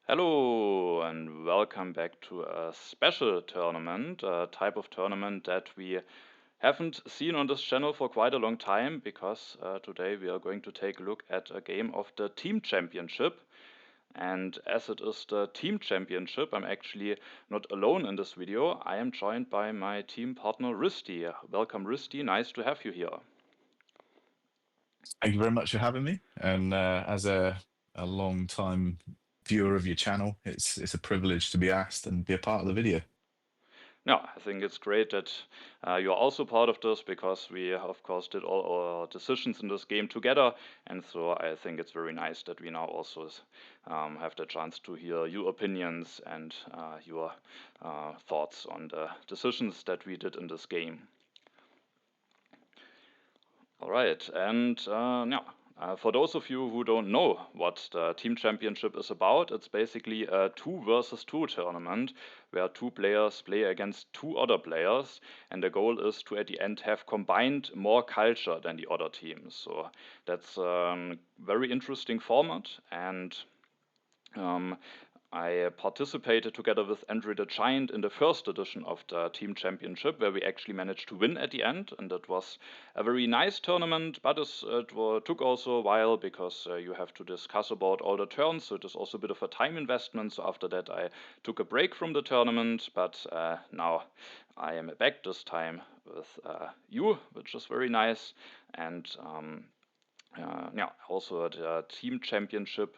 Hello and welcome back to a special tournament, a type of tournament that we haven't seen on this channel for quite a long time because today we are going to take a look at a game of the Team Championship. And as it is the Team Championship, I'm actually not alone in this video. I am joined by my team partner Ristey. Welcome Ristey, nice to have you here. Thank you very much for having me. And as a long time viewer of your channel, it's a privilege to be asked and be a part of the video. Yeah, I think it's great that you're also part of this because we, of course, did all our decisions in this game together. And so I think it's very nice that we now also have the chance to hear your opinions and your thoughts on the decisions that we did in this game. All right, and for those of you who don't know what the Team Championship is about, it's basically a 2 versus 2 tournament where two players play against two other players, and the goal is to at the end have combined more culture than the other teams. So that's a very interesting format, and um, I participated together with Andrew the Giant in the first edition of the Team Championship, where we actually managed to win at the end, and that was a very nice tournament. But took also a while because you have to discuss about all the turns, so it is also a bit of a time investment. So after that, I took a break from the tournament, but now I am back this time with you, which is very nice, and also the Team Championship.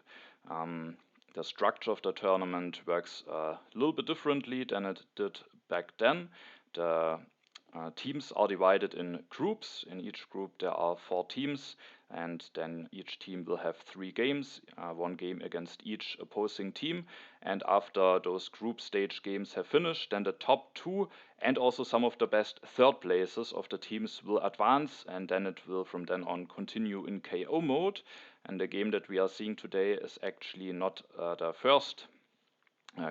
The structure of the tournament works a little bit differently than it did back then. The teams are divided in groups. In each group, there are 4 teams, and then each team will have 3 games, one game against each opposing team. And after those group stage games have finished, then the top 2 and also some of the best third places of the teams will advance, and then it will from then on continue in KO mode. And the game that we are seeing today is actually not the first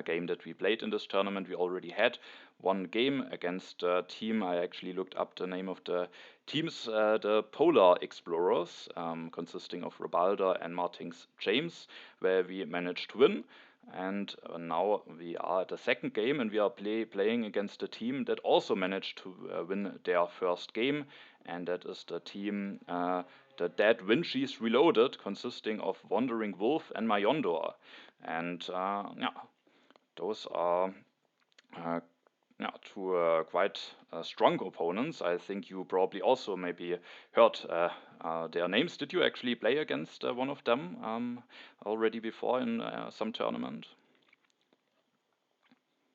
game that we played in this tournament. We already had one game against a team. I actually looked up the name of the teams, the Polar Explorers, consisting of Robalda and Martins James, where we managed to win. And now we are at the second game, and we are playing against a team that also managed to win their first game, and that is the team, the Dead Vinci's Reloaded, consisting of Wandering Wolf and Majondor. And those are uh, two quite strong opponents. I think you probably also maybe heard their names. Did you actually play against one of them already before in some tournament?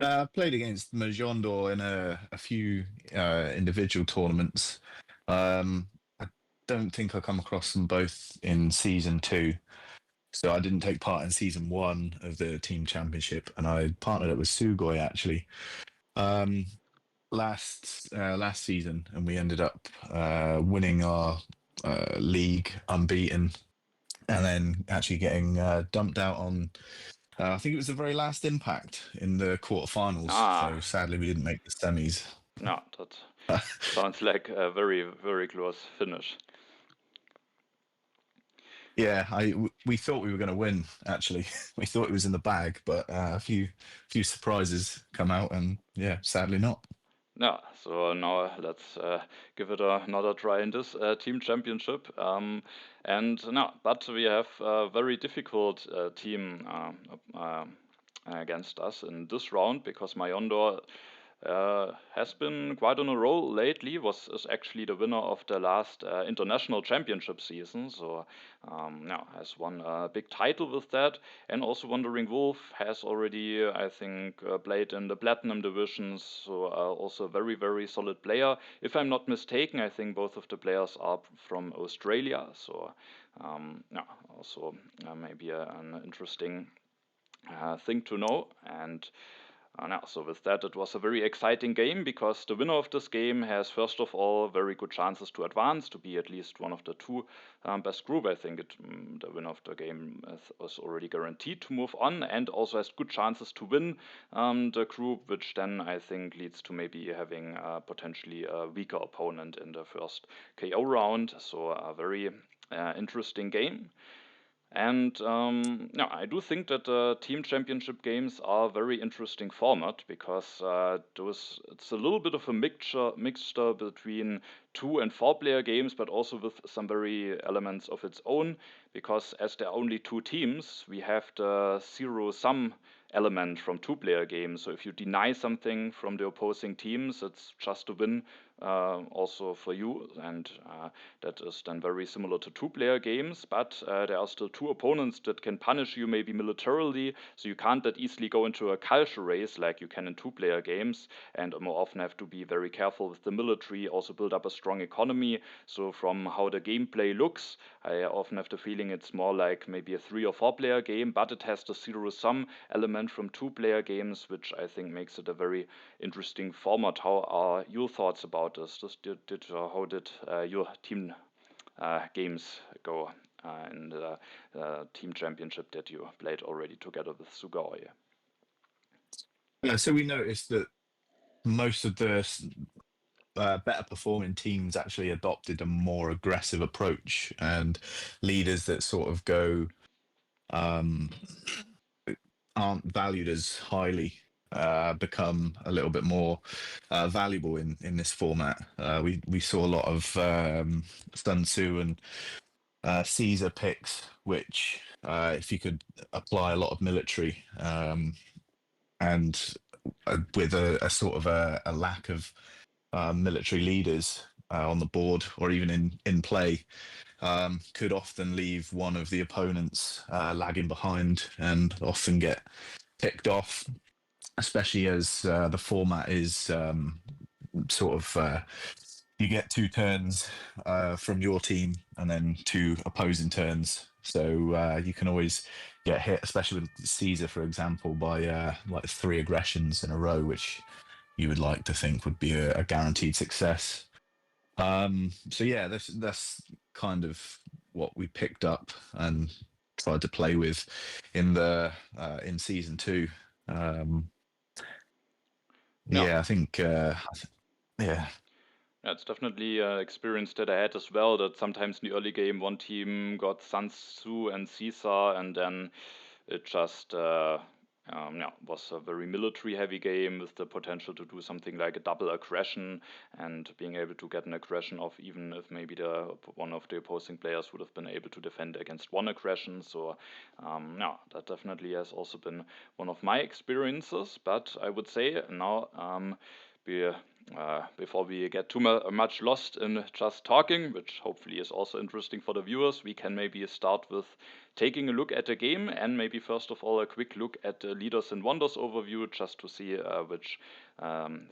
I played against Majondor in a few individual tournaments. I don't think I come across them both in season 2. So I didn't take part in season 1 of the team championship, and I partnered up with Sugoi actually. Um, last season, and we ended up winning our league unbeaten, and then actually getting dumped out on. I think it was the very last impact in the quarterfinals. So Ah, sadly, we didn't make the semis. no, that sounds like a very, very close finish. Yeah, we thought we were going to win. Actually, we thought it was in the bag, but a few surprises come out, and yeah, sadly not. Yeah, so now let's give it another try in this team championship. And now, but we have a very difficult team against us in this round because Mayondor has been quite on a roll lately. Is actually the winner of the last international championship season, so has won a big title with that. And also Wandering Wolf has already, I think, played in the platinum divisions, so also a very very solid player. If I'm not mistaken, I think both of the players are from Australia, so also maybe an interesting thing to know. And so with that, it was a very exciting game because the winner of this game has first of all very good chances to advance, to be at least one of the 2 best group. I think the winner of the game is already guaranteed to move on, and also has good chances to win the group, which then I think leads to maybe having potentially a weaker opponent in the first KO round. So a very interesting game. And yeah, I do think that the team championship games are a very interesting format because it's a little bit of a mixture between 2 and 4 player games, but also with some very elements of its own. Because as there are only 2 teams, we have the zero sum element from 2 player games. So if you deny something from the opposing teams, it's just a win also for you, and that is then very similar to 2 player games, but there are still 2 opponents that can punish you maybe militarily, so you can't that easily go into a culture race like you can in 2 player games, and more often have to be very careful with the military, also build up a strong economy. So from how the gameplay looks, I often have the feeling it's more like maybe a 3 or 4 player game, but it has the zero sum element from 2 player games, which I think makes it a very interesting format. How are your thoughts about this? How did your team games go in the team championship that you played already together with Sugoi? So we noticed that most of the better performing teams actually adopted a more aggressive approach, and leaders that sort of go um, aren't valued as highly become a little bit more valuable in this format. We saw a lot of Sun Tzu and Caesar picks, which if you could apply a lot of military and with a sort of a lack of military leaders on the board or even in play, could often leave one of the opponents lagging behind and often get picked off, especially as the format is sort of you get 2 turns from your team and then 2 opposing turns. So you can always get hit, especially with Caesar, for example, by like 3 aggressions in a row, which you would like to think would be a guaranteed success. So yeah, that's kind of what we picked up and tried to play with in season 2. Um, Yeah. yeah, I think yeah. Yeah, it's definitely an experience that I had as well. That sometimes in the early game, one team got Sun Tzu and Caesar, and then it just yeah, was a very military heavy game with the potential to do something like a double aggression and being able to get an aggression off, even if maybe one of the opposing players would have been able to defend against 1 aggression. So yeah, that definitely has also been one of my experiences. But I would say now we before we get too much lost in just talking, which hopefully is also interesting for the viewers, we can maybe start with taking a look at the game, and maybe first of all a quick look at the Leaders and Wonders overview, just to see which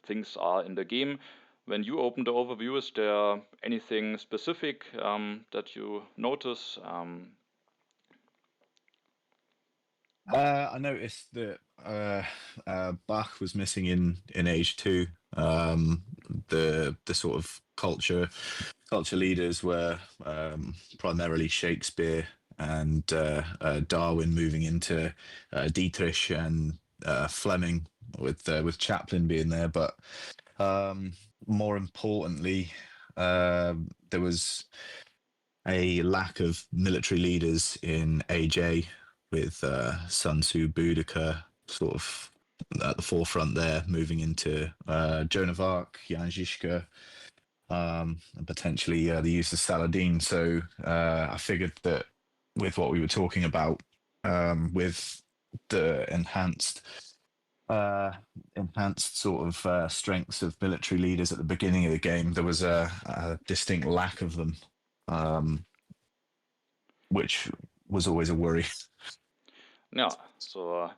things are in the game. When you open the overview, is there anything specific that you notice? I noticed that Bach was missing in age 2. The sort of culture leaders were primarily Shakespeare and Darwin, moving into Dietrich and Fleming, with Chaplin being there. But more importantly, there was a lack of military leaders in AJ, with Sun Tzu, Boudica sort of at the forefront there, moving into Joan of Arc, Jan Žižka, and potentially the use of Saladin. So I figured that with what we were talking about, with the enhanced sort of strengths of military leaders at the beginning of the game, there was a distinct lack of them, which was always a worry. Yeah, so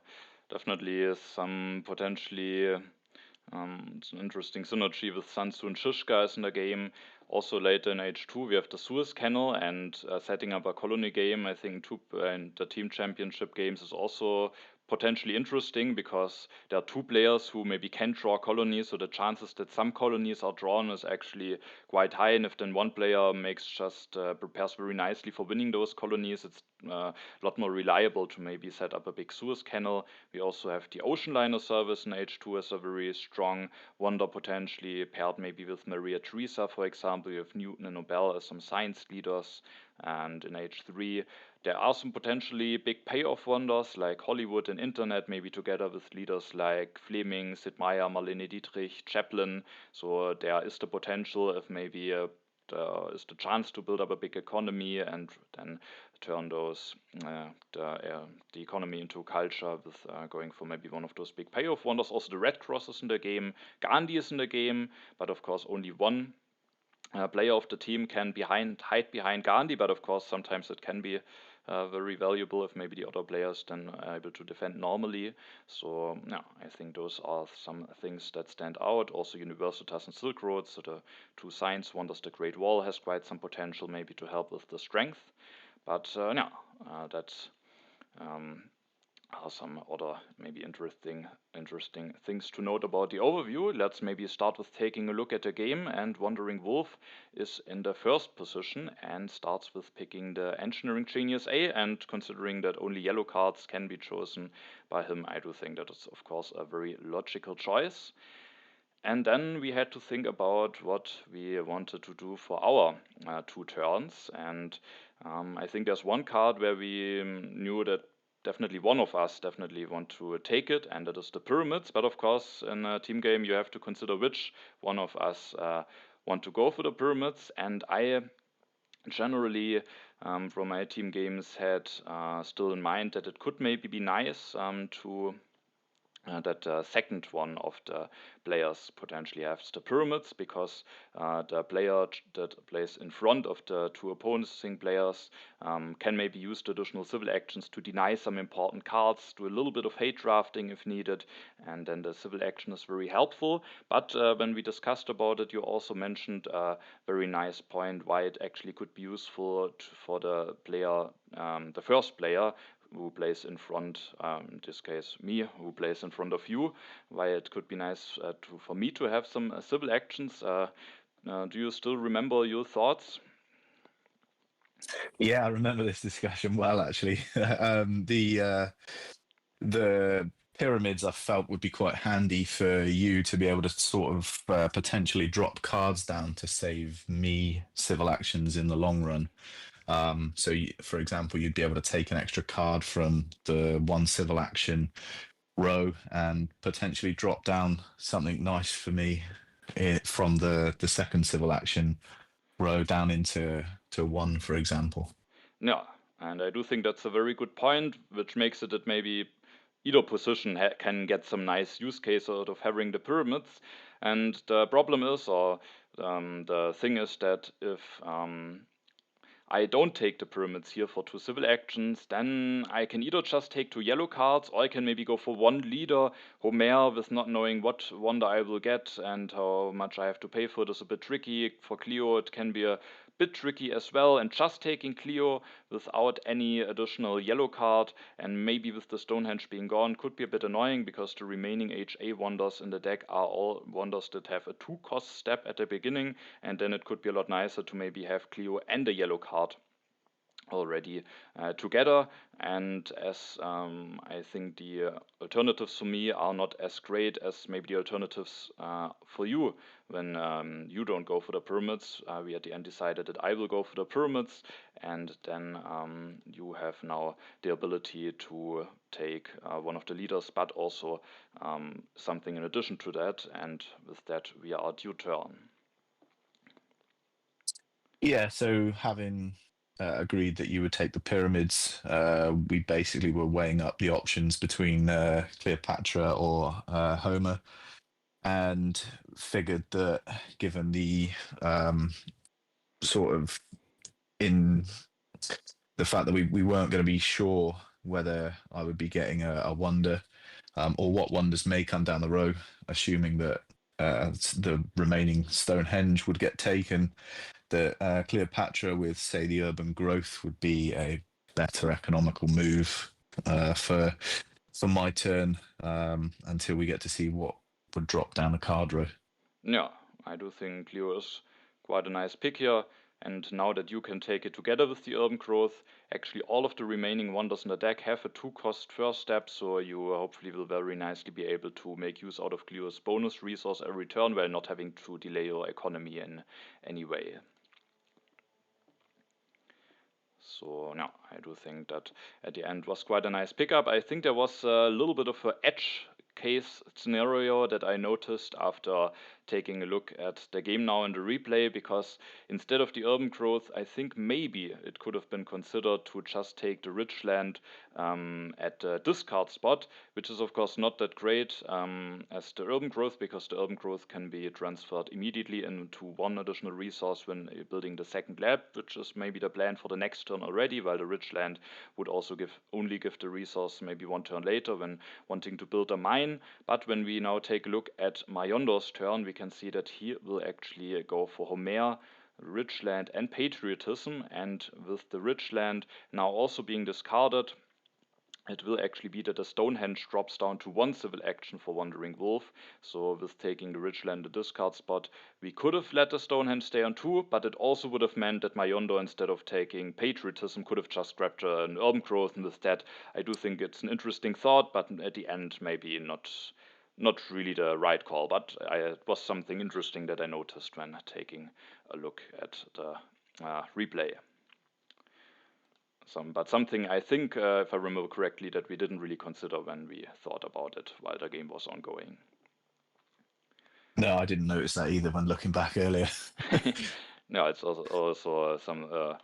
definitely some potentially it's an interesting synergy with Sun Tzu and Shishka is in the game. Also later in H2 we have the Suez Canal, and setting up a colony game. I think and the team championship games is also potentially interesting because there are 2 players who maybe can draw colonies, so the chances that some colonies are drawn is actually quite high. And if then one player makes just prepares very nicely for winning those colonies, it's a lot more reliable to maybe set up a big Suez Canal. We also have the ocean liner service in H2 as a very strong wonder, potentially paired maybe with Maria Theresa, for example. You have Newton and Nobel as some science leaders. And in H3, there are some potentially big payoff wonders like Hollywood and Internet, maybe together with leaders like Fleming, Sid Meier, Marlene Dietrich, Chaplin. So there is the potential if maybe there is the chance to build up a big economy and then turn the economy into culture with going for maybe one of those big payoff wonders. Also, the Red Cross is in the game, Gandhi is in the game, but of course only one player of the team can hide behind Gandhi, but of course sometimes it can be very valuable if maybe the other players then are able to defend normally. So yeah, I think those are some things that stand out. Also Universitas and Silk Road, so the two science wonders, the Great Wall has quite some potential maybe to help with the strength. But yeah, that's are some other maybe interesting things to note about the overview. Let's maybe start with taking a look at the game, and Wandering Wolf is in the first position and starts with picking the Engineering Genius A, and considering that only yellow cards can be chosen by him, I do think that is of course a very logical choice. And then we had to think about what we wanted to do for our 2 turns. And I think there's one card where we knew that definitely one of us definitely want to take it, and that is the pyramids. But of course, in a team game, you have to consider which one of us want to go for the pyramids. And I generally, from my team games, had still in mind that it could maybe be nice to that the second one of the players potentially has the pyramids, because the player that plays in front of the two opposing players can maybe use the additional civil actions to deny some important cards, do a little bit of hate drafting if needed, and then the civil action is very helpful. But when we discussed about it, you also mentioned a very nice point why it actually could be useful for the player, the first player, who plays in front, in this case me, who plays in front of you, why it could be nice for me to have some civil actions. Do you still remember your thoughts? Yeah, I remember this discussion well, actually. The pyramids I felt would be quite handy for you to be able to sort of potentially drop cards down to save me civil actions in the long run. So, for example, you'd be able to take an extra card from the one civil action row and potentially drop down something nice for me from the second civil action row down into one, for example. Yeah, and I do think that's a very good point, which makes it that maybe either position can get some nice use case out of having the pyramids. And the problem is, or the thing is, that if I don't take the pyramids here for 2 civil actions, then I can either just take 2 yellow cards, or I can maybe go for 1 leader, Homer, with not knowing what wonder I will get and how much I have to pay for it is a bit tricky. For Cleo, it can be a bit tricky as well, and just taking Cleo without any additional yellow card, and maybe with the Stonehenge being gone, could be a bit annoying, because the remaining HA wonders in the deck are all wonders that have a 2-cost step at the beginning, and then it could be a lot nicer to maybe have Cleo and a yellow card already together. And as I think the alternatives for me are not as great as maybe the alternatives for you when you don't go for the pyramids, we at the end decided that I will go for the pyramids, and then you have now the ability to take one of the leaders, but also something in addition to that, and with that we are at your turn. Yeah, so having agreed that you would take the pyramids, we basically were weighing up the options between Cleopatra or Homer, and figured that given the sort of in the fact that we weren't going to be sure whether I would be getting a wonder or what wonders may come down the road, assuming that the remaining Stonehenge would get taken, that Cleopatra with, say, the urban growth would be a better economical move for my turn until we get to see what would drop down the card row. Yeah, I do think Cleo is quite a nice pick here. And now that you can take it together with the urban growth, actually all of the remaining wonders in the deck have a 2-cost first step, so you hopefully will very nicely be able to make use out of Cleo's bonus resource every turn while not having to delay your economy in any way. So no, I do think that at the end was quite a nice pickup. I think there was a little bit of an edge case scenario that I noticed after taking a look at the game now in the replay, because instead of the urban growth, I think maybe it could have been considered to just take the rich land at the discard spot, which is of course not that great as the urban growth, because the urban growth can be transferred immediately into one additional resource when building the second lab, which is maybe the plan for the next turn already, while the rich land would also only give the resource maybe one turn later when wanting to build a mine. But when we now take a look at Majondor's turn, we can see that he will actually go for Homer, rich land and patriotism, and with the rich land now also being discarded, it will actually be that the Stonehenge drops down to 1 civil action for Wandering Wolf. So with taking the rich land, the discard spot, we could have let the Stonehenge stay on 2, but it also would have meant that Majondor, instead of taking patriotism, could have just grabbed an urban growth, and with that I do think it's an interesting thought, but at the end maybe not really the right call. But it was something interesting that I noticed when taking a look at the replay. But something I think, if I remember correctly, that we didn't really consider when we thought about it while the game was ongoing. No, I didn't notice that either when looking back earlier. No, it's also some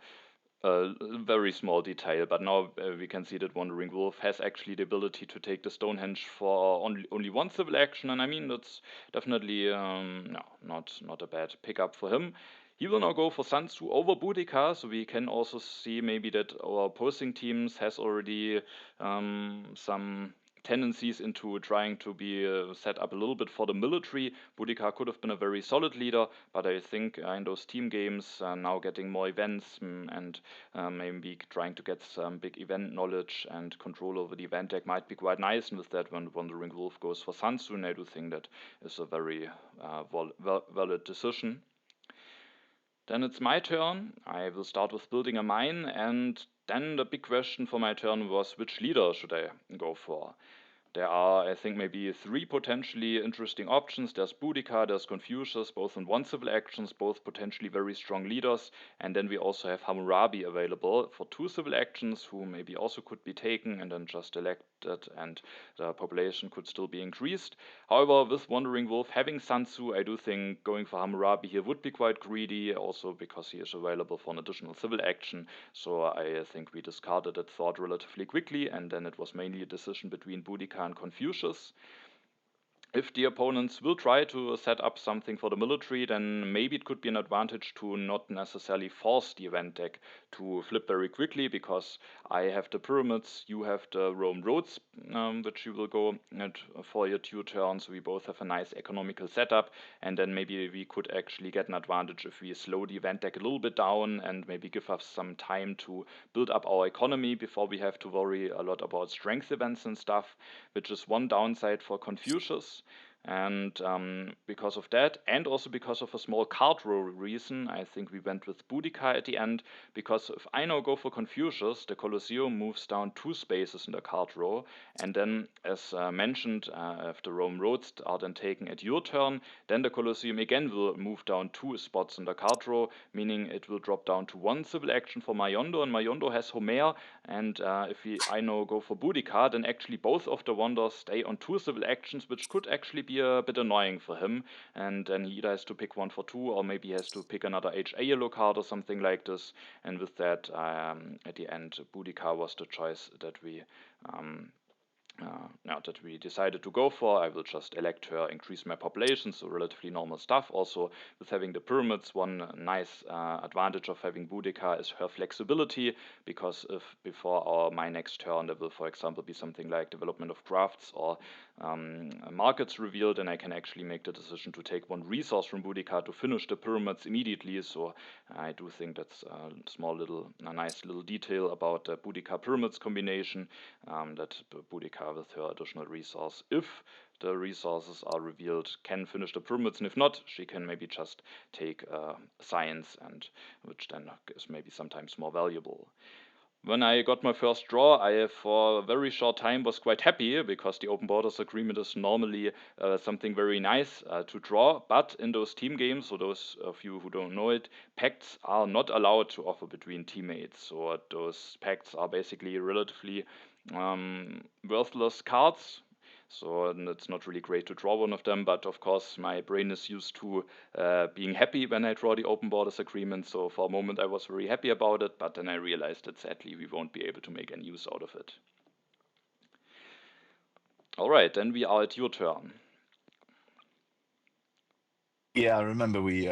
very small detail, but now we can see that Wandering Wolf has actually the ability to take the Stonehenge for only 1 civil action, and I mean that's definitely no, not a bad pickup for him. He will now go for Sun Tzu over Boudica, so we can also see maybe that our opposing teams has already some tendencies into trying to be set up a little bit for the military. Boudica could have been a very solid leader, but I think in those team games, now getting more events and maybe trying to get some big event knowledge and control over the event deck might be quite nice. And with that, when Wandering Wolf goes for Sun Tzu, I do think that is a very valid decision. Then it's my turn. I will start with building a mine, and then the big question for my turn was, which leader should I go for? There are, I think, maybe 3 potentially interesting options. There's Boudica, there's Confucius, both in 1 civil actions, both potentially very strong leaders. And then we also have Hammurabi available for 2 civil actions, who maybe also could be taken and then just elected, and the population could still be increased. However, with Wandering Wolf having Sun Tzu, I do think going for Hammurabi here would be quite greedy, also because he is available for an additional civil action. So I think we discarded that thought relatively quickly, and then it was mainly a decision between Boudica and Confucius. If the opponents will try to set up something for the military, then maybe it could be an advantage to not necessarily force the event deck to flip very quickly, because I have the pyramids, you have the Rome roads, which you will go at for your 2 turns. We both have a nice economical setup, and then maybe we could actually get an advantage if we slow the event deck a little bit down and maybe give us some time to build up our economy before we have to worry a lot about strength events and stuff, which is one downside for Confucius. And because of that, and also because of a small card row reason, I think we went with Boudica at the end, because if I now go for Confucius, the Colosseum moves down 2 spaces in the card row, and then, as mentioned, if the Rome roads are then taken at your turn, then the Colosseum again will move down 2 spots in the card row, meaning it will drop down to 1 civil action for Majondor, and Majondor has Homer, and if I now go for Boudica, then actually both of the wonders stay on 2 civil actions, which could actually be a bit annoying for him, and then he either has to pick 1 for 2, or maybe he has to pick another HA yellow card or something like this. And with that, at the end, Boudica was the choice that we decided to go for. I will just elect her, increase my population, so relatively normal stuff. Also, with having the pyramids, one nice advantage of having Boudica is her flexibility, because if before my next turn there will, for example, be something like development of crafts or markets revealed, then I can actually make the decision to take 1 resource from Boudica to finish the pyramids immediately. So I do think that's a nice little detail about the Boudica pyramids combination, that Boudica with her additional resource, if the resources are revealed, can finish the pyramids, and if not, she can maybe just take science, and which then is maybe sometimes more valuable. When I got my first draw, I for a very short time was quite happy because the open borders agreement is normally something very nice to draw. But in those team games, for those of you who don't know it, pacts are not allowed to offer between teammates. So those pacts are basically relatively worthless cards. So it's not really great to draw one of them, but of course my brain is used to being happy when I draw the open borders agreement. So for a moment I was very happy about it, but then I realized that sadly we won't be able to make any use out of it. Alright, then we are at your turn. Yeah, I remember we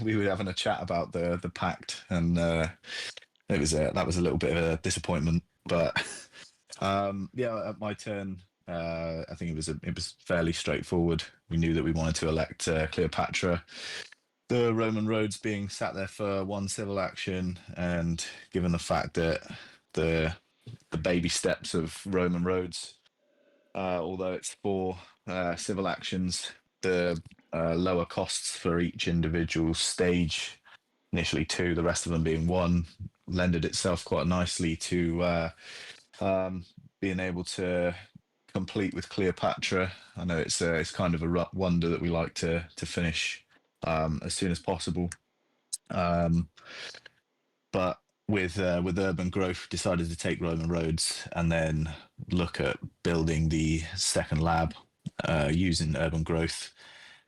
we were having a chat about the pact, and it was that was a little bit of a disappointment. But yeah, at my turn, I think it was fairly straightforward. We knew that we wanted to elect Cleopatra. The Roman roads being sat there for one civil action, and given the fact that the baby steps of Roman roads, although it's four civil actions, the lower costs for each individual stage, initially two, the rest of them being one, lended itself quite nicely to being able to complete with Cleopatra. I know it's kind of a wonder that we like to finish as soon as possible. But with urban growth, decided to take Roman roads and then look at building the second lab using urban growth.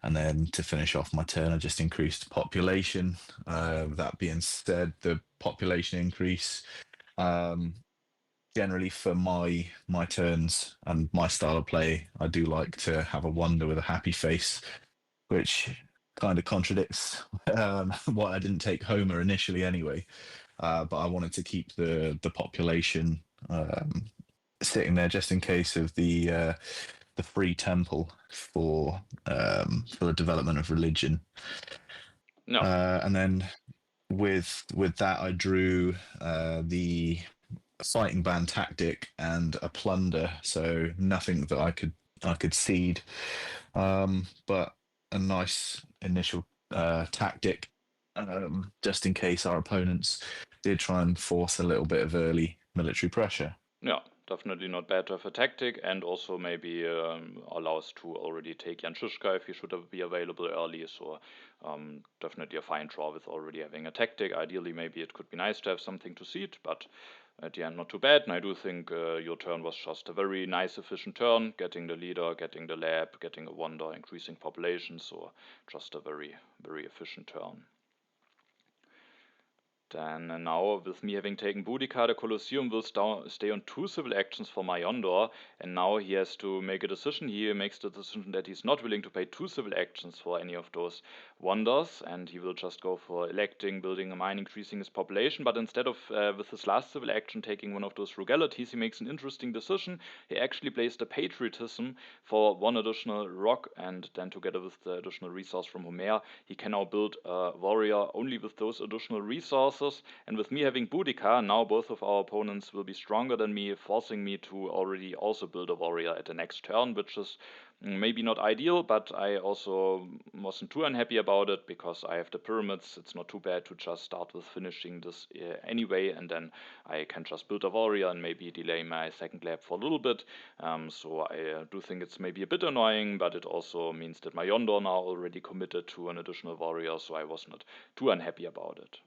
And then to finish off my turn, I just increased population. That being said, the population increase generally for my turns and my style of play, I do like to have a wonder with a happy face, which kind of contradicts what I didn't take Homer initially anyway. But I wanted to keep the population sitting there just in case of the free temple for the development of religion. No. And then with that, I drew the fighting band tactic and a plunder, so nothing that I could cede, but a nice initial tactic, just in case our opponents did try and force a little bit of early military pressure. Yeah, definitely not bad to have a tactic, and also maybe allows to already take Jan Žižka if he should be available early. So definitely a fine draw with already having a tactic. Ideally, maybe it could be nice to have something to seed, but at the end, not too bad. And I do think your turn was just a very nice, efficient turn, getting the leader, getting the lab, getting a wonder, increasing population. So just a very, very efficient turn. Then now, with me having taken Boudica, the Colosseum will stay on 2 civil actions for Majondor, and now he has to make a decision. He makes the decision that he's not willing to pay 2 civil actions for any of those wonders, and he will just go for electing, building a mine, increasing his population. But instead of, with his last civil action, taking one of those frugalities, he makes an interesting decision. He actually plays the patriotism for 1 additional rock, and then together with the additional resource from Homer, he can now build a warrior only with those additional resources. And with me having Boudica, now both of our opponents will be stronger than me, forcing me to already also build a warrior at the next turn, which is maybe not ideal, but I also wasn't too unhappy about it because I have the pyramids. It's not too bad to just start with finishing this anyway, and then I can just build a warrior and maybe delay my second lab for a little bit. So I do think it's maybe a bit annoying, but it also means that my Yondor now already committed to an additional warrior, so I was not too unhappy about it.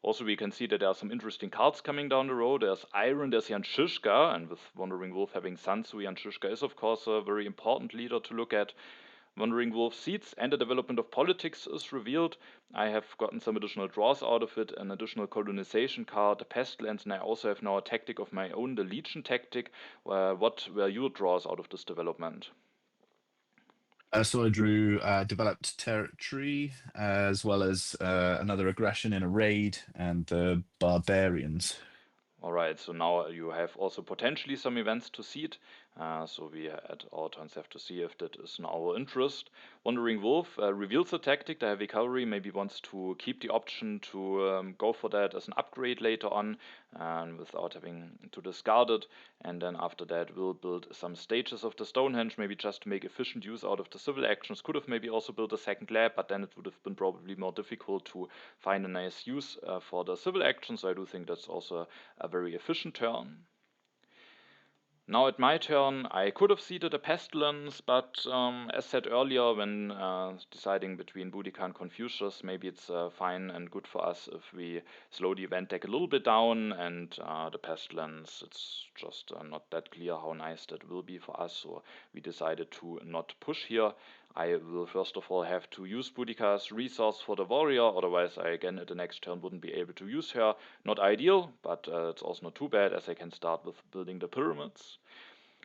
Also, we can see that there are some interesting cards coming down the road. There's Iron, there's Jan Žižka, and with Wandering Wolf having Sansu, Jan Žižka is, of course, a very important leader to look at. Wandering Wolf seeds and the development of politics is revealed. I have gotten some additional draws out of it, an additional colonization card, a pestilence, and I also have now a tactic of my own, the Legion tactic. What were your draws out of this development? So I drew developed territory, as well as another aggression in a raid, and the barbarians. Alright, so now you have also potentially some events to seed. So we at all turns have to see if that is in our interest. Wandering Wolf reveals the tactic. The heavy cavalry maybe wants to keep the option to go for that as an upgrade later on, without having to discard it. And then after that, we'll build some stages of the Stonehenge, maybe just to make efficient use out of the civil actions. Could have maybe also built a second lab, but then it would have been probably more difficult to find a nice use for the civil actions. So I do think that's also a a very efficient turn. Now at my turn, I could have seeded a Pestilence, but as said earlier, when deciding between Boudica and Confucius, maybe it's fine and good for us if we slow the event deck a little bit down, and the Pestilence, it's just not that clear how nice that will be for us, so we decided to not push here. I will first of all have to use Boudica's resource for the warrior, otherwise I again at the next turn wouldn't be able to use her. Not ideal, but it's also not too bad, as I can start with building the pyramids.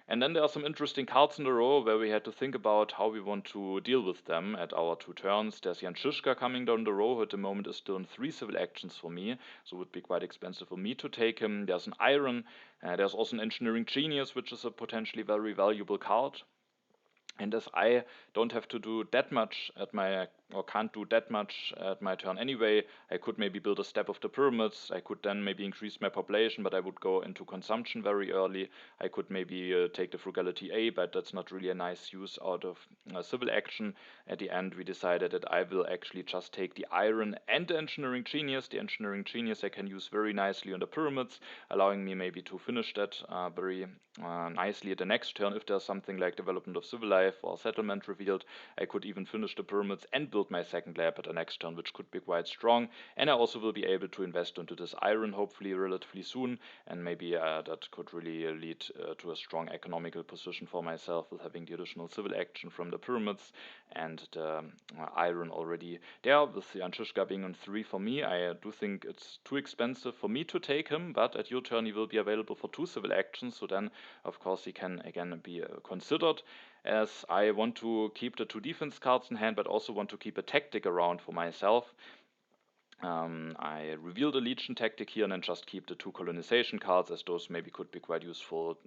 And then there are some interesting cards in the row where we had to think about how we want to deal with them at our 2 turns. There's Jan Žižka coming down the row, who at the moment is still in 3 civil actions for me, so it would be quite expensive for me to take him. There's an Iron, there's also an Engineering Genius, which is a potentially very valuable card. And as I don't have to do that much at my, or can't do that much at my turn anyway, I could maybe build a step of the pyramids. I could then maybe increase my population, but I would go into consumption very early. I could maybe take the Frugality A, but that's not really a nice use out of civil action. At the end, we decided that I will actually just take the Iron and the Engineering Genius. The Engineering Genius I can use very nicely on the pyramids, allowing me maybe to finish that very nicely at the next turn. If there's something like Development of Civil Life or Settlement revealed, I could even finish the pyramids and build my second lab at the next turn, which could be quite strong. And I also will be able to invest into this Iron hopefully relatively soon, and maybe that could really lead to a strong economical position for myself with having the additional civil action from the pyramids and the Iron already there. With Jan Žižka being on 3 for me, I do think it's too expensive for me to take him, but at your turn he will be available for 2 civil actions, so then of course he can again be considered, as I want to keep the 2 defense cards in hand, but also want to keep a tactic around for myself. I reveal the Legion tactic here and then just keep the 2 colonization cards, as those maybe could be quite useful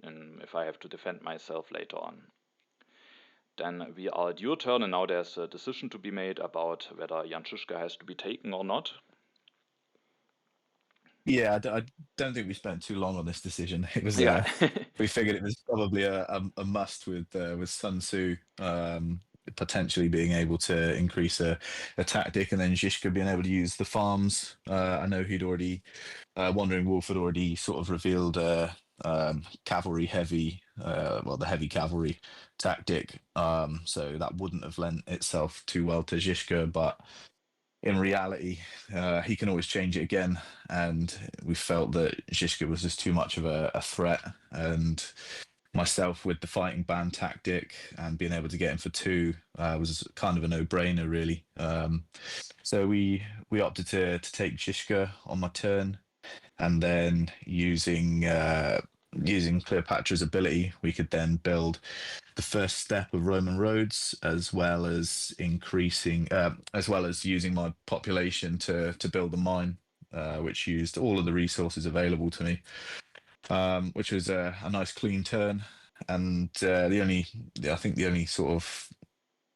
if I have to defend myself later on. Then we are at your turn, and now there's a decision to be made about whether Jan Žižka has to be taken or not. Yeah, I don't think we spent too long on this decision. It was Yeah. we figured it was probably a must with Sun Tzu potentially being able to increase a tactic, and then Žižka being able to use the farms. I know he'd already Wandering Wolf had already sort of revealed cavalry heavy, well, the heavy cavalry tactic, so that wouldn't have lent itself too well to Žižka, but in reality, he can always change it again, and we felt that Žižka was just too much of a threat, and myself with the fighting band tactic and being able to get him for 2 was kind of a no-brainer, really. So we opted to take Žižka on my turn, and then using Cleopatra's ability, we could then build the first step of Roman roads, as well as increasing, as well as using my population to build the mine, which used all of the resources available to me, which was a nice clean turn. And I think the only sort of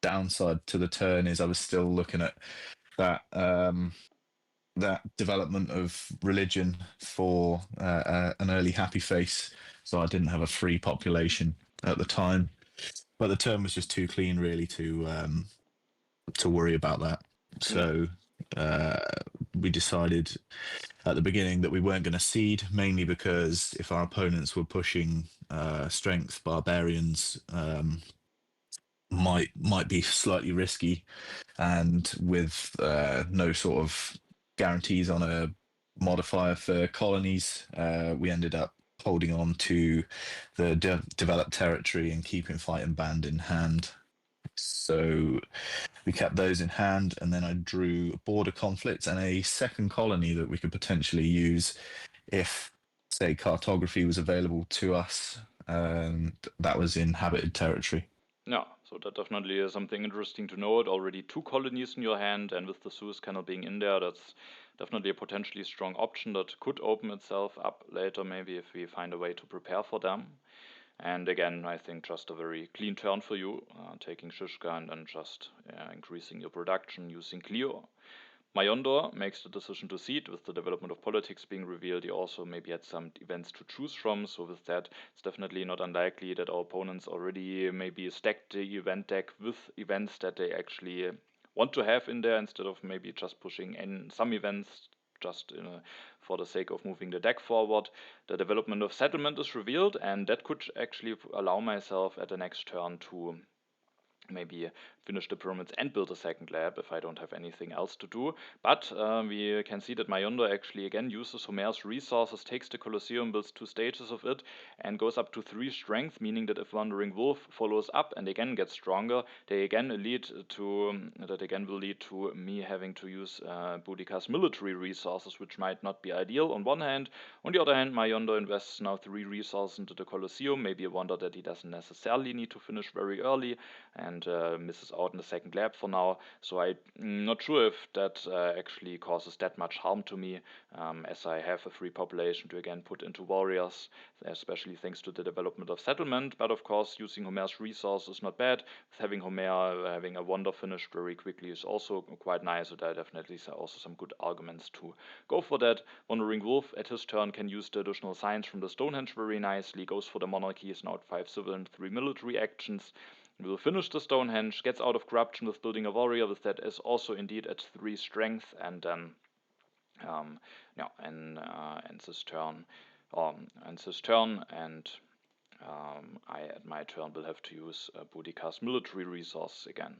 downside to the turn is I was still looking at that that development of religion for an early happy face, so I didn't have a free population at the time. But the turn was just too clean, really, to worry about that. So we decided at the beginning that we weren't going to seed, mainly because if our opponents were pushing strength barbarians, might be slightly risky, and with no sort of guarantees on a modifier for colonies, we ended up holding on to the developed territory and keeping fighting band in hand. So we kept those in hand, and then I drew border conflicts and a second colony that we could potentially use if, say, cartography was available to us, and that was inhabited territory. Yeah, so that definitely is something interesting to note. Already 2 colonies in your hand, and with the Suez Canal being in there, that's definitely a potentially strong option that could open itself up later, maybe if we find a way to prepare for them. And again, I think just a very clean turn for you, taking Žižka and then just increasing your production using Clio. Majondor makes the decision to seed. With the development of politics being revealed, he also maybe had some events to choose from, so with that, it's definitely not unlikely that our opponents already maybe stacked the event deck with events that they actually want to have in there, instead of maybe just pushing in some events just for the sake of moving the deck forward. The development of settlement is revealed, and that could actually allow myself at the next turn to maybe finish the pyramids and build a second lab if I don't have anything else to do. But we can see that Majondor actually again uses Homer's resources, takes the Colosseum, builds 2 stages of it, and goes up to 3 strength, meaning that if Wandering Wolf follows up and again gets stronger, they again lead to that again will lead to me having to use Boudica's military resources, which might not be ideal on one hand. On the other hand, Majondor invests now 3 resources into the Colosseum, maybe a wonder that he doesn't necessarily need to finish very early, and misses out in the second lab for now. So I'm not sure if that actually causes that much harm to me, as I have a free population to again put into warriors, especially thanks to the development of settlement. But of course, using Homer's resources is not bad. With having Homer having a wonder finished very quickly is also quite nice. So there definitely are also some good arguments to go for that. Wandering Wolf at his turn can use the additional signs from the Stonehenge very nicely, goes for the monarchy, is now at 5 civil and 3 military actions. Will finish the Stonehenge, gets out of corruption with building a warrior. With that is also indeed at 3 strength, and then ends his turn. And I at my turn will have to use Boudica's military resource again.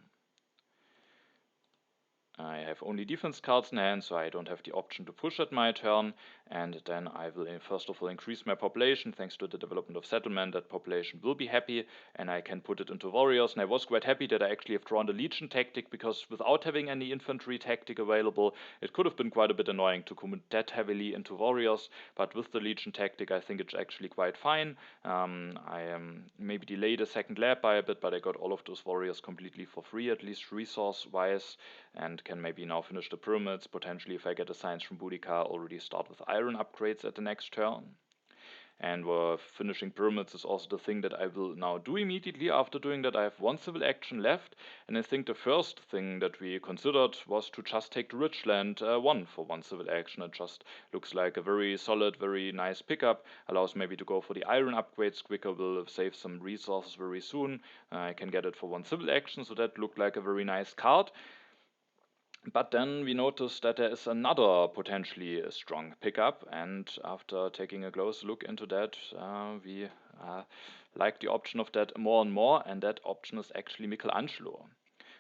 I have only defense cards in hand, so I don't have the option to push at my turn, and then I will first of all increase my population. Thanks to the development of settlement, that population will be happy, and I can put it into warriors. And I was quite happy that I actually have drawn the Legion tactic, because without having any infantry tactic available, it could have been quite a bit annoying to commit that heavily into warriors, but with the Legion tactic I think it's actually quite fine. I maybe delayed a second lab by a bit, but I got all of those warriors completely for free, at least resource-wise, and can maybe now finish the pyramids. Potentially, if I get the signs from Boudica, already start with iron upgrades at the next turn. And finishing pyramids is also the thing that I will now do immediately. After doing that, I have 1 civil action left, and I think the first thing that we considered was to just take the Richland 1 for 1 civil action. It just looks like a very solid, very nice pickup. Allows maybe to go for the iron upgrades quicker, will save some resources very soon. I can get it for 1 civil action, so that looked like a very nice card. But then we noticed that there is another potentially strong pickup, and after taking a close look into that, we like the option of that more and more, and that option is actually Michelangelo.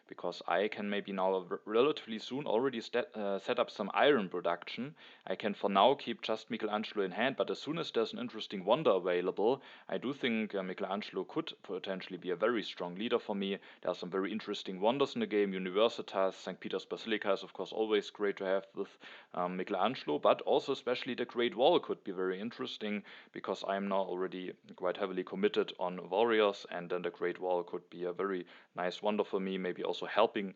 Because I can maybe now relatively soon already set up some iron production. I can for now keep just Michelangelo in hand, but as soon as there's an interesting wonder available, I do think Michelangelo could potentially be a very strong leader for me. There are some very interesting wonders in the game. Universitas, St. Peter's Basilica is of course always great to have with Michelangelo, but also especially the Great Wall could be very interesting, because I am now already quite heavily committed on warriors, and then the Great Wall could be a very nice wonder for me, maybe also helping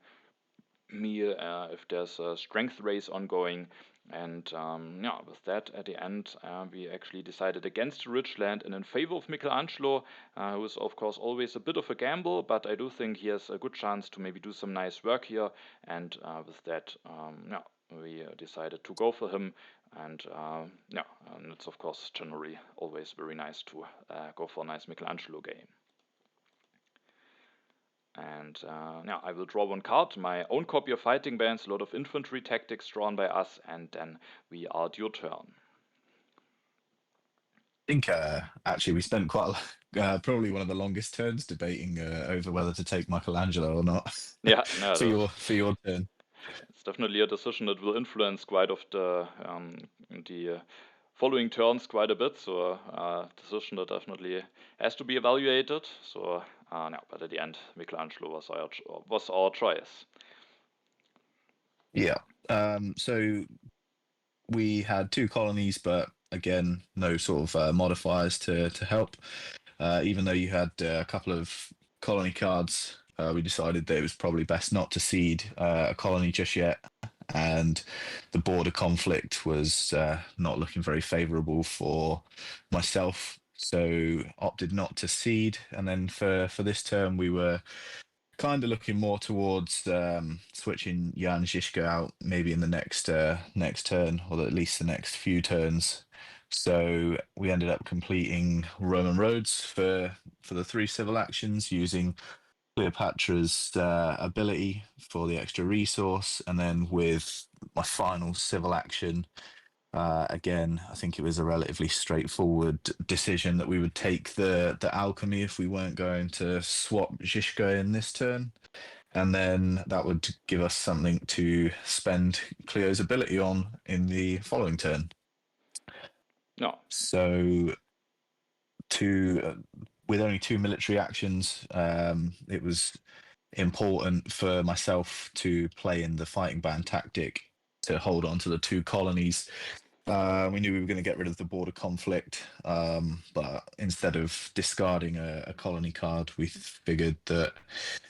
me if there's a strength race ongoing. And with that at the end, we actually decided against the Richland and in favor of Michelangelo, who is of course always a bit of a gamble, but I do think he has a good chance to maybe do some nice work here. And with that, we decided to go for him. And and it's of course generally always very nice to go for a nice Michelangelo game. And now I will draw 1 card, my own copy of Fighting Bands, a lot of infantry tactics drawn by us, and then we are at your turn. I think actually we spent quite probably one of the longest turns debating over whether to take Michelangelo or not. Yeah, no, for your turn. It's definitely a decision that will influence quite of the following turns quite a bit. So a decision that definitely has to be evaluated. So but at the end, Michelangelo was our choice. Yeah. So we had 2 colonies, but again, no sort of modifiers to help. Even though you had a couple of colony cards, we decided that it was probably best not to seed a colony just yet. And the border conflict was not looking very favorable for myself, so opted not to seed. And then for this term, we were kind of looking more towards switching Jan Žižka out maybe in the next turn, or at least the next few turns. So we ended up completing Roman roads for the 3 civil actions using Cleopatra's ability for the extra resource, and then with my final civil action, again, I think it was a relatively straightforward decision that we would take the alchemy if we weren't going to swap Zizka in this turn. And then that would give us something to spend Cleo's ability on in the following turn. No. So with only 2 military actions, it was important for myself to play in the fighting band tactic to hold on to the 2 colonies. We knew we were going to get rid of the border conflict, but instead of discarding a colony card, we figured that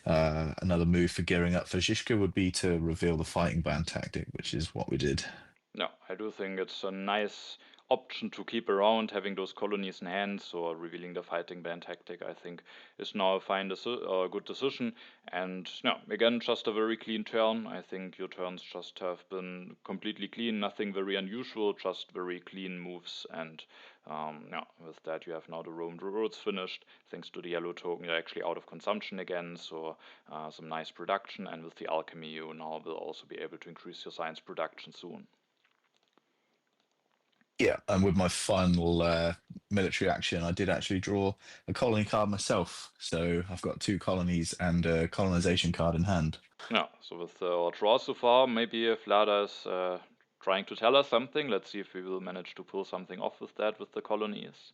another move for gearing up for Zizka would be to reveal the fighting band tactic, which is what we did. No, I do think it's a nice option to keep around, having those colonies in hand, so revealing the fighting band tactic, I think, is now a good decision. And no, again, just a very clean turn. I think your turns just have been completely clean, nothing very unusual, just very clean moves. And yeah, with that, you have now the Roman roads finished. Thanks to the yellow token, you're actually out of consumption again, so some nice production. And with the alchemy, you now will also be able to increase your science production soon. Yeah, and with my final military action, I did actually draw a colony card myself. So I've got 2 colonies and a colonization card in hand. Yeah, so with our draw so far, maybe if Vlada is trying to tell us something, let's see if we will manage to pull something off with that with the colonies.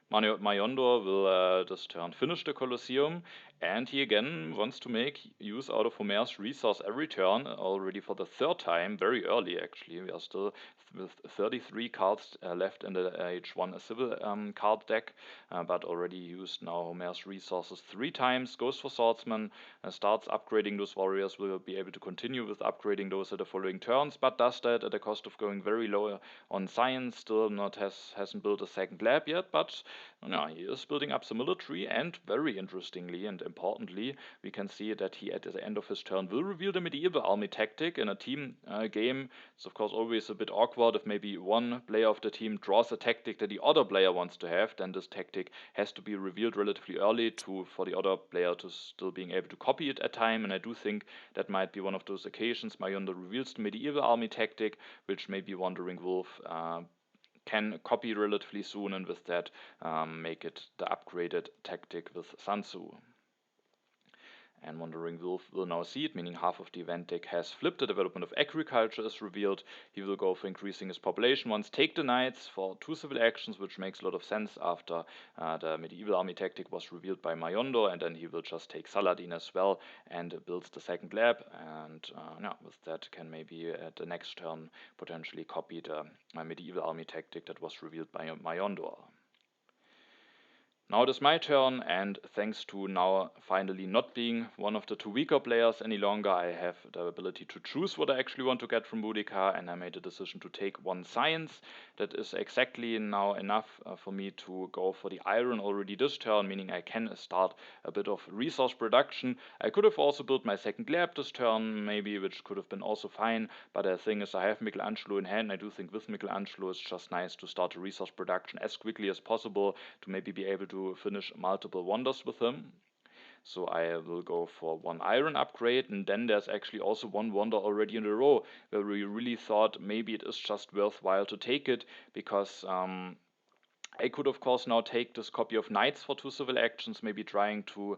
Majondor will this turn finish the Colosseum, and he again wants to make use out of Homer's resource every turn, already for the 3rd time, very early actually. We are still with 33 cards left in the H1 civil card deck, but already used now Homer's resources 3 times, goes for Swordsman, starts upgrading those warriors, will be able to continue with upgrading those at the following turns, but does that at the cost of going very low on science, still hasn't built a 2nd lab yet, but no, he is building up some military, and very interestingly and importantly, we can see that he at the end of his turn will reveal the medieval army tactic in a team game. It's of course always a bit awkward if maybe one player of the team draws a tactic that the other player wants to have, then this tactic has to be revealed relatively early for the other player to still being able to copy it at time, and I do think that might be one of those occasions. Majondor reveals the medieval army tactic, which maybe Wandering Wolf can copy relatively soon, and with that make it the upgraded tactic with Sun Tzu. And Wandering Wolf will now see it, meaning half of the event deck has flipped. The development of agriculture is revealed. He will go for increasing his population once, take the knights for 2 civil actions, which makes a lot of sense after the medieval army tactic was revealed by Majondor, and then he will just take Saladin as well and builds the 2nd lab, and yeah, with that can maybe at the next turn potentially copy the medieval army tactic that was revealed by Majondor. Now it is my turn, and thanks to now finally not being one of the 2 weaker players any longer, I have the ability to choose what I actually want to get from Boudica, and I made a decision to take 1 science. That is exactly now enough for me to go for the iron already this turn, meaning I can start a bit of resource production. I could have also built my 2nd lab this turn, maybe, which could have been also fine, but the thing is I have Michelangelo in hand. I do think with Michelangelo it's just nice to start the resource production as quickly as possible to maybe be able to finish multiple wonders with him. So I will go for 1 iron upgrade, and then there's actually also 1 wonder already in a row where we really thought maybe it is just worthwhile to take it, because I could of course now take this copy of Knights for 2 civil actions, maybe trying to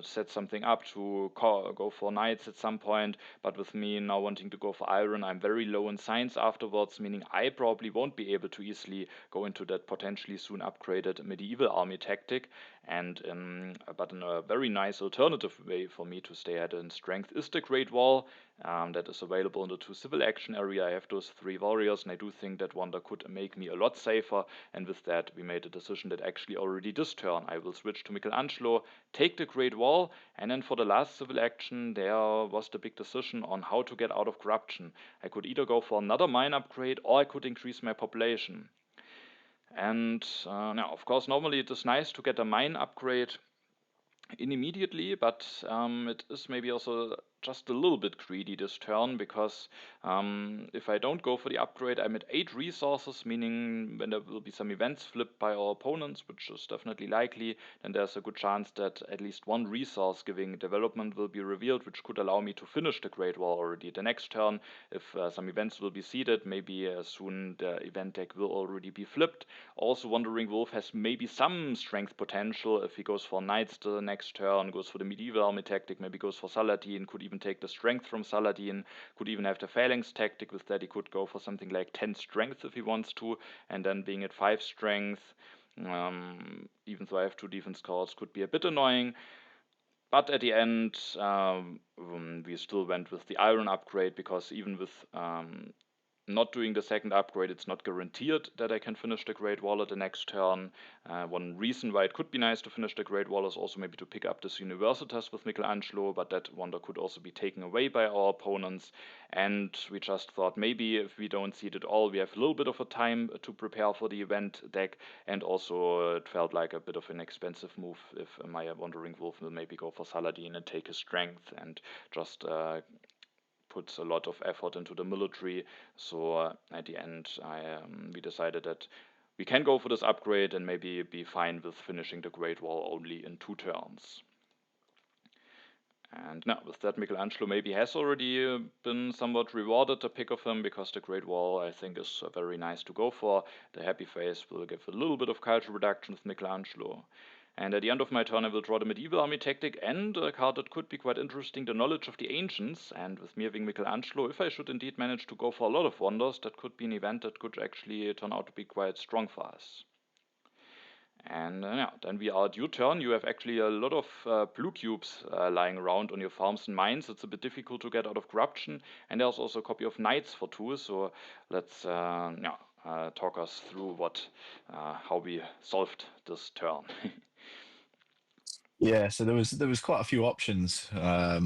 set something up to go for Knights at some point, but with me now wanting to go for Iron, I'm very low in science afterwards, meaning I probably won't be able to easily go into that potentially soon upgraded medieval army tactic, and but in a very nice alternative way for me to stay ahead in strength is the Great Wall. That is available in the 2 civil action area. I have those 3 warriors, and I do think that wonder could make me a lot safer, and with that we made a decision that actually already this turn I will switch to Michelangelo, take the Great Wall, and then for the last civil action there was the big decision on how to get out of corruption. I could either go for another mine upgrade, or I could increase my population. And now of course normally it is nice to get a mine upgrade immediately, but it is maybe also just a little bit greedy this turn because if I don't go for the upgrade, I'm at 8 resources, meaning when there will be some events flipped by our opponents, which is definitely likely, then there's a good chance that at least one resource giving development will be revealed, which could allow me to finish the Great Wall already the next turn. If some events will be seeded, maybe soon the event deck will already be flipped. Also, Wandering Wolf has maybe some strength potential if he goes for Knights the next turn, goes for the Medieval Army tactic, maybe goes for Saladin, could even take the strength from Saladin, could even have the Phalanx tactic. With that, he could go for something like 10 strength if he wants to, and then being at 5 strength, even though I have 2 defense cards, could be a bit annoying. But at the end, we still went with the Iron upgrade because even with not doing the second upgrade, it's not guaranteed that I can finish the Great Wall at the next turn. One reason why it could be nice to finish the Great Wall is also maybe to pick up this Universitas with Michelangelo, but that wonder could also be taken away by our opponents. And we just thought maybe if we don't see it at all, we have a little bit of a time to prepare for the event deck, and also it felt like a bit of an expensive move if my Wandering Wolf will maybe go for Saladin and take his strength and just puts a lot of effort into the military. So at the end, we decided that we can go for this upgrade and maybe be fine with finishing the Great Wall only in 2 turns. And now, with that, Michelangelo maybe has already been somewhat rewarded, the pick of him, because the Great Wall, I think, is very nice to go for. The Happy Face will give a little bit of culture reduction with Michelangelo. And at the end of my turn, I will draw the Medieval Army tactic and a card that could be quite interesting, the Knowledge of the Ancients. And with me having Michelangelo, if I should indeed manage to go for a lot of wonders, that could be an event that could actually turn out to be quite strong for us. And yeah, then we are at your turn. You have actually a lot of blue cubes lying around on your farms and mines. It's a bit difficult to get out of corruption. And there's also a copy of Knights for 2. So let's talk us through how we solved this turn. Yeah, so there was quite a few options. I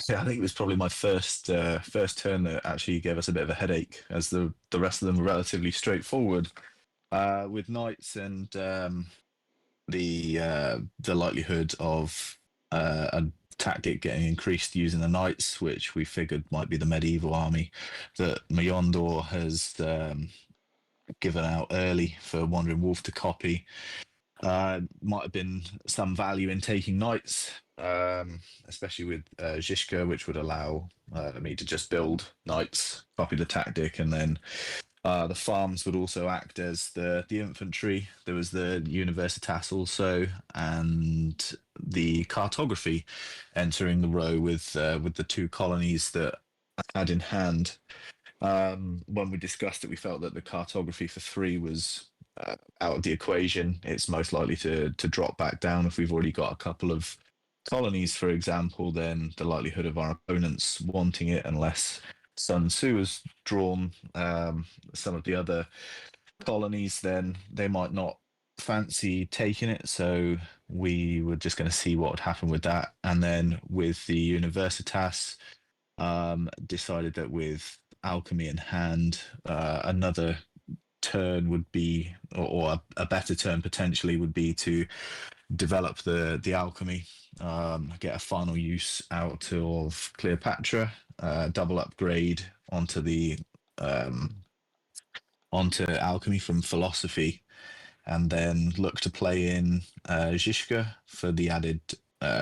think it was probably my first turn that actually gave us a bit of a headache, as the rest of them were relatively straightforward. With knights and the likelihood of a tactic getting increased using the knights, which we figured might be the medieval army that Majondor has given out early for Wandering Wolf to copy. Might have been some value in taking knights, especially with Zizka, which would allow me to just build knights, copy the tactic, and then the farms would also act as the infantry. There was the Universitas also, and the cartography entering the row with the 2 colonies that I had in hand. When we discussed it, we felt that the cartography for 3 was out of the equation. It's most likely to drop back down if we've already got a couple of colonies, for example. Then the likelihood of our opponents wanting it, unless Sun Tzu has drawn some of the other colonies, then they might not fancy taking it. So we were just going to see what would happen with that. And then with the Universitas, decided that with alchemy in hand, another turn would be, or a better turn potentially would be to develop the alchemy, get a final use out of Cleopatra, double upgrade onto the onto alchemy from philosophy, and then look to play in Zizka for the added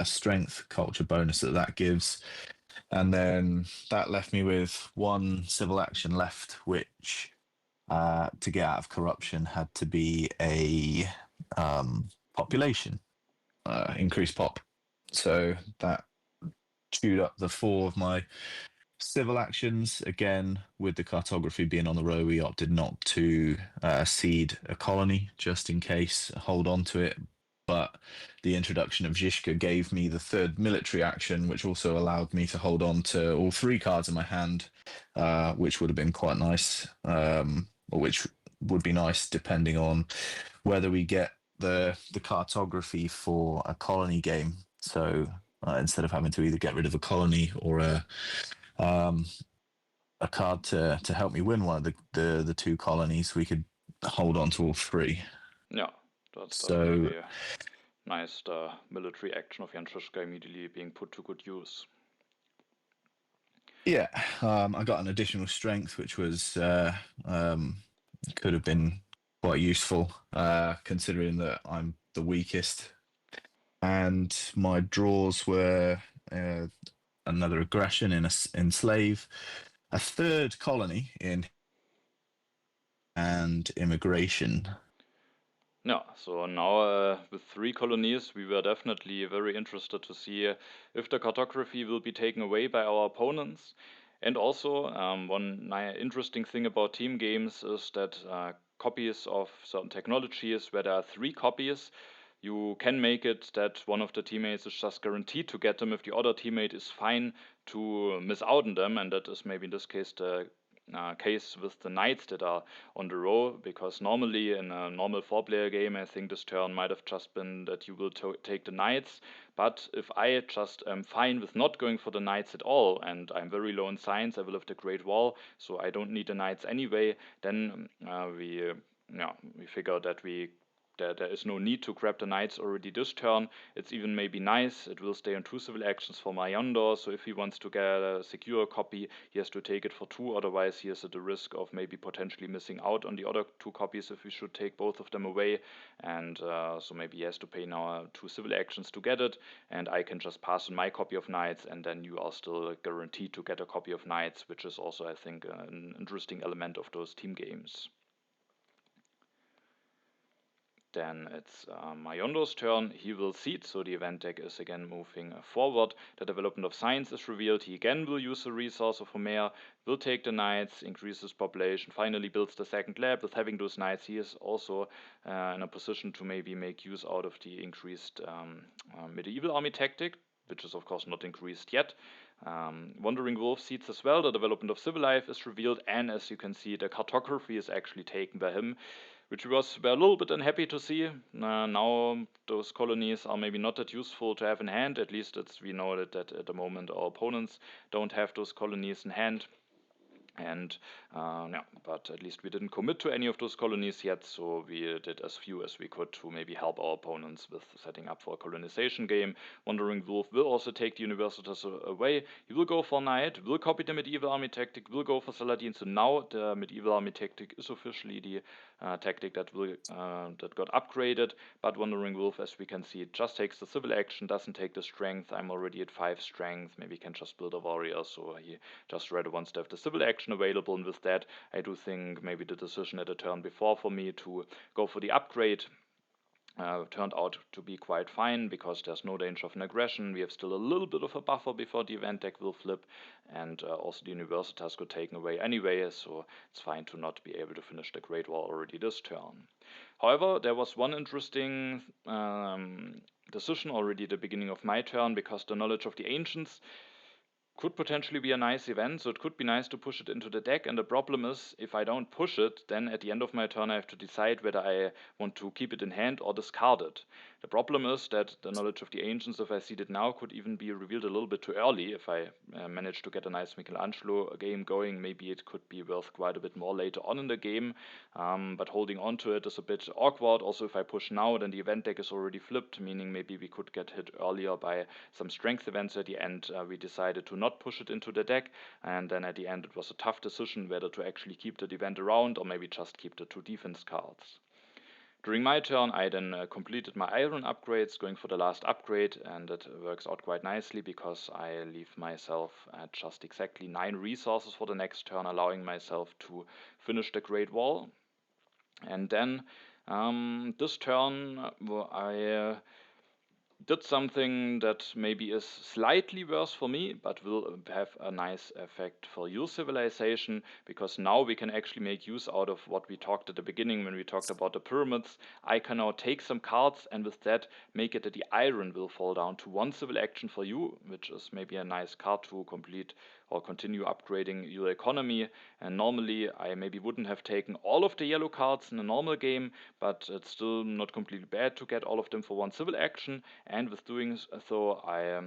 strength culture bonus that gives. And then that left me with 1 civil action left, which to get out of corruption had to be a population increased pop. So that chewed up the 4 of my civil actions. Again, with the cartography being on the row, we opted not to seed a colony just in case, hold on to it. But the introduction of Zizka gave me the 3rd military action, which also allowed me to hold on to all 3 cards in my hand, which would have been quite nice, or which would be nice depending on whether we get the cartography for a colony game. So instead of having to either get rid of a colony or a card to help me win one of the 2 colonies, we could hold on to all 3. Yeah, that's So definitely nice. The military action of Jan Žižka immediately being put to good use. Yeah, I got an additional strength, which was could have been quite useful, considering that I'm the weakest. And my draws were uh, another aggression in enslave, a third colony in and immigration. Yeah, so now with 3 colonies, we were definitely very interested to see if the cartography will be taken away by our opponents. And also, one interesting thing about team games is that copies of certain technologies, where there are 3 copies, you can make it that one of the teammates is just guaranteed to get them if the other teammate is fine to miss out on them, and that is maybe in this case the case with the knights that are on the row, because normally in a normal 4-player game, I think this turn might have just been that you will take the knights. But if I just am fine with not going for the knights at all, and I'm very low in science, I will have the Great Wall, so I don't need the knights anyway, then we figure that there is no need to grab the knights already this turn. It's even maybe nice. It will stay on 2 civil actions for Majondor, so if he wants to get a secure copy, he has to take it for 2, otherwise he is at the risk of maybe potentially missing out on the other 2 copies if we should take both of them away, and so maybe he has to pay now 2 civil actions to get it, and I can just pass on my copy of knights, and then you are still guaranteed to get a copy of knights, which is also, I think, an interesting element of those team games. Then it's Majondor's turn. He will seed, so the event deck is again moving forward. The development of science is revealed. He again will use the resource of Homer, will take the knights, increases population, finally builds the second lab. With having those knights, he is also in a position to maybe make use out of the increased medieval army tactic, which is of course not increased yet. Wandering Wolf seeds as well. The development of civil life is revealed, and as you can see, the cartography is actually taken by him, which were a little bit unhappy to see. Now those colonies are maybe not that useful to have in hand. At least we know that at the moment our opponents don't have those colonies in hand. And but at least we didn't commit to any of those colonies yet, so we did as few as we could to maybe help our opponents with setting up for a colonization game. Wandering Wolf will also take the Universitas away. He will go for Knight, will copy the Medieval Army tactic, will go for Saladin. So now the Medieval Army tactic is officially the tactic that got upgraded. But Wandering Wolf, as we can see, just takes the civil action, doesn't take the strength. I'm already at 5 strength. Maybe can just build a warrior, so he just rather wants to have the civil action available, and with that I do think maybe the decision at a turn before for me to go for the upgrade turned out to be quite fine, because there's no danger of an aggression. We have still a little bit of a buffer before the event deck will flip, and also the Universitas got taken away anyway, so it's fine to not be able to finish the Great War already this turn. However, there was one interesting decision already at the beginning of my turn, because the Knowledge of the Ancients could potentially be a nice event, so it could be nice to push it into the deck, and the problem is, if I don't push it, then at the end of my turn I have to decide whether I want to keep it in hand or discard it. The problem is that the Knowledge of the Ancients, if I seed it now, could even be revealed a little bit too early. If I manage to get a nice Michelangelo game going, maybe it could be worth quite a bit more later on in the game, but holding on to it is a bit awkward. Also, if I push now, then the event deck is already flipped, meaning maybe we could get hit earlier by some strength events at the end. We decided to not push it into the deck, and then at the end it was a tough decision whether to actually keep the event around or maybe just keep the 2 defense cards. During my turn, I then completed my iron upgrades, going for the last upgrade, and it works out quite nicely, because I leave myself at just exactly 9 resources for the next turn, allowing myself to finish the Great Wall. And then this turn I did something that maybe is slightly worse for me, but will have a nice effect for your civilization, because now we can actually make use out of what we talked at the beginning when we talked about the pyramids. I can now take some cards, and with that make it that the iron will fall down to 1 civil action for you, which is maybe a nice card to complete or continue upgrading your economy. And normally I maybe wouldn't have taken all of the yellow cards in a normal game, but it's still not completely bad to get all of them for 1 civil action. And with doing so, I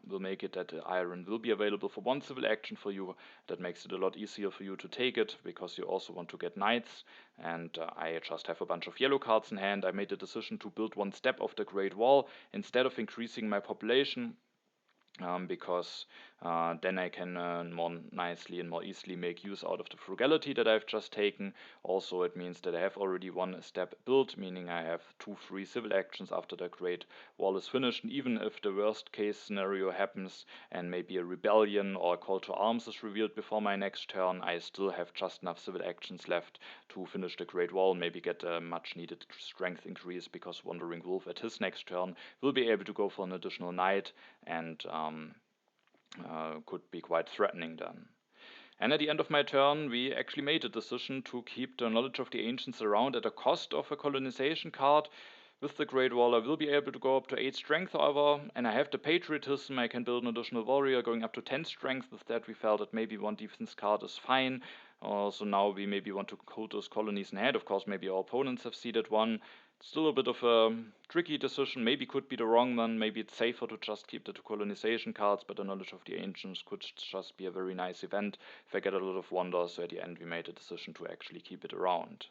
will make it that the iron will be available for 1 civil action for you. That makes it a lot easier for you to take it, because you also want to get knights, and I just have a bunch of yellow cards in hand. I made the decision to build 1 step of the Great Wall instead of increasing my population. because then I can more nicely and more easily make use out of the frugality that I've just taken. Also, it means that I have already one step built, meaning I have 2 free civil actions after the Great Wall is finished. And even if the worst case scenario happens and maybe a rebellion or a call to arms is revealed before my next turn, I still have just enough civil actions left to finish the Great Wall, maybe get a much needed strength increase, because Wandering Wolf at his next turn will be able to go for an additional knight, and could be quite threatening then. And at the end of my turn, we actually made a decision to keep the Knowledge of the Ancients around at a cost of a colonization card. With the Great Wall, I will be able to go up to 8 strength, however, and I have the Patriotism. I can build an additional warrior going up to 10 strength. With that, we felt that maybe one defense card is fine. So now we maybe want to hold those colonies in hand. Of course, maybe our opponents have seeded one. Still a bit of a tricky decision, maybe could be the wrong one, maybe it's safer to just keep the 2 colonization cards, but the Knowledge of the Ancients could just be a very nice event if I get a lot of wonders, so at the end we made a decision to actually keep it around.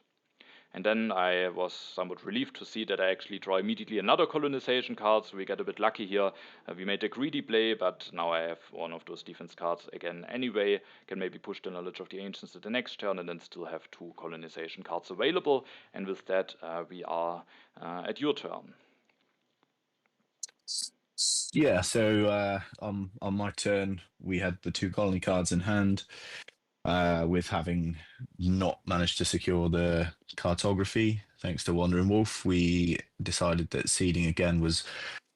And then I was somewhat relieved to see that I actually draw immediately another colonization card, so we get a bit lucky here. We made a greedy play, but now I have one of those defense cards again anyway. Can maybe push the Knowledge of the Ancients at the next turn and then still have 2 colonization cards available. And with that, we are at your turn. Yeah, so on my turn, we had the 2 colony cards in hand. With having not managed to secure the cartography, thanks to Wandering Wolf, we decided that seeding again was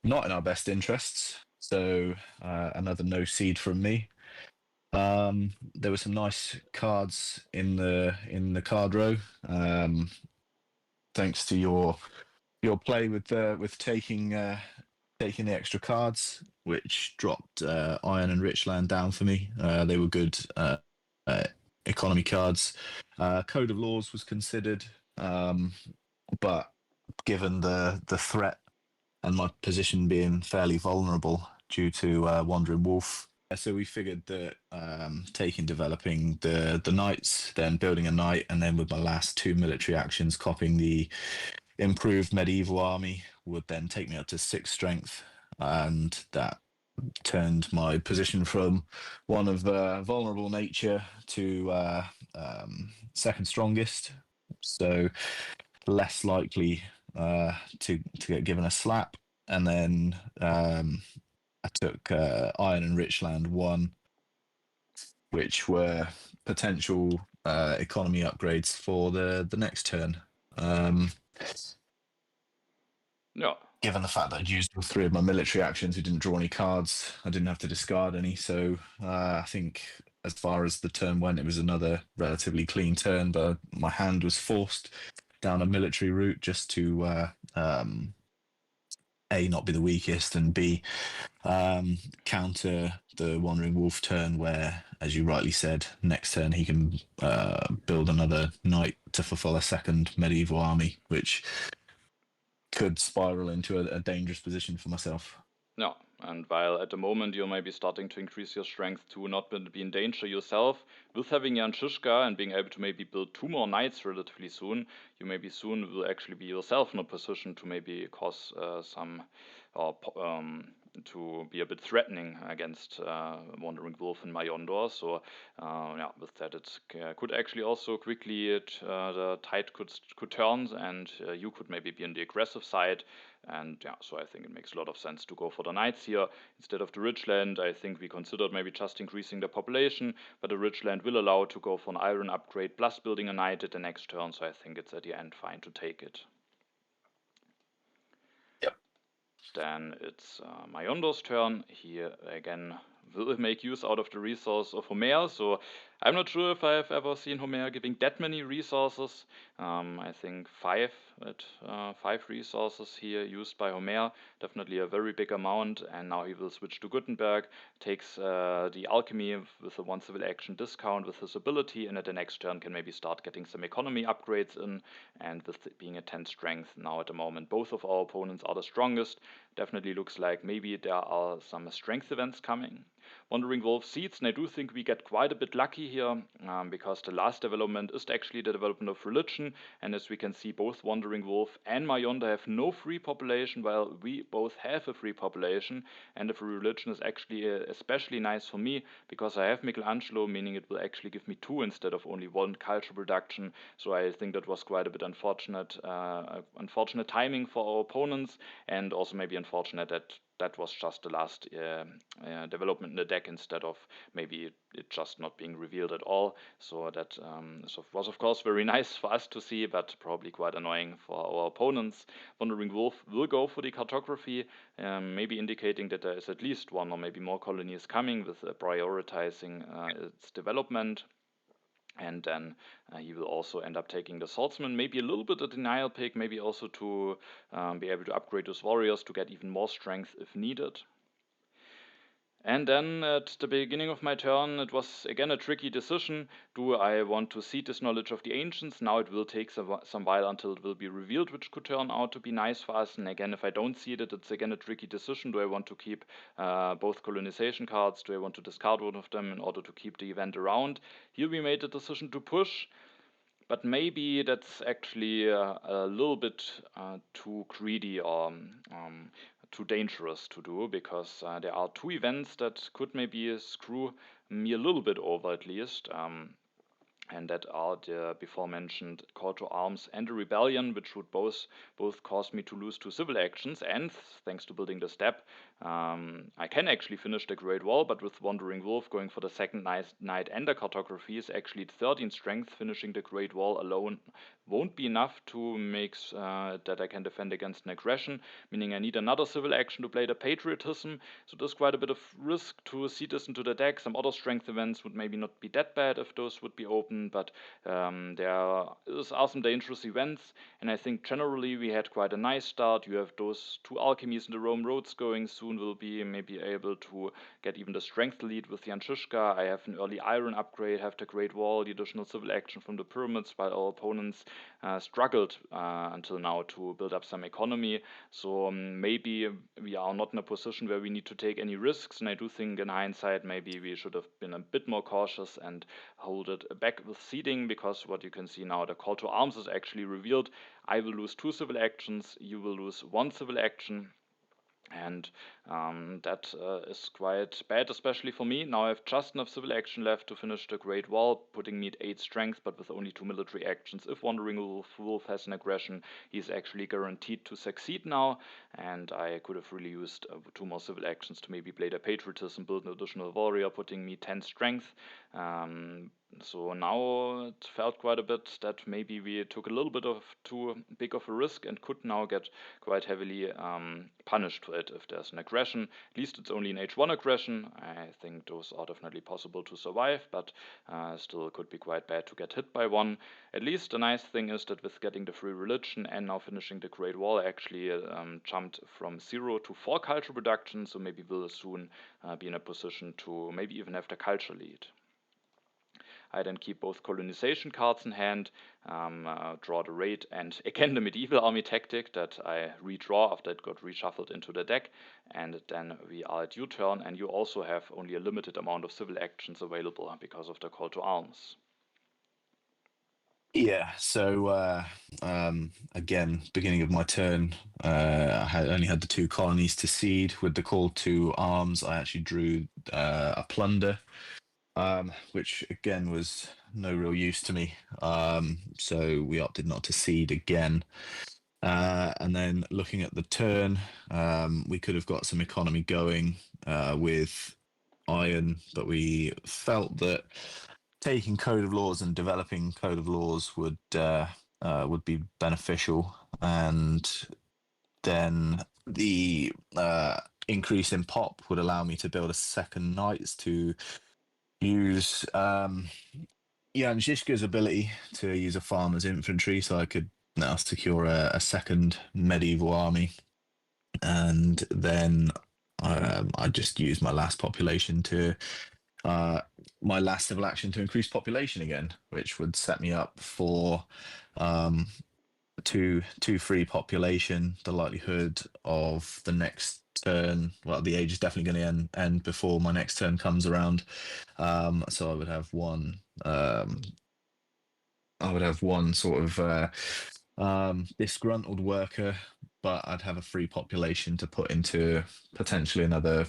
not in our best interests. So another no seed from me. There were some nice cards in the card row. Thanks to your play with taking the extra cards, which dropped Iron and Richland down for me. They were good economy cards. Code of Laws was considered, but given the threat and my position being fairly vulnerable due to Wandering Wolf, so we figured that developing the knights, then building a knight, and then with my last 2 military actions, copying the improved medieval army, would then take me up to 6 strength, and that turned my position from one of vulnerable nature to second strongest, so less likely to get given a slap. And then I took Iron and Richland 1, which were potential economy upgrades for the next turn. Yeah. Given the fact that I'd used all 3 of my military actions, we didn't draw any cards, I didn't have to discard any. So I think as far as the turn went, it was another relatively clean turn, but my hand was forced down a military route just to A, not be the weakest, and B, counter the Wandering Wolf turn where, as you rightly said, next turn he can build another knight to fulfill a second medieval army, which could spiral into a dangerous position for myself. No, and while at the moment you may be starting to increase your strength to not be in danger yourself, with having Jan Shishka and being able to maybe build 2 more knights relatively soon, you maybe soon will actually be yourself in a position to maybe cause some, or to be a bit threatening against Wandering Wolf and Majondor. So yeah, with that it could actually also quickly, the tide could turn, and you could maybe be on the aggressive side. And yeah, so I think it makes a lot of sense to go for the knights here instead of the Ridgeland. I think we considered maybe just increasing the population, but the Ridgeland will allow to go for an iron upgrade plus building a knight at the next turn, so I think it's at the end fine to take it. Yep. Then it's Majondor's turn. He again will make use out of the resource of Homer. So I'm not sure if I've ever seen Homer giving that many resources. I think 5 resources here used by Homer. Definitely a very big amount. And now he will switch to Gutenberg, takes the alchemy with a 1 civil action discount with his ability, and at the next turn can maybe start getting some economy upgrades in. And with it being a 10 strength now at the moment, both of our opponents are the strongest. Definitely looks like maybe there are some strength events coming. Wandering Wolf seeds, and I do think we get quite a bit lucky here, because the last development is actually the development of religion, and as we can see, both Wandering Wolf and Majondor have no free population, while we both have a free population, and the free religion is actually especially nice for me, because I have Michelangelo, meaning it will actually give me 2 instead of only 1 culture production, so I think that was quite a bit unfortunate timing for our opponents, and also maybe unfortunate that was just the last development in the deck instead of maybe it just not being revealed at all. So that was of course very nice for us to see, but probably quite annoying for our opponents. Wandering Wolf will go for the cartography, maybe indicating that there is at least 1 or maybe more colonies coming, with prioritizing its development. And then he will also end up taking the swordsman, maybe a little bit a denial pick, maybe also to be able to upgrade those warriors to get even more strength if needed. And then at the beginning of my turn, it was again a tricky decision. Do I want to seed this knowledge of the ancients? Now it will take some while until it will be revealed, which could turn out to be nice for us. And again, if I don't seed it, it's again a tricky decision. Do I want to keep both colonization cards? Do I want to discard one of them in order to keep the event around? Here we made the decision to push. But maybe that's actually a little bit too greedy or too dangerous to do, because there are 2 events that could maybe screw me a little bit over at least. And that are the before mentioned call to arms and the rebellion, which would both cause me to lose 2 civil actions. And thanks to building the step, I can actually finish the Great Wall, but with Wandering Wolf going for the second knight and the cartography is actually 13 strength. Finishing the Great Wall alone won't be enough to make that I can defend against an aggression, meaning I need another civil action to play the patriotism. So there's quite a bit of risk to seed this into the deck. Some other strength events would maybe not be that bad if those would be open, but there are some dangerous events, and I think generally we had quite a nice start. You have those 2 alchemies in the Rome roads going. Soon will be maybe able to get even the strength lead with Yanchishka. I have an early iron upgrade, have the Great Wall, the additional civil action from the pyramids, while our opponents struggled until now to build up some economy. So maybe we are not in a position where we need to take any risks, and I do think in hindsight maybe we should have been a bit more cautious and hold it back with seeding, because what you can see now, the call to arms is actually revealed. I will lose 2 civil actions, you will lose 1 civil action. And that is quite bad, especially for me. Now I have just enough civil action left to finish the Great Wall, putting me at 8 strength, but with only 2 military actions. If Wandering Wolf has an aggression, he's actually guaranteed to succeed now, and I could have really used 2 more civil actions to maybe play the patriotism, build an additional warrior, putting me 10 strength. So now it felt quite a bit that maybe we took a little bit of too big of a risk and could now get quite heavily punished for it if there's an aggression. At least it's only an H1 aggression. I think those are definitely possible to survive, but still could be quite bad to get hit by one. At least the nice thing is that with getting the free religion and now finishing the Great Wall, I actually jumped from 0 to 4 culture production, so maybe we'll soon be in a position to maybe even have the culture lead. I then keep both colonization cards in hand, draw the raid, and again the medieval army tactic that I redraw after it got reshuffled into the deck, and then we are at your turn, and you also have only a limited amount of civil actions available because of the call to arms. Yeah, so again, beginning of my turn, I only had the 2 colonies to seed. With the call to arms, I actually drew a plunder, which again was no real use to me. So we opted not to seed again. And then looking at the turn, we could have got some economy going with iron, but we felt that taking Code of Laws and developing Code of Laws would be beneficial, and then the increase in pop would allow me to build a second knights to use Shishka's ability to use a farmer's infantry, so I could now secure a second medieval army, and then I just used my last population to my last civil action to increase population again, which would set me up for two free population. The likelihood of the next turn, well, the age is definitely going to end before my next turn comes around. So I would have one. I would have one sort of disgruntled worker, but I'd have a free population to put into potentially another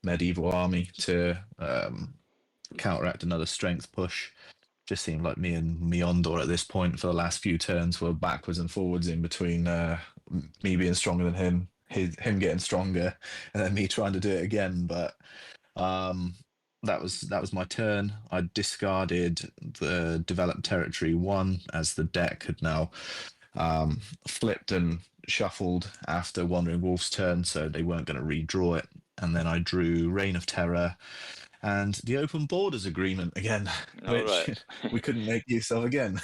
medieval army to counteract another strength push. Just seemed like me and Majondor at this point for the last few turns were backwards and forwards in between me being stronger than him, him getting stronger, and then me trying to do it again. But um, that was my turn. I discarded the developed territory 1 as the deck had now flipped and shuffled after Wandering Wolf's turn, so they weren't going to redraw it. And then I drew Reign of Terror and the Open Borders Agreement again, All which right. we couldn't make use of again.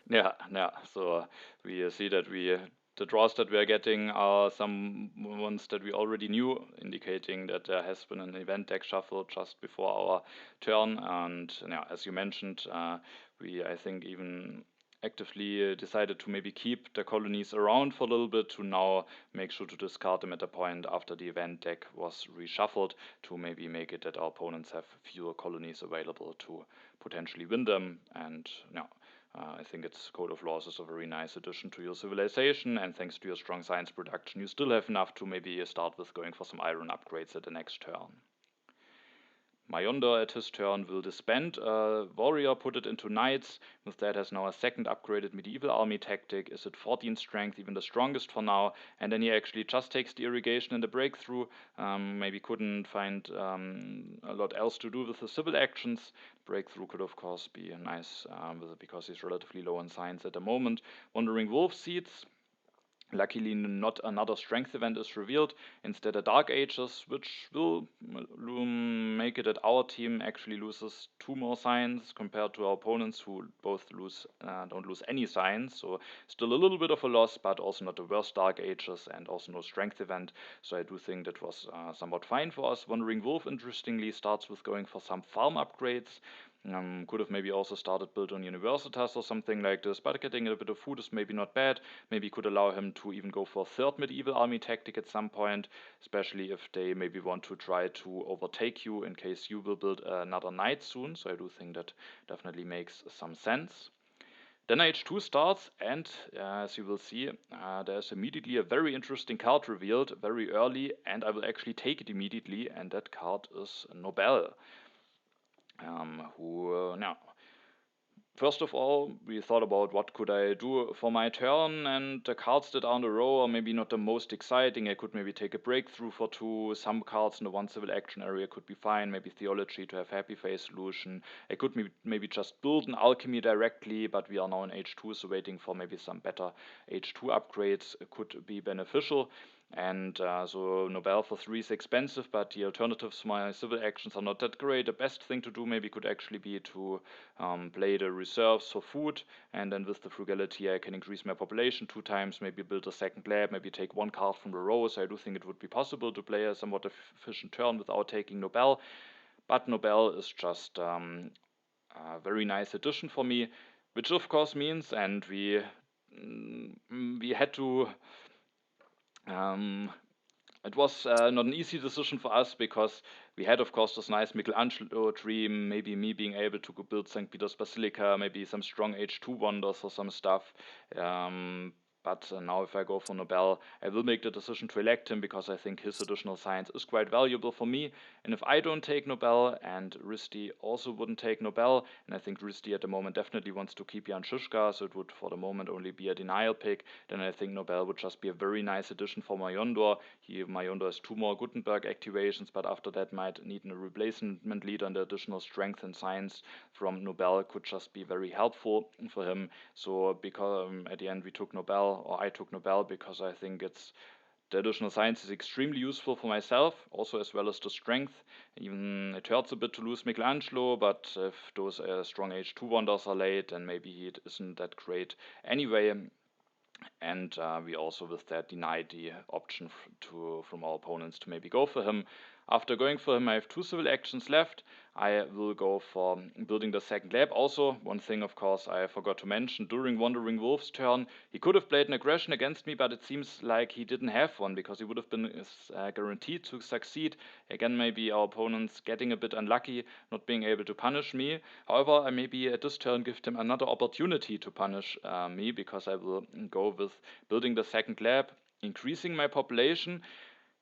Yeah, yeah. So we see that the draws that we are getting are some ones that we already knew, indicating that there has been an event deck shuffle just before our turn. And yeah, as you mentioned, we I think even actively decided to maybe keep the colonies around for a little bit to now make sure to discard them at a point after the event deck was reshuffled to maybe make it that our opponents have fewer colonies available to potentially win them. And yeah, I think its Code of Laws is a very nice addition to your civilization, and thanks to your strong science production, you still have enough to maybe start with going for some iron upgrades at the next turn. Majondor at his turn will disband a warrior, put it into knights. With that has now a second upgraded medieval army tactic. Is it 14 strength, even the strongest for now? And then he actually just takes the irrigation and the breakthrough. Maybe couldn't find a lot else to do with the civil actions. Breakthrough could of course be nice because he's relatively low on science at the moment. Wandering Wolf seeds. Luckily, not another strength event is revealed, instead a Dark Ages, which will make it that our team actually loses 2 more science compared to our opponents who both don't lose any science, so still a little bit of a loss, but also not the worst Dark Ages and also no strength event, so I do think that was somewhat fine for us. Wandering Wolf, interestingly, starts with going for some farm upgrades. Could have maybe also started build on Universitas or something like this, but getting a bit of food is maybe not bad. Maybe could allow him to even go for a third medieval army tactic at some point, especially if they maybe want to try to overtake you in case you will build another knight soon. So I do think that definitely makes some sense. Then H2 starts, and as you will see, there's immediately a very interesting card revealed very early, and I will actually take it immediately, and that card is Nobel. Now, first of all, we thought about what could I do for my turn, and the cards that are on the row are maybe not the most exciting. I could maybe take a breakthrough for 2. Some cards in the 1 civil action area could be fine. Maybe Theology to have Happy Face Solution. I could maybe just build an Alchemy directly, but we are now in H2, so waiting for maybe some better H2 upgrades could be beneficial. And so Nobel for 3 is expensive, but the alternatives to my civil actions are not that great. The best thing to do maybe could actually be to play the reserves for food, and then with the frugality I can increase my population 2 times, maybe build a second lab, maybe take 1 card from the row. So I do think it would be possible to play a somewhat efficient turn without taking Nobel, but Nobel is just a very nice addition for me, which of course means, and we had to it was not an easy decision for us because we had, of course, this nice Michelangelo dream, maybe me being able to build St. Peter's Basilica, maybe some strong H2 wonders or some stuff. But now if I go for Nobel, I will make the decision to elect him because I think his additional science is quite valuable for me. And if I don't take Nobel and Ristey also wouldn't take Nobel, and I think Ristey at the moment definitely wants to keep Jan Žižka, so it would for the moment only be a denial pick, then I think Nobel would just be a very nice addition for Majondor. Majondor has 2 more Gutenberg activations, but after that might need a replacement leader, and the additional strength and science from Nobel could just be very helpful for him. So because at the end we took Nobel, or I took Nobel, because I think the additional science is extremely useful for myself, also as well as the strength. Even it hurts a bit to lose Michelangelo, but if those strong H2 wonders are late, then maybe it isn't that great anyway. And we also with that denied the option from our opponents to maybe go for him. After going for him, I have 2 civil actions left. I will go for building the second lab. Also, one thing, of course, I forgot to mention, during Wandering Wolf's turn, he could have played an aggression against me, but it seems like he didn't have one, because he would have been guaranteed to succeed. Again, maybe our opponent's getting a bit unlucky, not being able to punish me. However, I maybe at this turn give him another opportunity to punish me, because I will go with building the second lab, increasing my population.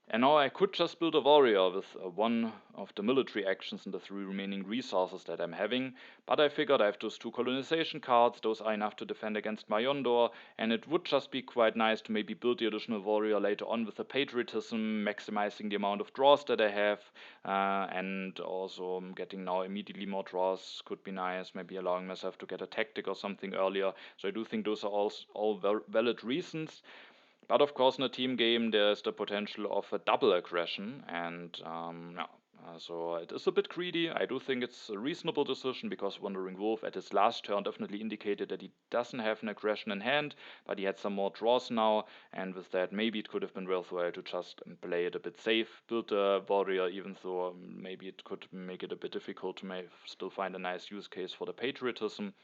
And now I could just build a warrior with one of the military actions and the 3 remaining resources that I'm having, but I figured I have those 2 colonization cards, those are enough to defend against Majondor, and it would just be quite nice to maybe build the additional warrior later on with the patriotism, maximizing the amount of draws that I have, and also getting now immediately more draws could be nice, maybe allowing myself to get a tactic or something earlier. So I do think those are all valid reasons. But of course, in a team game, there's the potential of a double aggression, and so it is a bit greedy. I do think it's a reasonable decision, because Wandering Wolf at his last turn definitely indicated that he doesn't have an aggression in hand, but he had some more draws now, and with that, maybe it could have been worthwhile to just play it a bit safe, build a warrior, even though maybe it could make it a bit difficult to still find a nice use case for the patriotism.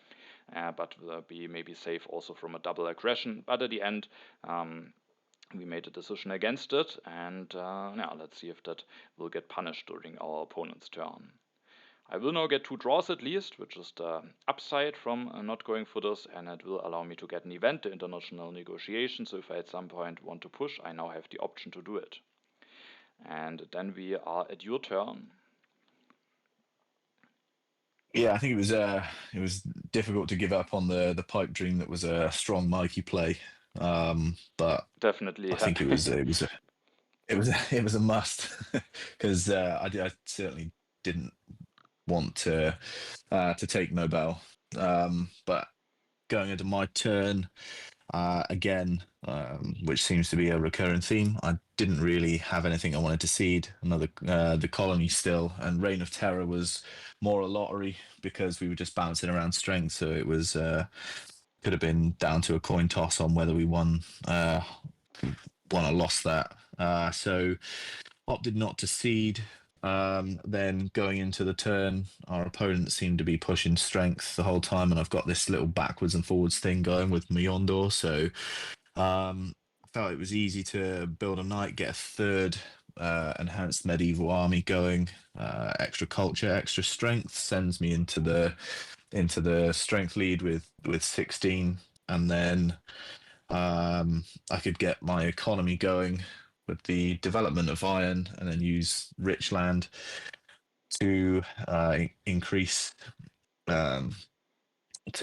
But be maybe safe also from a double aggression. But at the end, we made a decision against it, and now let's see if that will get punished during our opponent's turn. I will now get 2 draws at least, which is the upside from not going for this, and it will allow me to get an event, the international negotiation. So if I at some point want to push, I now have the option to do it. And then we are at your turn. Yeah, I think it was difficult to give up on the pipe dream that was a strong Mikey play, but Definitely, I think it was a must, because I certainly didn't want to take Nobel, but going into my turn. Again, which seems to be a recurring theme. I didn't really have anything I wanted to seed. Another, the colony still, and Reign of Terror was more a lottery, because we were just bouncing around strength. So it was could have been down to a coin toss on whether we won or lost that. So opted not to seed. Then going into the turn, our opponent seemed to be pushing strength the whole time, and I've got this little backwards and forwards thing going with Majondor. So I felt it was easy to build a knight, get a 3rd enhanced medieval army going, extra culture, extra strength, sends me into the strength lead with 16, and then I could get my economy going with the development of iron, and then use rich land to increase, to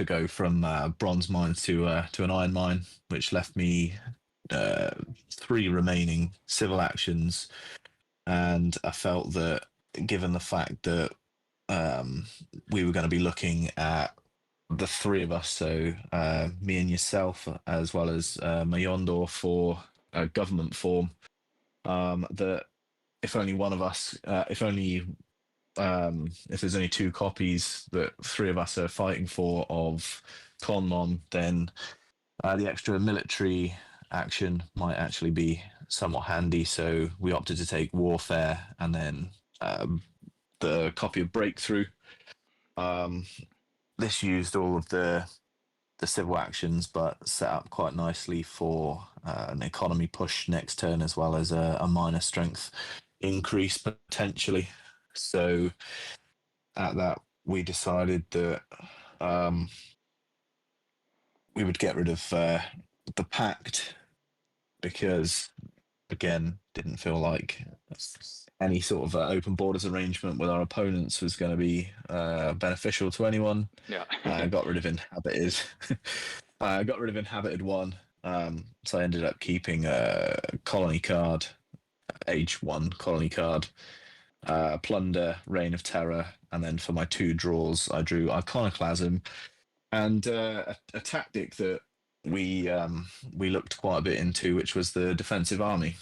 go from bronze mines to an iron mine, which left me 3 remaining civil actions. And I felt that, given the fact that we were going to be looking at the 3 of us, so me and yourself, as well as Majondor for a government form, that if only one of us, if there's only 2 copies that 3 of us are fighting for of Conmon, then the extra military action might actually be somewhat handy. So we opted to take Warfare, and then the copy of Breakthrough. This used all of the civil actions, but set up quite nicely for an economy push next turn, as well as a minor strength increase potentially. So at that, we decided that we would get rid of the pact, because, again, didn't feel like any sort of open borders arrangement with our opponents was going to be beneficial to anyone. Yeah. Got rid of inhabited. Got rid of inhabited 1. So I ended up keeping a colony card, age 1 colony card, plunder, Reign of Terror, and then for my 2 draws, I drew Iconoclasm, and a tactic that we looked quite a bit into, which was the defensive army.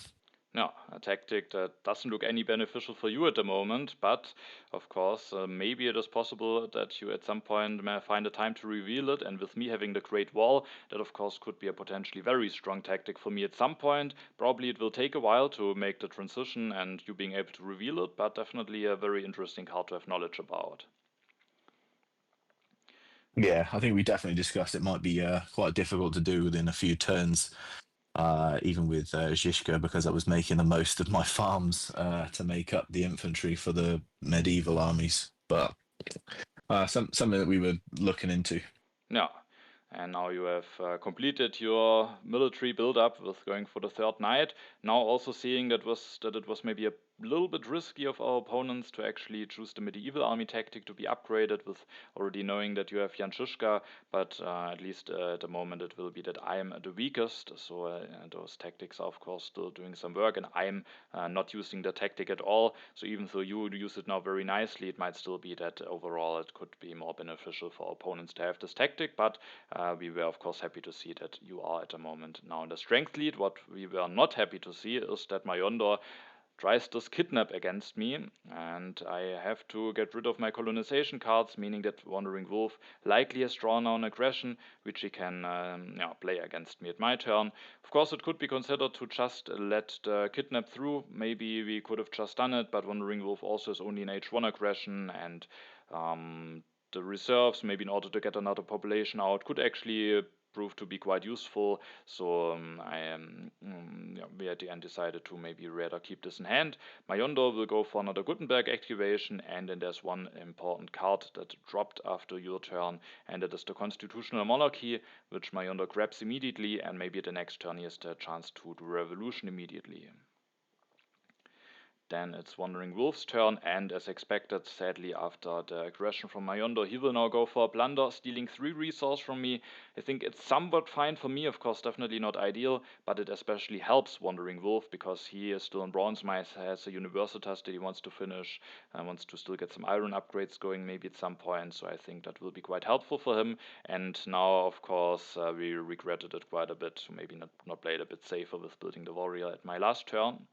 Yeah, a tactic that doesn't look any beneficial for you at the moment, but of course, maybe it is possible that you at some point may find a time to reveal it. And with me having the Great Wall, that of course could be a potentially very strong tactic for me at some point. Probably it will take a while to make the transition and you being able to reveal it, but definitely a very interesting card to have knowledge about. Yeah, I think we definitely discussed it might be quite difficult to do within a few turns, even with Zizka, because I was making the most of my farms to make up the infantry for the medieval armies. But something that we were looking into. Yeah. And now you have completed your military build-up with going for the third knight. Now also seeing that it was maybe a little bit risky of our opponents to actually choose the medieval army tactic to be upgraded, with already knowing that you have Jan Žižka, but at least at the moment it will be that I am the weakest. So those tactics are of course still doing some work, and I'm not using the tactic at all. So even though you use it now very nicely, it might still be that overall it could be more beneficial for opponents to have this tactic. But we were of course happy to see that you are at the moment now in the strength lead. What we were not happy to see is that Majondor tries this kidnap against me, and I have to get rid of my colonization cards, meaning that Wandering Wolf likely has drawn now an aggression, which he can play against me at my turn. Of course, it could be considered to just let the kidnap through. Maybe we could have just done it, but Wandering Wolf also has only an H1 aggression, and the reserves, maybe in order to get another population out, could actually prove to be quite useful. So we at the end decided to maybe rather keep this in hand. Majondor will go for another Gutenberg activation, and then there's one important card that dropped after your turn, and that is the Constitutional Monarchy, which Majondor grabs immediately, and maybe the next turn he has the chance to do Revolution immediately. Then it's Wandering Wolf's turn, and as expected, sadly, after the aggression from Majondor, he will now go for a blunder, stealing 3 resources from me. I think it's somewhat fine for me, of course, definitely not ideal, but it especially helps Wandering Wolf because he is still in bronze mice, has a Universitas that he wants to finish, and wants to still get some iron upgrades going maybe at some point, so I think that will be quite helpful for him. And now, of course, we regretted it quite a bit, maybe not played a bit safer with building the warrior at my last turn.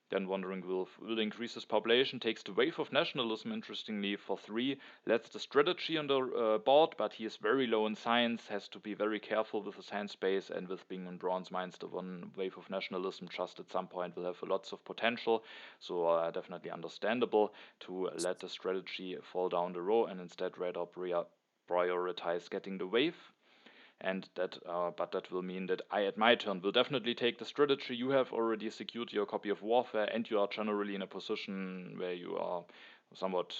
Then Wandering Wolf will increase his population, takes the wave of nationalism, interestingly, for 3, lets the strategy on the board, but he is very low in science, has to be very careful with his hand space, and with being in bronze mines, the one wave of nationalism just at some point will have lots of potential, so definitely understandable to let the strategy fall down the row and instead rather prioritize getting the wave. And but that will mean that I at my turn will definitely take the strategy. You have already secured your copy of Warfare, and you are generally in a position where you are somewhat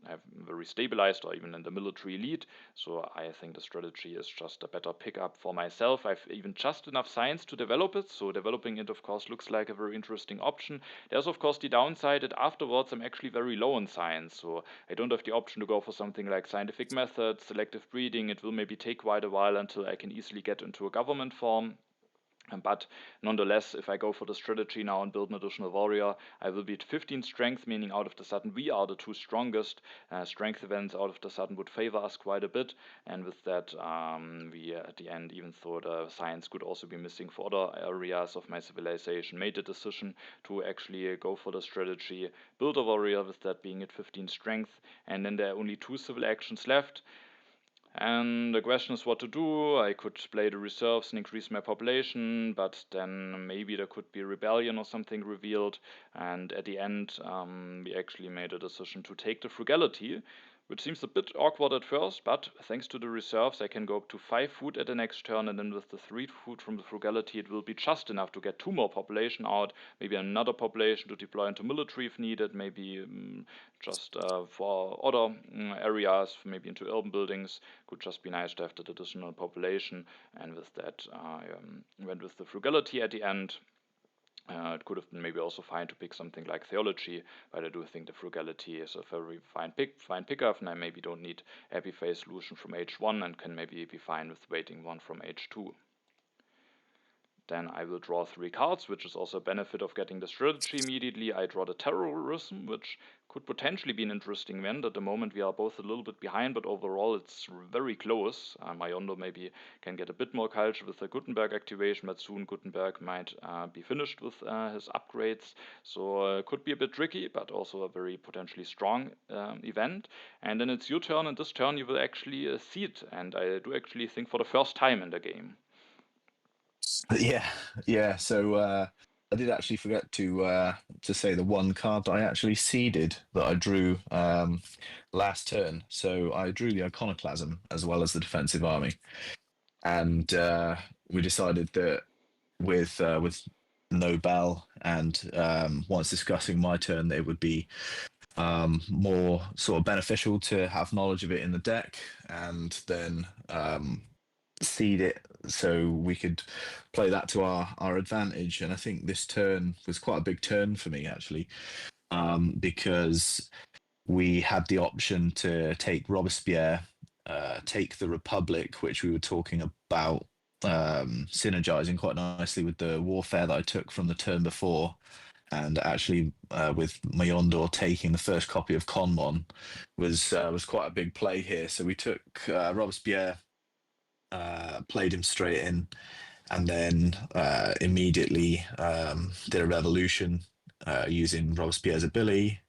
have very stabilized or even in the military lead. So I think the strategy is just a better pickup for myself. I've even just enough science to develop it, so developing it of course looks like a very interesting option. There's of course the downside that afterwards I'm actually very low in science, so I don't have the option to go for something like scientific methods, selective breeding. It will maybe take quite a while until I can easily get into a government form. But nonetheless, if I go for the strategy now and build an additional warrior, I will be at 15 strength, meaning out of the sudden we are the 2 strongest. Strength events out of the sudden would favor us quite a bit, and with that, we at the end, even though the science could also be missing for other areas of my civilization, made the decision to actually go for the strategy, build a warrior with that being at 15 strength, and then there are only 2 civil actions left. And the question is what to do. I could play the reserves and increase my population, but then maybe there could be rebellion or something revealed. And at the end, we actually made a decision to take the frugality, which seems a bit awkward at first, but thanks to the reserves, I can go up to 5 food at the next turn, and then with the 3 food from the frugality, it will be just enough to get 2 more population out, maybe another population to deploy into military if needed, maybe just for other areas, maybe into urban buildings. Could just be nice to have that additional population, and with that, I went with the frugality at the end. It could have been maybe also fine to pick something like theology, but I do think the frugality is a very fine pickup, and I maybe don't need Epiphay solution from H1 and can maybe be fine with waiting one from H2. Then I will draw 3 cards, which is also a benefit of getting the strategy immediately. I draw the terrorism, which could potentially be an interesting event. At the moment, we are both a little bit behind, but overall, it's very close. Majondor maybe can get a bit more culture with the Gutenberg activation, but soon Gutenberg might be finished with his upgrades. So could be a bit tricky, but also a very potentially strong event. And then it's your turn, and this turn you will actually seed, and I do actually think for the first time in the game. Yeah, yeah. So I did actually forget to say the one card that I actually seeded that I drew last turn. So I drew the Iconoclasm as well as the Defensive Army, and we decided that with no bell and once discussing my turn, that it would be more sort of beneficial to have knowledge of it in the deck and then seed it so we could play that to our advantage. And I think this turn was quite a big turn for me actually, because we had the option to take Robespierre, take the Republic, which we were talking about synergizing quite nicely with the warfare that I took from the turn before. And actually, with Majondor taking the first copy of Conmon was quite a big play here. So we took Robespierre, played him straight in, and then immediately did a revolution using Robespierre's ability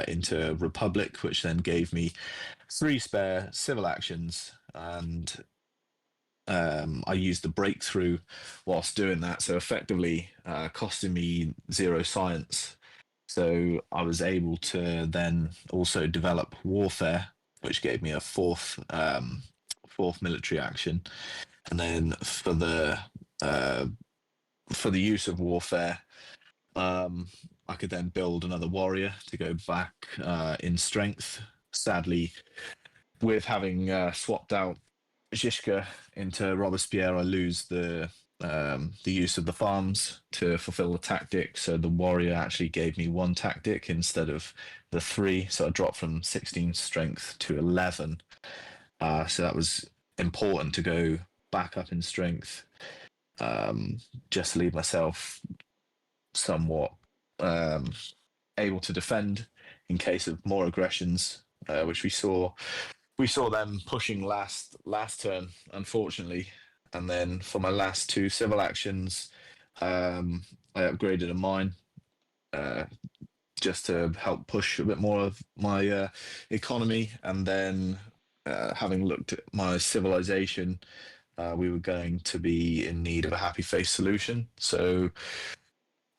into Republic, which then gave me 3 spare civil actions, and I used the breakthrough whilst doing that, so effectively costing me 0 science. So I was able to then also develop warfare, which gave me a fourth military action, and then for the use of warfare, I could then build another warrior to go back in strength. Sadly, with having swapped out Zizka into Robespierre, I lose the use of the farms to fulfill the tactic. So the warrior actually gave me 1 tactic instead of the 3. So I dropped from 16 strength to 11. So that was important to go back up in strength, just to leave myself somewhat able to defend in case of more aggressions, which we saw them pushing last turn, unfortunately. And then for my last 2 civil actions, I upgraded a mine just to help push a bit more of my economy. And then having looked at my civilization, we were going to be in need of a happy face solution. So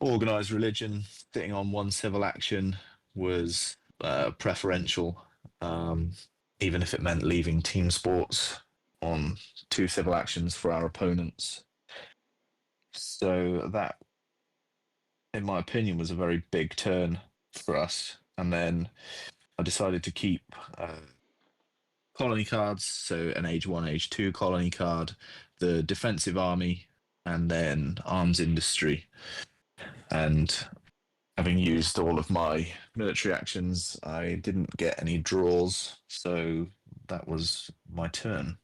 organized religion sitting on 1 civil action was preferential, even if it meant leaving team sports on 2 civil actions for our opponents. So that, in my opinion, was a very big turn for us. And then I decided to keep colony cards, so an Age 1, Age 2 colony card, the Defensive Army, and then Arms Industry. And having used all of my military actions, I didn't get any draws, so that was my turn.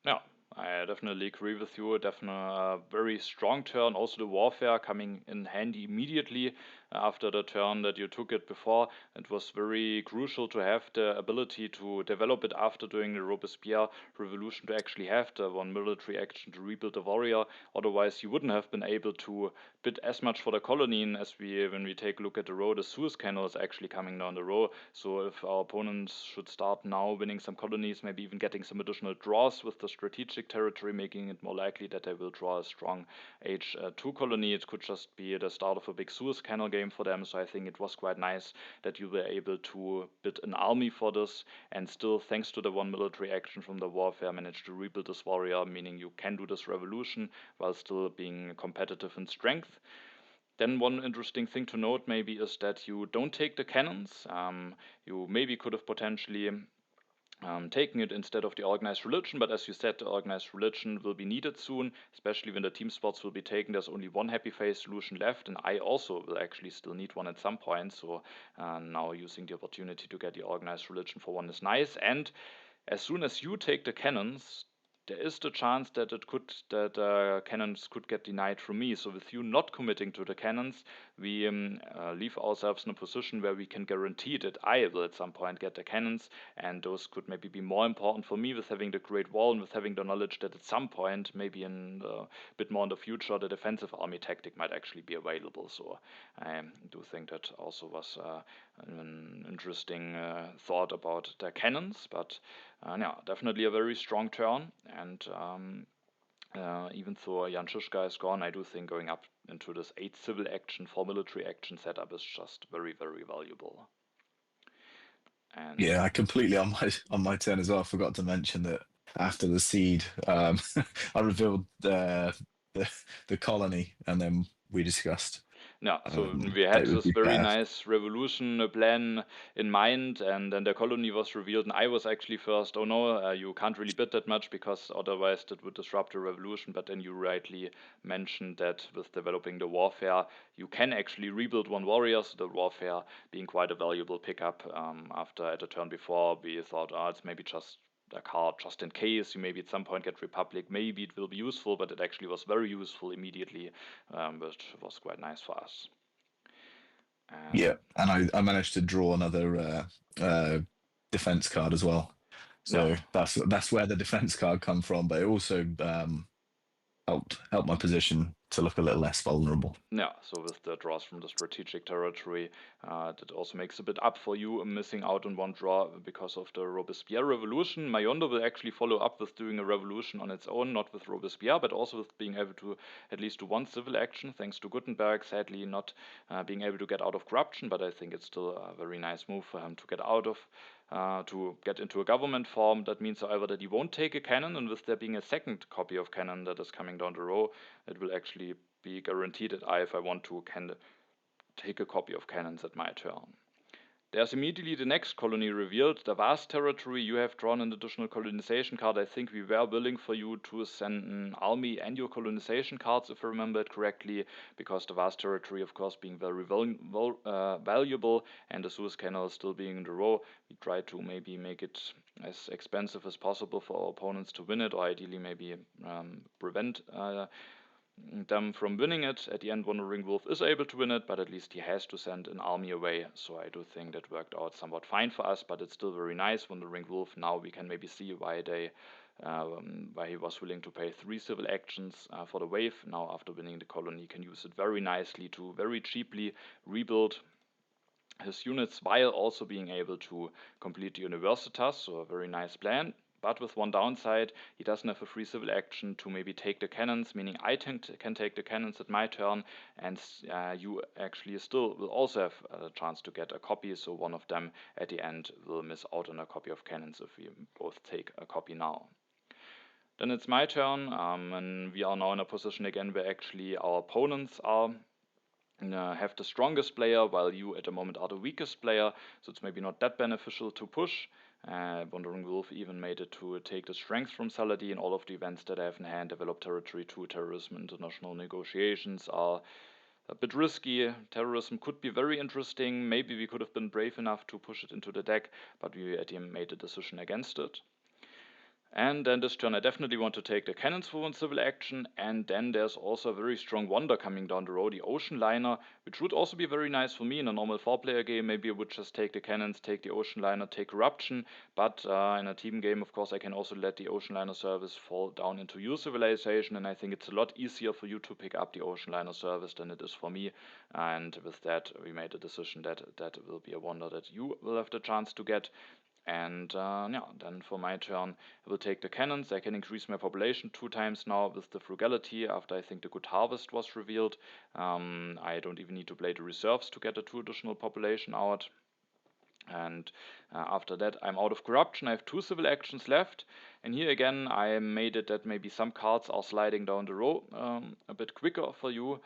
Yeah, I definitely agree with you. Definitely a very strong turn. Also, the warfare coming in handy immediately after the turn that you took it before. It was very crucial to have the ability to develop it after doing the Robespierre revolution, to actually have the 1 military action to rebuild the warrior. Otherwise, you wouldn't have been able to bid as much for the colony. And when we take a look at the row, the Suez Canal is actually coming down the row. So if our opponents should start now winning some colonies, maybe even getting some additional draws with the strategic territory, making it more likely that they will draw a strong H2 colony, it could just be the start of a big Suez Canal game for them. So I think it was quite nice that you were able to bid an army for this, and still, thanks to the 1 military action from the warfare, managed to rebuild this warrior, meaning you can do this revolution while still being competitive in strength. Then one interesting thing to note maybe is that you don't take the cannons. You maybe could have potentially taken it instead of the organized religion, but as you said, the organized religion will be needed soon, especially when the team spots will be taken. There's only 1 happy face solution left, and I also will actually still need 1 at some point. So now using the opportunity to get the organized religion for 1 is nice. And as soon as you take the cannons, there is the chance that cannons could get denied from me. So with you not committing to the cannons, we leave ourselves in a position where we can guarantee that I will at some point get the cannons, and those could maybe be more important for me with having the Great Wall and with having the knowledge that at some point, maybe in a bit more in the future, the defensive army tactic might actually be available. So I do think that also was an interesting thought about the cannons, but yeah, definitely a very strong turn. And even though Jan Žižka is gone, I do think going up into this 8 civil action, 4 military action setup is just very, very valuable. And Yeah, I completely on my turn as well. I forgot to mention that after the seed, I revealed the colony, and then we discussed yeah, so we that had it would this be very fair. nice revolution plan in mind, and then the colony was revealed, and I was actually first, oh no, you can't really bid that much because otherwise that would disrupt the revolution. But then you rightly mentioned that with developing the warfare, you can actually rebuild one warrior, so the warfare being quite a valuable pickup. After at the turn before, we thought, it's maybe just a card just in case you maybe at some point get Republic, maybe it will be useful, but it actually was very useful immediately, which was quite nice for us. Yeah, and I managed to draw another defense card as well. So Yeah, that's where the defense card come from, but it also helped my position to look a little less vulnerable. yeah. So with the draws from the strategic territory, that also makes a bit up for you missing out on one draw because of the Robespierre revolution. Majondor will actually follow up with doing a revolution on its own, not with Robespierre, but also with being able to at least do one civil action, thanks to Gutenberg. Sadly, not being able to get out of corruption, but I think it's still a very nice move for him to get out of. To get into a government form. That means, however, that he won't take a cannon, and with there being a second copy of cannon that is coming down the row, it will actually be guaranteed that if I want to, can take a copy of cannons at my turn. There's immediately the next colony revealed, the vast territory. You have drawn an additional colonization card. I think we were willing for you to send an army and your colonization cards, if I remember it correctly, because the vast territory, of course, being very valuable, and the Suez Canal still being in the row. We try to maybe make it as expensive as possible for our opponents to win it, or ideally maybe prevent them from winning it. At the end, Wandering Wolf is able to win it, but at least he has to send an army away. So I do think that worked out somewhat fine for us, but it's still very nice. Wandering Wolf, now we can maybe see why he was willing to pay 3 civil actions for the wave. Now, after winning the colony, he can use it very nicely to very cheaply rebuild his units while also being able to complete the Universitas. So a very nice plan. But with one downside, he doesn't have a free civil action to maybe take the cannons, meaning I can take the cannons at my turn, and you actually still will also have a chance to get a copy, so one of them at the end will miss out on a copy of cannons if we both take a copy now. Then it's my turn, and we are now in a position again where actually our opponents are have the strongest player, while you at the moment are the weakest player, so it's maybe not that beneficial to push. Wandering Wolf even made it to take the strength from Saladin. All of the events that I have in hand, develop territory 2, terrorism, international negotiations, are a bit risky. Terrorism could be very interesting. Maybe we could have been brave enough to push it into the deck, but we at the end made a decision against it. And then this turn I definitely want to take the cannons for one civil action, and then there's also a very strong wonder coming down the road, the ocean liner, which would also be very nice for me in a normal 4-player game. Maybe I would just take the cannons, take the ocean liner, take corruption, but in a team game, of course, I can also let the ocean liner service fall down into your civilization, and I think it's a lot easier for you to pick up the ocean liner service than it is for me. And with that, we made a decision that that will be a wonder that you will have the chance to get. And yeah, then for my turn, I will take the cannons. I can increase my population 2 times now with the frugality after I think the good harvest was revealed. I don't even need to play the reserves to get the 2 additional population out. And after that, I'm out of corruption. I have 2 civil actions left. And here again, I made it that maybe some cards are sliding down the row a bit quicker for you.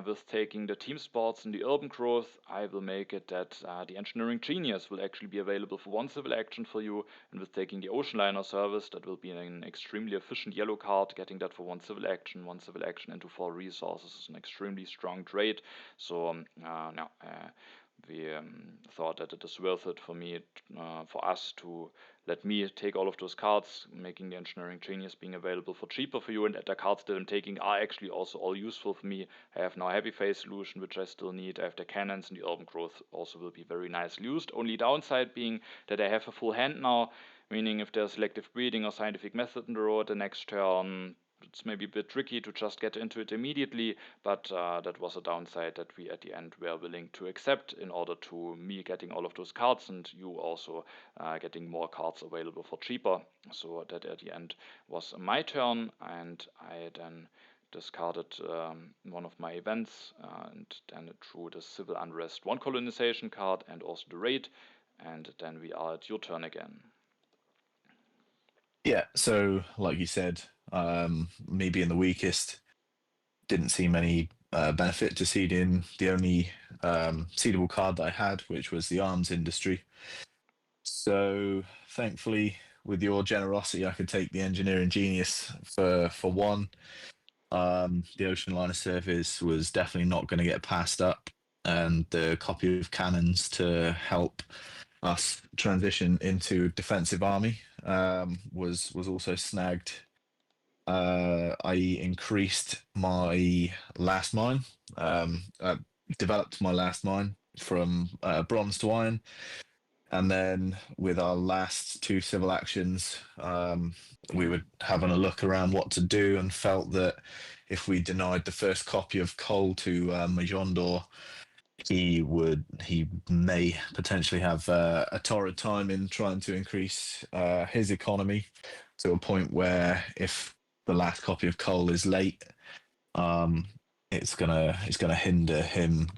With taking the team sports and the urban growth, I will make it that the engineering genius will actually be available for 1 civil action for you. And with taking the ocean liner service, that will be an extremely efficient yellow card. Getting that for 1 civil action into 4 resources is an extremely strong trade. So now we thought that it is worth it for us to let me take all of those cards, making the Engineering Genius being available for cheaper for you, and the cards that I'm taking are actually also all useful for me. I have now Heavy Phase Solution, which I still need. I have the Cannons, and the Urban Growth also will be very nicely used. Only downside being that I have a full hand now, meaning if there's Selective Breeding or Scientific Method in the road the next turn, it's maybe a bit tricky to just get into it immediately, but that was a downside that we at the end were willing to accept in order to me getting all of those cards and you also getting more cards available for cheaper. So that at the end was my turn, and I then discarded one of my events and then drew the Civil Unrest 1 colonization card and also the raid, and then we are at your turn again. Yeah, so like you said, me being the weakest, didn't seem any benefit to seeding the only seedable card that I had, which was the arms industry. So thankfully, with your generosity, I could take the Engineering Genius for one. The Ocean Liner Service was definitely not going to get passed up, and the copy of Cannons to help us transition into defensive army was also snagged. I increased my last mine, developed my last mine from bronze to iron, and then with our last 2 civil actions, we were having a look around what to do and felt that if we denied the first copy of coal to Majondor, he may potentially have a torrid time in trying to increase his economy to a point where if the last copy of coal is late, it's gonna hinder him.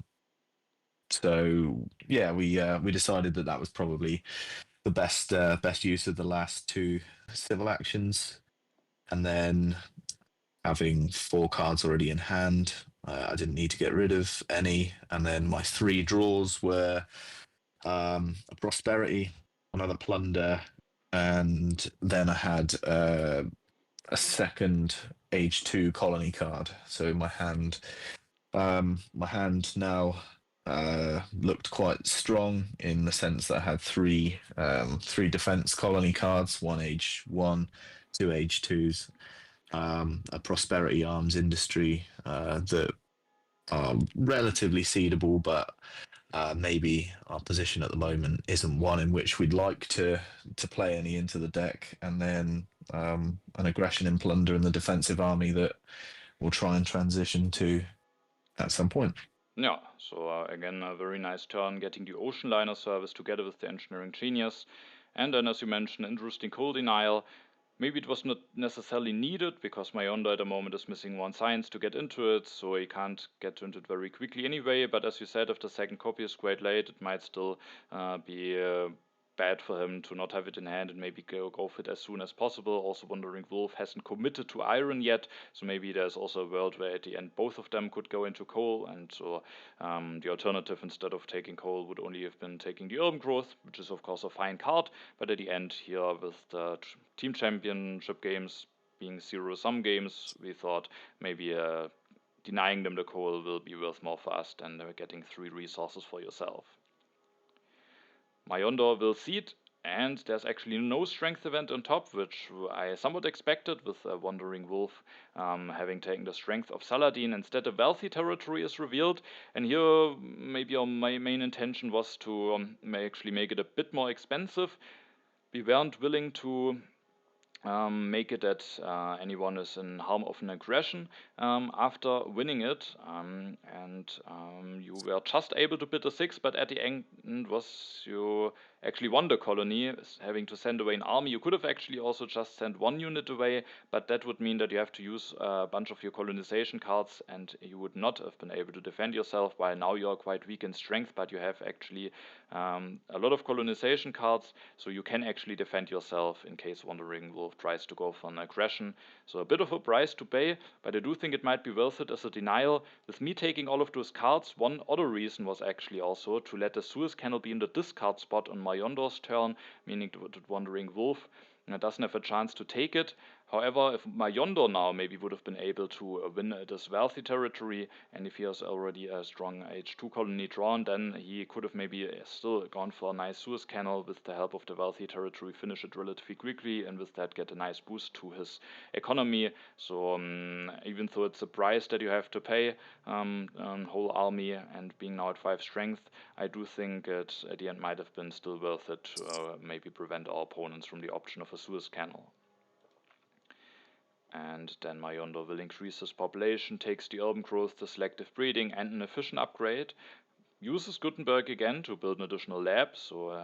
So yeah, we decided that was probably the best use of the last 2 civil actions, and then having 4 cards already in hand, I didn't need to get rid of any. And then my 3 draws were a prosperity, another plunder, and then I had a second age 2 colony card. So my hand now looked quite strong in the sense that I had 3 defense colony cards, 1 age 1, 2 age 2s, a prosperity arms industry that are relatively seedable, but maybe our position at the moment isn't one in which we'd like to play any into the deck, and then an aggression in plunder in the defensive army that we'll try and transition to at some point. Yeah, so again, a very nice turn getting the Ocean Liner Service together with the Engineering Genius. And then, as you mentioned, interesting coal denial. Maybe it was not necessarily needed because Majondor at the moment is missing 1 science to get into it, so he can't get into it very quickly anyway. But as you said, if the second copy is quite late, it might still be bad for him to not have it in hand and maybe go for it as soon as possible. Also, Wandering Wolf hasn't committed to iron yet, so maybe there's also a world where at the end both of them could go into coal, and so the alternative instead of taking coal would only have been taking the Urban Growth, which is of course a fine card, but at the end here with the team championship games being zero-sum games, we thought maybe denying them the coal will be worth more for us than getting 3 resources for yourself. Majondor will seed, and there's actually no strength event on top, which I somewhat expected with Wandering Wolf having taken the strength of Saladin. Instead, a wealthy territory is revealed, and here maybe my main intention was to actually make it a bit more expensive. We weren't willing to make it that anyone is in harm of an aggression after winning it, and you were just able to bid a 6, but at the end was you actually won the colony, having to send away an army. You could have actually also just sent 1 unit away, but that would mean that you have to use a bunch of your colonization cards, and you would not have been able to defend yourself, while now you are quite weak in strength, but you have actually a lot of colonization cards, so you can actually defend yourself in case Wandering Wolf tries to go for an aggression. So a bit of a price to pay, but I do think it might be worth it as a denial. With me taking all of those cards, one other reason was actually also to let the Suez Canal be in the discard spot on Majondor's turn, meaning that Wandering Wolf doesn't have a chance to take it. However, if Majondor now maybe would have been able to win this wealthy territory, and if he has already a strong H2 colony drawn, then he could have maybe still gone for a nice Suez Canal with the help of the wealthy territory, finish it relatively quickly, and with that get a nice boost to his economy. So even though it's a price that you have to pay, whole army, and being now at 5 strength, I do think it at the end might have been still worth it to maybe prevent our opponents from the option of a Suez Canal. And then Majondor will increase his population, takes the urban growth, the selective breeding, and an efficient upgrade. Uses Gutenberg again to build an additional lab, so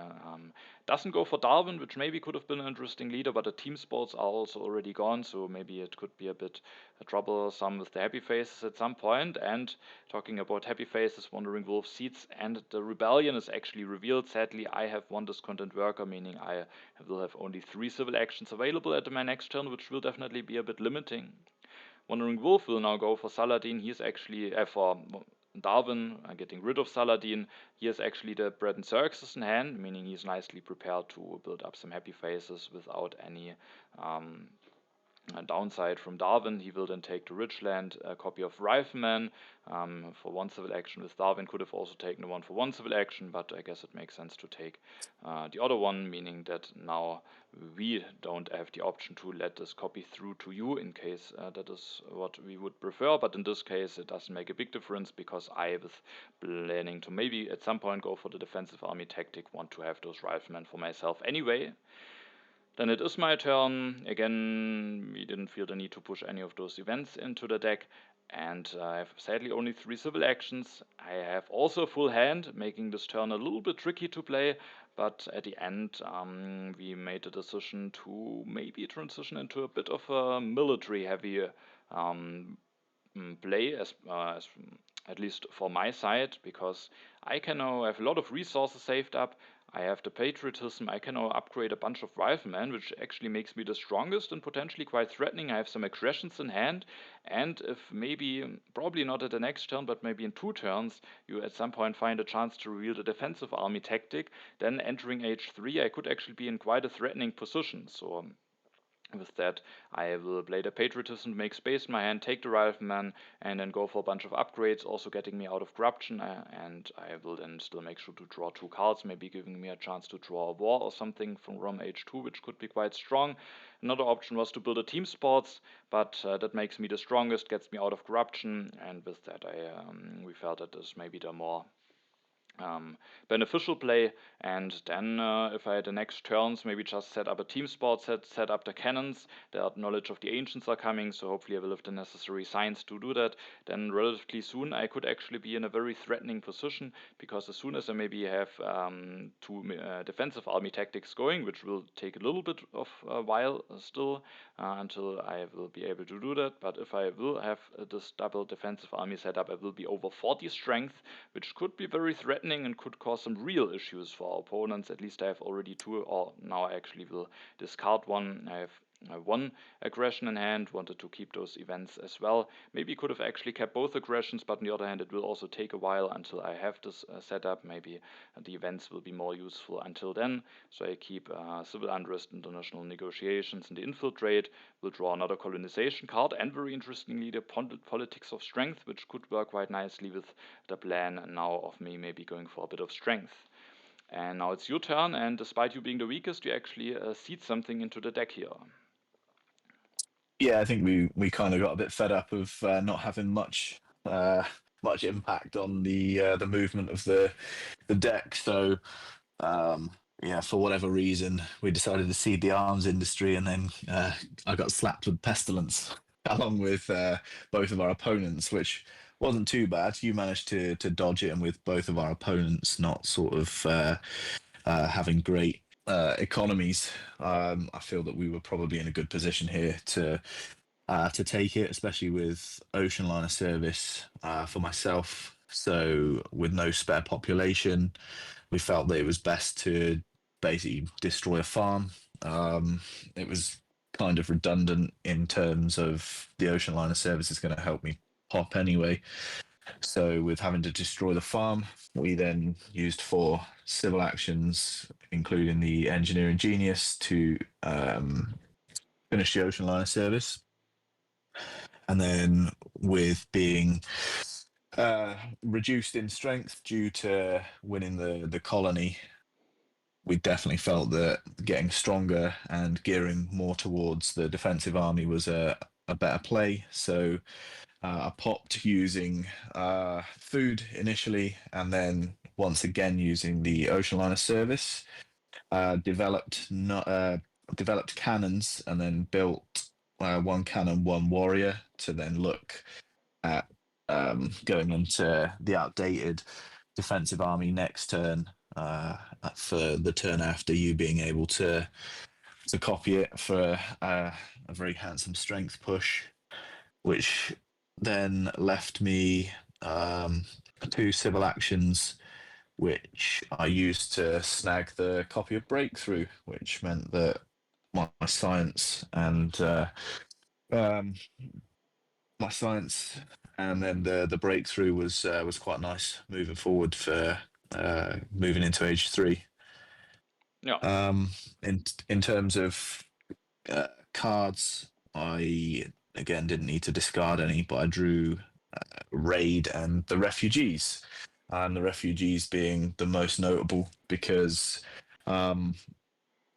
doesn't go for Darwin, which maybe could have been an interesting leader, but the team sports are also already gone, so maybe it could be a bit troublesome with the happy faces at some point. And talking about happy faces, Wandering Wolf seats and the rebellion is actually revealed. Sadly, I have one discontent worker, meaning I will have only 3 civil actions available at my next turn, which will definitely be a bit limiting. Wandering Wolf will now go for Saladin. He's actually for Darwin, getting rid of Saladin. He has actually the Bread and Xerxes in hand, meaning he's nicely prepared to build up some happy faces without any downside from Darwin. He will then take the Ridgeland, a copy of Rifleman for 1 civil action. With Darwin could have also taken the one for 1 civil action, but I guess it makes sense to take the other one, meaning that now we don't have the option to let this copy through to you in case that is what we would prefer. But in this case, it doesn't make a big difference because I was planning to maybe at some point go for the defensive army tactic, want to have those Riflemen for myself anyway. Then it is my turn. Again, we didn't feel the need to push any of those events into the deck. And I have sadly only 3 civil actions. I have also a full hand, making this turn a little bit tricky to play. But at the end, we made the decision to maybe transition into a bit of a military-heavy play, as at least for my side, because I can now have a lot of resources saved up. I have the patriotism, I can now upgrade a bunch of riflemen, which actually makes me the strongest and potentially quite threatening. I have some aggressions in hand, and if maybe, probably not at the next turn, but maybe in 2 turns, you at some point find a chance to reveal the defensive army tactic, then entering H3, I could actually be in quite a threatening position. So with that, I will play the patriotism, make space in my hand, take the rifleman, and then go for a bunch of upgrades, also getting me out of corruption. And I will then still make sure to draw 2 cards, maybe giving me a chance to draw a war or something from Rom H2, which could be quite strong. Another option was to build a team sports, but that makes me the strongest, gets me out of corruption, and with that, we felt that this may be the more beneficial play. And then if I had the next turns, maybe just set up a team sport, set up the cannons. The knowledge of the ancients are coming, so hopefully I will have the necessary science to do that. Then relatively soon I could actually be in a very threatening position, because as soon as I maybe have 2 defensive army tactics going, which will take a little bit of a while still until I will be able to do that, but if I will have this double defensive army setup, I will be over 40 strength, which could be very threatening and could cause some real issues for our opponents. At least I have already 2, or now I actually will discard 1. I have 1 aggression in hand, wanted to keep those events as well. Maybe could have actually kept both aggressions, but on the other hand, it will also take a while until I have this set up. Maybe the events will be more useful until then. So I keep civil unrest, international negotiations, and the infiltrate. Will draw another colonization card, and very interestingly, the politics of strength, which could work quite nicely with the plan now of me maybe going for a bit of strength. And now it's your turn, and despite you being the weakest, you actually seed something into the deck here. Yeah, I think we kind of got a bit fed up of not having much impact on the movement of the deck. So yeah, for whatever reason, we decided to seed the arms industry, and then I got slapped with pestilence along with both of our opponents, which wasn't too bad. You managed to dodge it, and with both of our opponents not sort of having great economies, I feel that we were probably in a good position here to take it, especially with ocean liner service for myself. So with no spare population, we felt that it was best to basically destroy a farm. It was kind of redundant in terms of the ocean liner service is going to help me pop anyway. So with having to destroy the farm, we then used 4 civil actions, including the engineering genius, to finished the ocean liner service. And then with being reduced in strength due to winning the colony, we definitely felt that getting stronger and gearing more towards the defensive army was a better play. So I popped using food initially, and then once again using the ocean liner service. Developed developed cannons, and then built one cannon, one warrior to then look at going into the outdated defensive army next turn, for the turn after, you being able to copy it for a very handsome strength push, which then left me two civil actions, which I used to snag the copy of Breakthrough, which meant that my science and um, my science, and then the breakthrough was quite nice moving forward for moving into age 3. Yeah. In terms of cards, I again didn't need to discard any, but I drew Raid and the Refugees, and the Refugees being the most notable because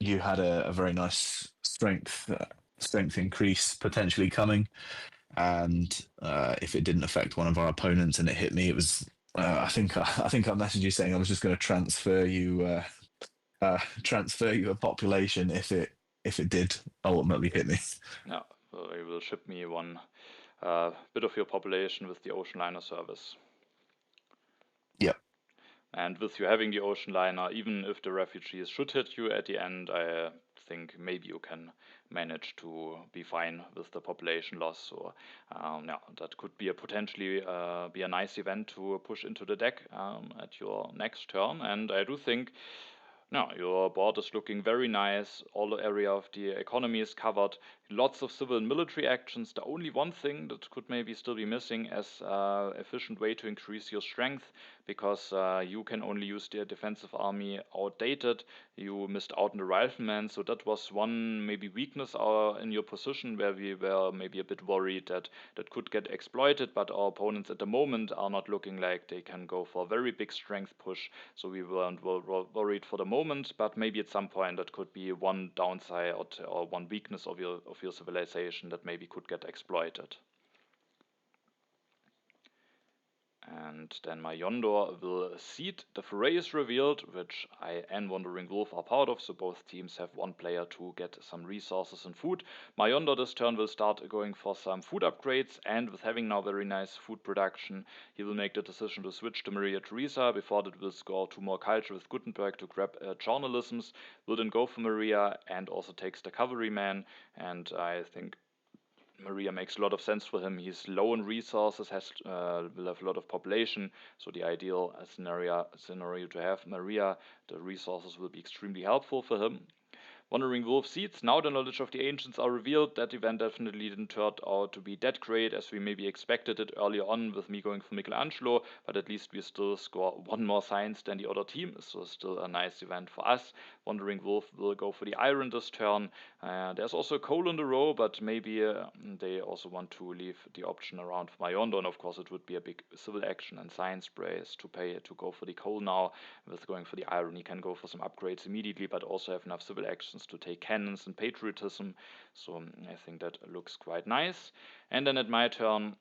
you had a very nice strength increase potentially coming, and if it didn't affect one of our opponents and it hit me, it was I think I messaged you saying I was just going to transfer you a population if it did ultimately hit me. Yeah. You will ship me one bit of your population with the ocean liner service. Yep. And with you having the ocean liner, even if the refugees should hit you at the end, I think maybe you can manage to be fine with the population loss. So yeah, that could be potentially be a nice event to push into the deck at your next turn. And I do think, now, your board is looking very nice. All the area of the economy is covered. Lots of civil and military actions. The only one thing that could maybe still be missing as efficient way to increase your strength, because you can only use the defensive army outdated. You missed out on the rifleman, so that was one maybe weakness in your position where we were maybe a bit worried that that could get exploited. But our opponents at the moment are not looking like they can go for a very big strength push, so we weren't worried for the moment. But maybe at some point that could be one downside or one weakness of your civilization that maybe could get exploited. And then Majondor will seed. The foray is revealed, which I and Wandering Wolf are part of, so both teams have one player to get some resources and food. Majondor this turn will start going for some food upgrades, and with having now very nice food production, he will make the decision to switch to Maria Theresa. Before that, will score 2 more culture with Gutenberg to grab journalisms, will then go for Maria and also takes the cavalryman, and I think Maria makes a lot of sense for him. He's low in resources, will have a lot of population, so the ideal scenario to have Maria. The resources will be extremely helpful for him. Wandering Wolf seeds. Now the knowledge of the ancients are revealed. That event definitely didn't turn out to be that great as we maybe expected it earlier on with me going for Michelangelo, but at least we still score 1 more science than the other team, so still a nice event for us. Wandering Wolf will go for the iron this turn. There's also a coal in the row, but maybe they also want to leave the option around for Majondor, and of course it would be a big civil action and science sprays to pay to go for the coal now. With going for the iron, he can go for some upgrades immediately, but also have enough civil actions to take cannons and patriotism, so I think that looks quite nice. And then at my turn,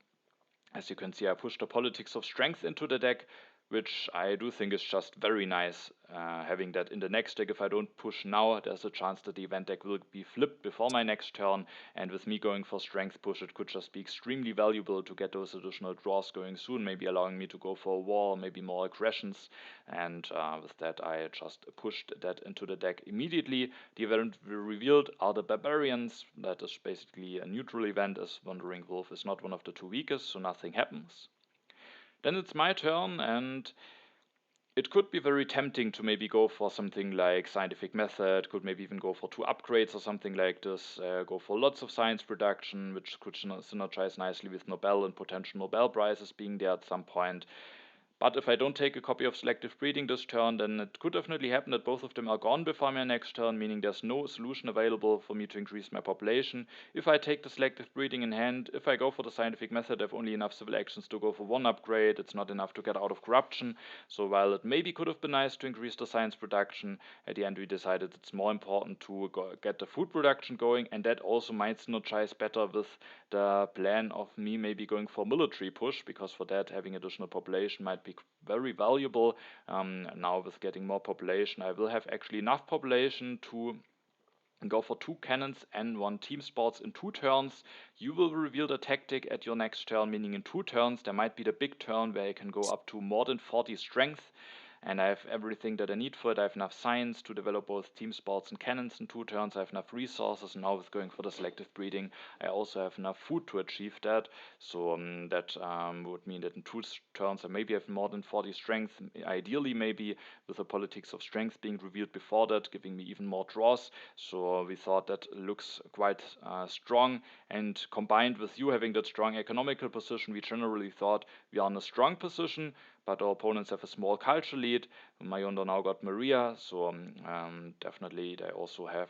as you can see, I pushed the politics of strength into the deck, which I do think is just very nice. Having that in the next deck, if I don't push now, there's a chance that the event deck will be flipped before my next turn, and with me going for strength push, it could just be extremely valuable to get those additional draws going soon, maybe allowing me to go for a war, maybe more aggressions, and with that I just pushed that into the deck immediately. The event revealed are the Barbarians. That is basically a neutral event, as Wandering Wolf is not one of the 2 weakest, so nothing happens. Then it's my turn, and it could be very tempting to maybe go for something like scientific method, could maybe even go for 2 upgrades or something like this, go for lots of science production, which could synergize nicely with Nobel and potential Nobel prizes being there at some point. But if I don't take a copy of Selective Breeding this turn, then it could definitely happen that both of them are gone before my next turn, meaning there's no solution available for me to increase my population. If I take the Selective Breeding in hand, if I go for the scientific method, I have only enough civil actions to go for one upgrade. It's not enough to get out of corruption. So while it maybe could have been nice to increase the science production, at the end we decided it's more important to get the food production going, and that also might synergize better with the plan of me maybe going for military push, because for that having additional population might be very valuable. Now with getting more population, I will have actually enough population to go for 2 cannons and 1 team sports in 2 turns. You will reveal the tactic at your next turn, meaning in 2 turns there might be the big turn where I can go up to more than 40 strength, and I have everything that I need for it. I have enough science to develop both team sports and cannons in 2 turns. I have enough resources, and now with going for the selective breeding, I also have enough food to achieve that. So that would mean that in 2 turns I maybe have more than 40 strength, ideally maybe with the politics of strength being revealed before that, giving me even more draws. So we thought that looks quite strong, and combined with you having that strong economical position, we generally thought we are in a strong position, but our opponents have a small culture lead. Majondor now got Maria, so definitely they also have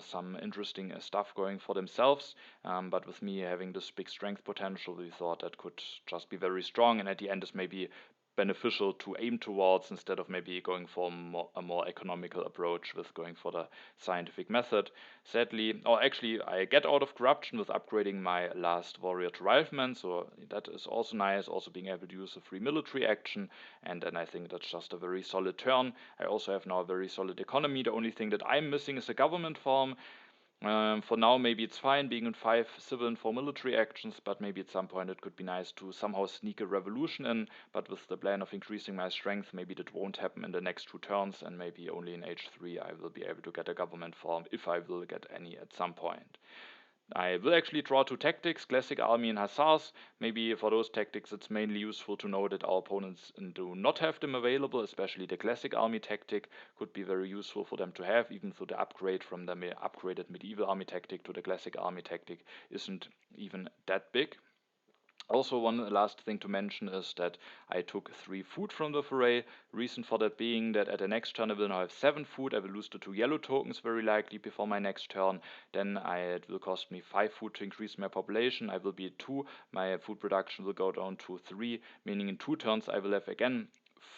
some interesting stuff going for themselves. But with me having this big strength potential, we thought that could just be very strong, and at the end is maybe beneficial to aim towards, instead of maybe going for a more economical approach with going for the scientific method. Sadly, or actually, I get out of corruption with upgrading my last warrior to rifleman, so that is also nice, also being able to use a free military action, and then I think that's just a very solid turn. I also have now a very solid economy. The only thing that I'm missing is a government form. For now, maybe it's fine being in 5 civil and 4 military actions, but maybe at some point it could be nice to somehow sneak a revolution in. But with the plan of increasing my strength, maybe that won't happen in the next 2 turns, and maybe only in H3 I will be able to get a government form, if I will get any at some point. I will actually draw 2 tactics, Classic Army and Hussars. Maybe for those tactics it's mainly useful to know that our opponents do not have them available, especially the Classic Army tactic could be very useful for them to have, even though the upgrade from the upgraded Medieval Army tactic to the Classic Army tactic isn't even that big. Also, one last thing to mention is that I took 3 food from the foray. Reason for that being that at the next turn I will now have 7 food. I will lose the 2 yellow tokens very likely before my next turn. Then it will cost me 5 food to increase my population. I will be at 2. My food production will go down to 3, meaning in 2 turns I will have again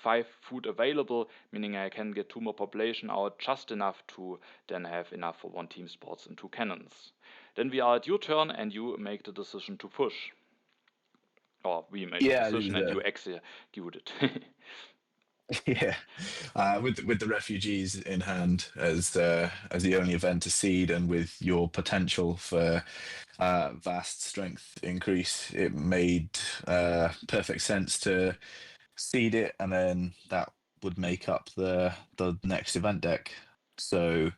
5 food available, meaning I can get 2 more population out, just enough to then have enough for 1 team sports and 2 cannons. Then we are at your turn, and you make the decision to push. Or we made a decision and you execute it. Yeah, with the refugees in hand as the only event to seed, and with your potential for vast strength increase, it made perfect sense to seed it, and then that would make up the next event deck. So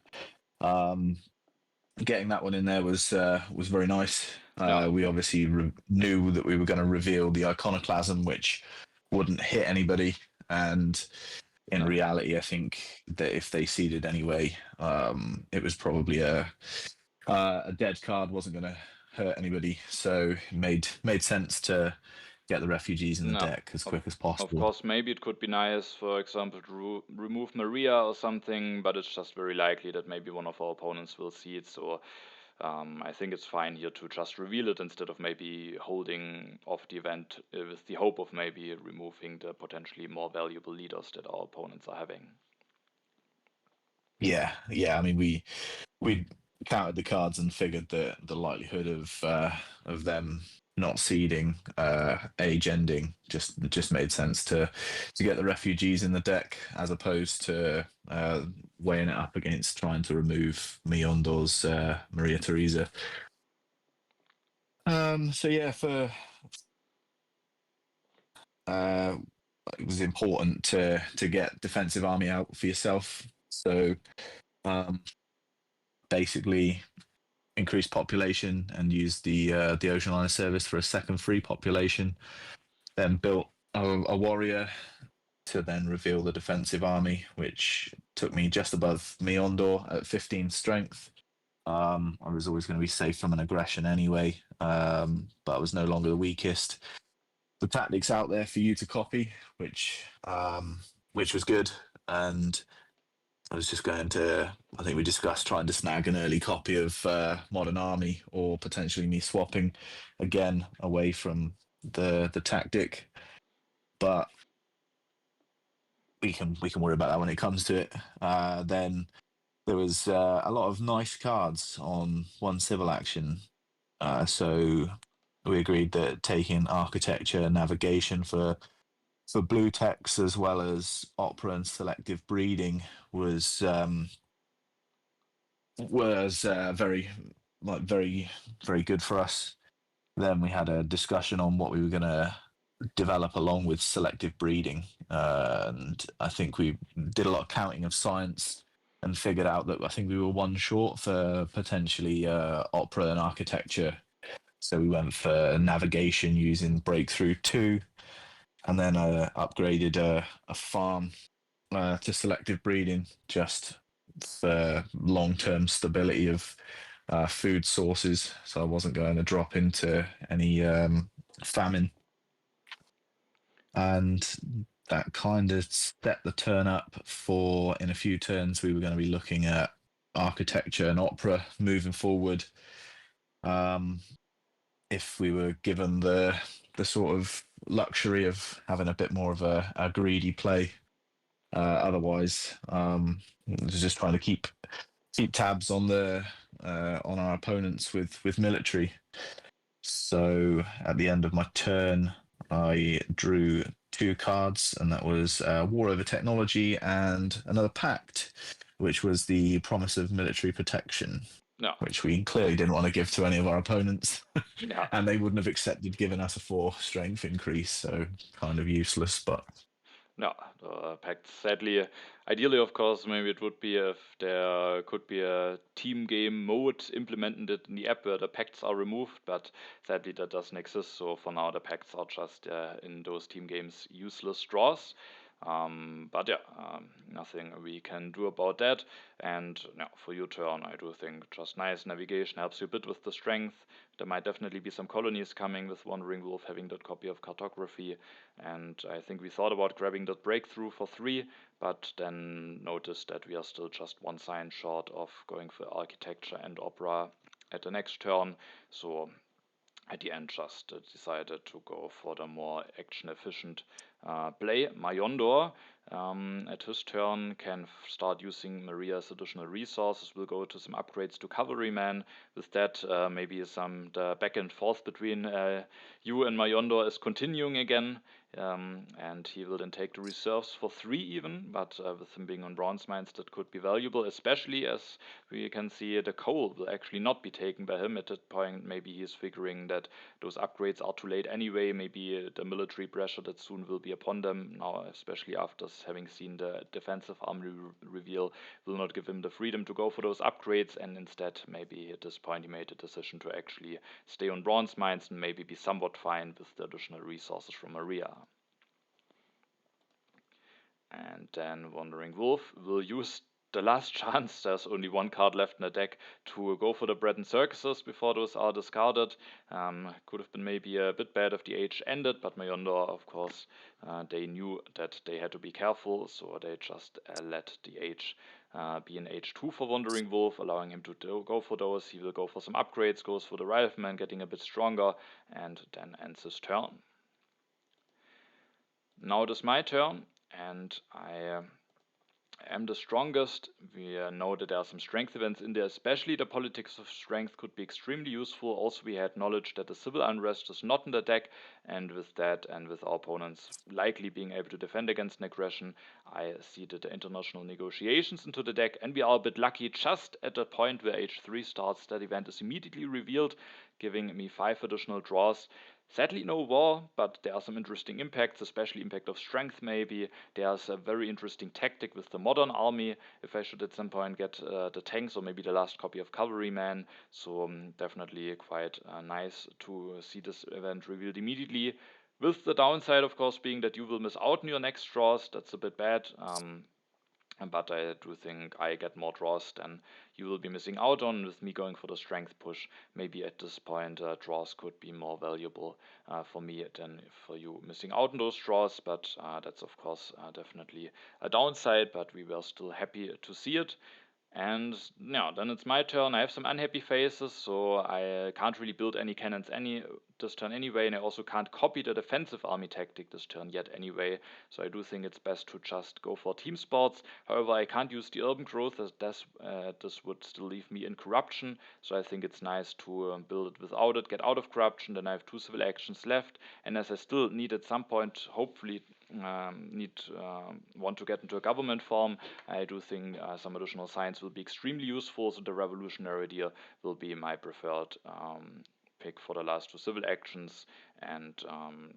getting that one in there was very nice. We obviously knew that we were going to reveal the iconoclasm, which wouldn't hit anybody, and in reality, I think that if they seeded anyway, it was probably a dead card, wasn't going to hurt anybody. So it made sense to get the refugees in the deck as quick as possible. Of course, maybe it could be nice, for example, to remove Maria or something, but it's just very likely that maybe one of our opponents will see it. So I think it's fine here to just reveal it, instead of maybe holding off the event with the hope of maybe removing the potentially more valuable leaders that our opponents are having. Yeah. I mean, we counted the cards and figured that the likelihood of them not seeding age ending just made sense to get the refugees in the deck, as opposed to weighing it up against trying to remove Majondor's Maria Theresa. So yeah, it was important to get defensive army out for yourself. So basically increase population and use the ocean liner service for a second free population. Then built a warrior to then reveal the defensive army, which took me just above Majondor at 15 strength. I was always going to be safe from an aggression anyway, but I was no longer the weakest. the tactics out there for you to copy, which was good. And I was just going to, I think we discussed trying to snag an early copy of Modern Army, or potentially me swapping again away from the tactic. But we can worry about that when it comes to it. Then there was a lot of nice cards on one civil action. So we agreed that taking architecture, navigation for blue text, as well as opera and selective breeding was very very good for us. Then we had a discussion on what we were going to develop along with selective breeding, and I think we did a lot of counting of science and figured out that I think we were one short for potentially opera and architecture. So we went for navigation using Breakthrough 2, and then upgraded a farm to selective breeding, just for long-term stability of food sources. So I wasn't going to drop into any famine. And that kind of set the turn up for, in a few turns, we were going to be looking at architecture and opera moving forward. If we were given the sort of luxury of having a bit more of a greedy play. Otherwise, just trying to keep tabs on on our opponents with military. So at the end of my turn, I drew 2 cards, and that was War Over Technology and another pact, which was the promise of military protection, which we clearly didn't want to give to any of our opponents. Yeah. And they wouldn't have accepted giving us a 4 strength increase, so kind of useless. But No, the pact, sadly, ideally, of course, maybe it would be if there could be a team game mode implemented in the app where the pacts are removed, but sadly that doesn't exist. So for now, the pacts are just in those team games useless draws. But yeah, nothing we can do about that. And yeah, for your turn, I do think just nice navigation helps you a bit with the strength. There might definitely be some colonies coming with Wandering Wolf having that copy of cartography. And I think we thought about grabbing that breakthrough for 3, but then noticed that we are still just 1 sign short of going for architecture and opera at the next turn. So at the end just decided to go for the more action efficient play. Majondor at his turn can start using Maria's additional resources, will go to some upgrades to cavalryman. With that, maybe the back and forth between you and Majondor is continuing again. And he will then take the reserves for 3 even, but with him being on bronze mines, that could be valuable, especially as we can see the coal will actually not be taken by him at that point. Maybe he is figuring that those upgrades are too late anyway. Maybe the military pressure that soon will be upon them now, especially after having seen the defensive army reveal, will not give him the freedom to go for those upgrades, and instead maybe at this point he made a decision to actually stay on bronze mines and maybe be somewhat fine with the additional resources from Maria. And then Wandering Wolf will use the last chance, there's only 1 card left in the deck, to go for the bread and circuses before those are discarded. Could have been maybe a bit bad if the age ended, but Majondor, of course, they knew that they had to be careful, so they just let the age be an age 2 for Wandering Wolf, allowing him to go for those. He will go for some upgrades, goes for the Rifleman, getting a bit stronger, and then ends his turn. Now it is my turn, and I am the strongest. We know that there are some strength events in there, especially the politics of strength could be extremely useful. Also, we had knowledge that the civil unrest is not in the deck, and with that, and with our opponents likely being able to defend against an aggression, I seeded the international negotiations into the deck, and we are a bit lucky. Just at the point where age 3 starts, that event is immediately revealed, giving me 5 additional draws. Sadly, no war, but there are some interesting impacts, especially impact of strength maybe. There's a very interesting tactic with the modern army, if I should at some point get the tanks or maybe the last copy of Cavalryman. So definitely quite nice to see this event revealed immediately. With the downside, of course, being that you will miss out on your next draws. That's a bit bad. But I do think I get more draws than you will be missing out on. With me going for the strength push, maybe at this point draws could be more valuable for me than for you missing out on those draws. But that's of course definitely a downside, but we were still happy to see it. And yeah, then it's my turn. I have some unhappy phases, so I can't really build any cannons this turn anyway, and I also can't copy the defensive army tactic this turn yet anyway. So I do think it's best to just go for team sports. However, I can't use the urban growth, as this would still leave me in corruption. So I think it's nice to build it without it, get out of corruption. Then I have 2 civil actions left, and as I still need at some point, hopefully, want to get into a government form, I do think some additional science will be extremely useful. So the revolutionary idea will be my preferred pick for the last 2 civil actions. And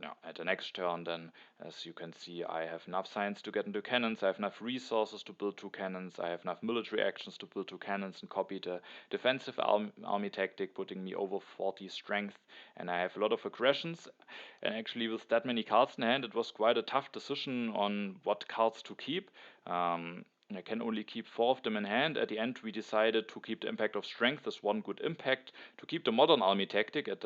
yeah, at the next turn, then, as you can see, I have enough science to get into cannons. I have enough resources to build 2 cannons. I have enough military actions to build 2 cannons and copy the defensive army tactic, putting me over 40 strength. And I have a lot of aggressions. And actually, with that many cards in hand, it was quite a tough decision on what cards to keep. I can only keep 4 of them in hand. At the end, we decided to keep the impact of strength as 1 good impact, to keep the modern army tactic. It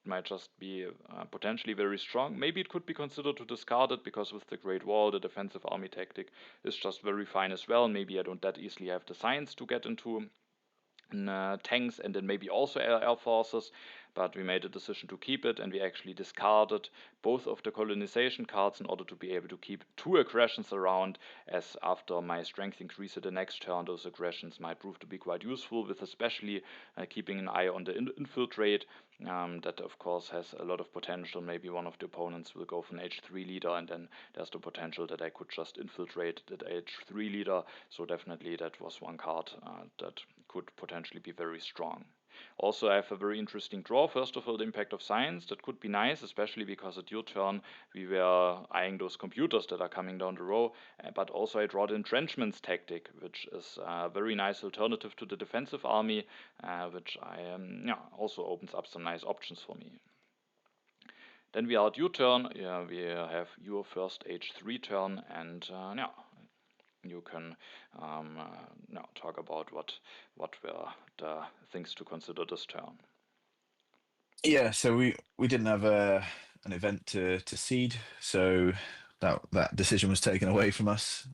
might just be potentially very strong. Maybe it could be considered to discard it, because with the Great Wall, the defensive army tactic is just very fine as well. Maybe I don't that easily have the science to get into tanks and then maybe also air forces, but we made a decision to keep it, and we actually discarded both of the colonization cards in order to be able to keep 2 aggressions around, as after my strength increase at the next turn, those aggressions might prove to be quite useful, with especially keeping an eye on the infiltrate. That of course has a lot of potential. Maybe one of the opponents will go for an H3 leader, and then there's the potential that I could just infiltrate that H3 leader. So definitely that was 1 card that could potentially be very strong. Also, I have a very interesting draw. First of all, the impact of science. That could be nice, especially because at your turn we were eyeing those computers that are coming down the row. But also I draw the entrenchments tactic, which is a very nice alternative to the defensive army, which also opens up some nice options for me. Then we are at your turn. We have your first H3 turn, and you can now talk about what were the things to consider this turn. Yeah, so we didn't have an event to seed, so that decision was taken away from us.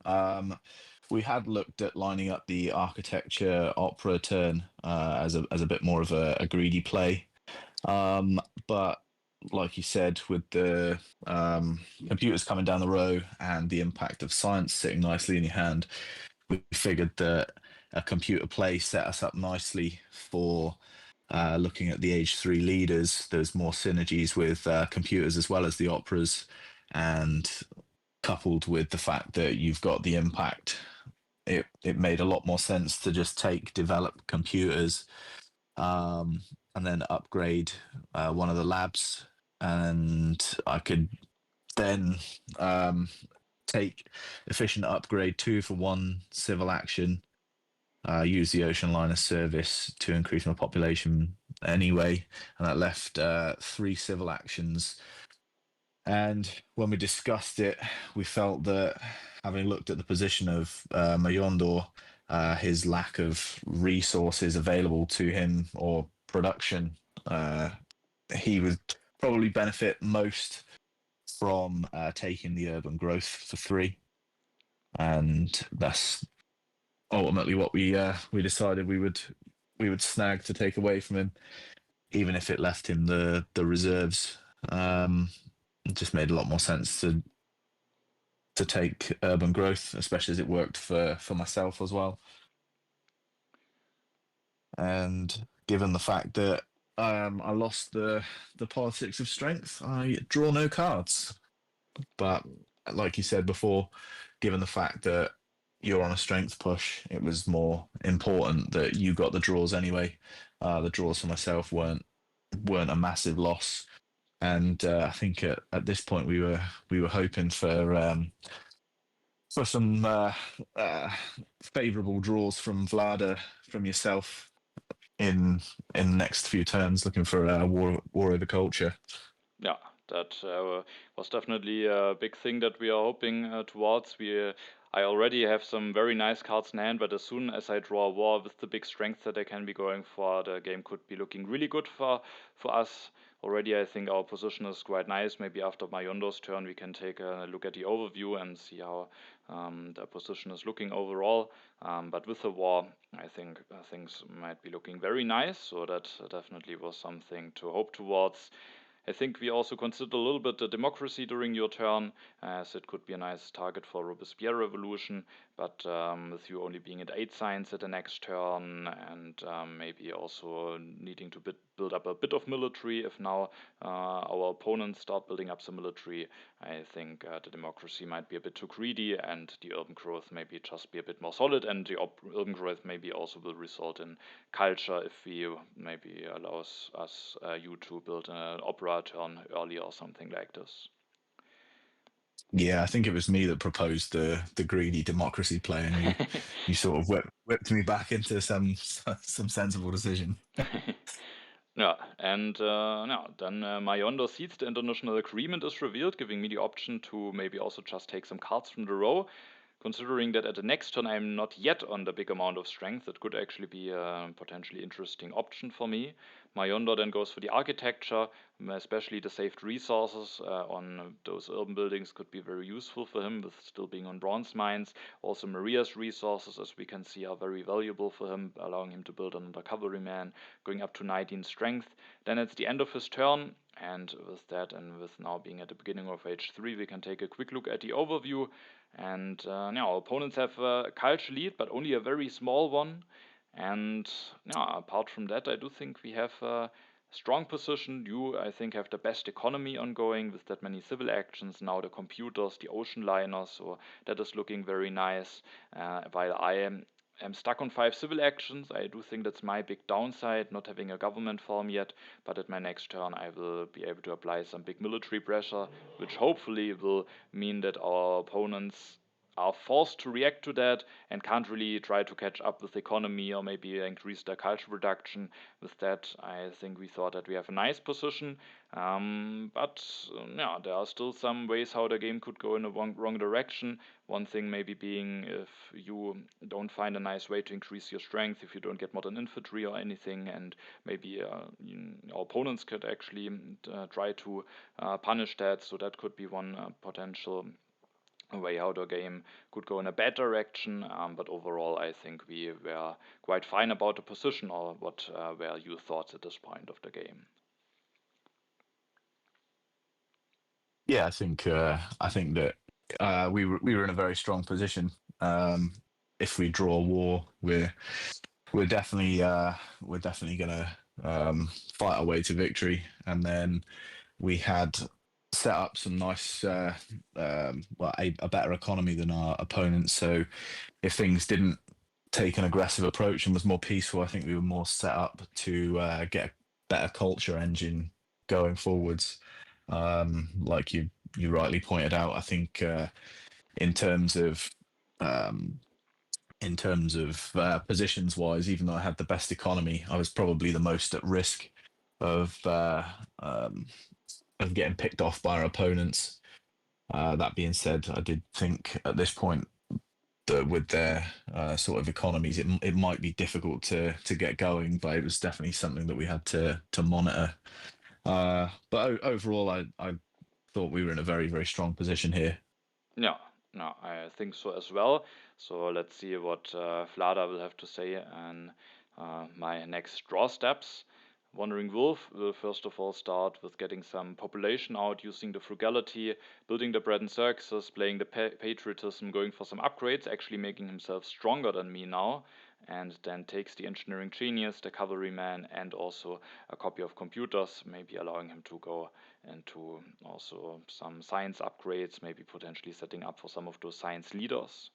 We had looked at lining up the architecture opera turn as a bit more of a greedy play, but like you said, with the computers coming down the row and the impact of science sitting nicely in your hand, we figured that a computer play set us up nicely for looking at the H3 leaders. There's more synergies with computers as well as the operas, and coupled with the fact that you've got the impact, it made a lot more sense to just take developed computers and then upgrade one of the labs, and I could then take efficient upgrade 2 for 1 civil action, use the ocean liner service to increase my population anyway, and that left 3 civil actions. And when we discussed it, we felt that, having looked at the position of Majondor, his lack of resources available to him or production, he would probably benefit most from taking the urban growth for 3, and that's ultimately what we decided we would snag to take away from him, even if it left him the reserves. It just made a lot more sense to take urban growth, especially as it worked for myself as well. And given the fact that I lost the politics of strength, I draw no cards. But like you said before, given the fact that you're on a strength push, it was more important that you got the draws anyway. The draws for myself weren't a massive loss, and I think at this point we were hoping for some favourable draws from Vlada, from yourself in the next few turns, looking for a war over culture. Yeah, that was definitely a big thing that we are hoping towards. I already have some very nice cards in hand, but as soon as I draw a war with the big strength that I can be going for, the game could be looking really good for us. Already, I think our position is quite nice. Maybe after Majondor's turn, we can take a look at the overview and see how the position is looking overall. But with the war, I think things might be looking very nice. So that definitely was something to hope towards. I think we also considered a little bit the democracy during your turn, as it could be a nice target for Robespierre revolution, but with you only being at 8 science at the next turn, and maybe also needing to build up a bit of military if now our opponents start building up some military, I think the democracy might be a bit too greedy, and the urban growth maybe just be a bit more solid, and the urban growth maybe also will result in culture if we maybe allows us you to build an opera turn early or something like this. Yeah, I think it was me that proposed the greedy democracy play, and you sort of whipped me back into some sensible decision. Yeah, and now then Majondor seeds the international agreement is revealed, giving me the option to maybe also just take some cards from the row. Considering that at the next turn I'm not yet on the big amount of strength, that could actually be a potentially interesting option for me. Majondor then goes for the architecture, especially the saved resources on those urban buildings could be very useful for him with still being on bronze mines. Also Maria's resources, as we can see, are very valuable for him, allowing him to build another cavalryman, going up to 19 strength. Then it's the end of his turn, and with that, and with now being at the beginning of H3, we can take a quick look at the overview. And now our opponents have a culture lead, but only a very small one. And yeah, apart from that, I do think we have a strong position. You, I think, have the best economy ongoing with that many civil actions. Now the computers, the ocean liners, so that is looking very nice. While I am stuck on 5 civil actions. I do think that's my big downside, not having a government form yet, but at my next turn I will be able to apply some big military pressure, which hopefully will mean that our opponents are forced to react to that and can't really try to catch up with the economy or maybe increase their culture production. With that, I think we thought that we have a nice position, but yeah, there are still some ways how the game could go in a wrong direction. One thing maybe being if you don't find a nice way to increase your strength, if you don't get modern infantry or anything, and maybe our opponents could actually try to punish that. So that could be one potential way how the game could go in a bad direction. But overall, I think we were quite fine about the position. Or what were your thoughts at this point of the game? Yeah, I think that we were in a very strong position. If we draw a war, we're definitely gonna fight our way to victory. And then we had set up some nice, well, a better economy than our opponents. So if things didn't take an aggressive approach and was more peaceful, I think we were more set up to get a better culture engine going forwards. Like you rightly pointed out, I think in terms of um, positions wise, even though I had the best economy, I was probably the most at risk of getting picked off by our opponents. That being said, I did think at this point that with their sort of economies, it might be difficult to get going, but it was definitely something that we had to monitor. But overall, I thought we were in a very, very strong position here. Yeah, no, I think so as well. So let's see what Vlada will have to say on my next draw steps. Wandering Wolf will first of all start with getting some population out, using the frugality, building the bread and circuses, playing the patriotism, going for some upgrades, actually making himself stronger than me now, and then takes the engineering genius, the cavalryman, and also a copy of computers, maybe allowing him to go into also some science upgrades, maybe potentially setting up for some of those science leaders.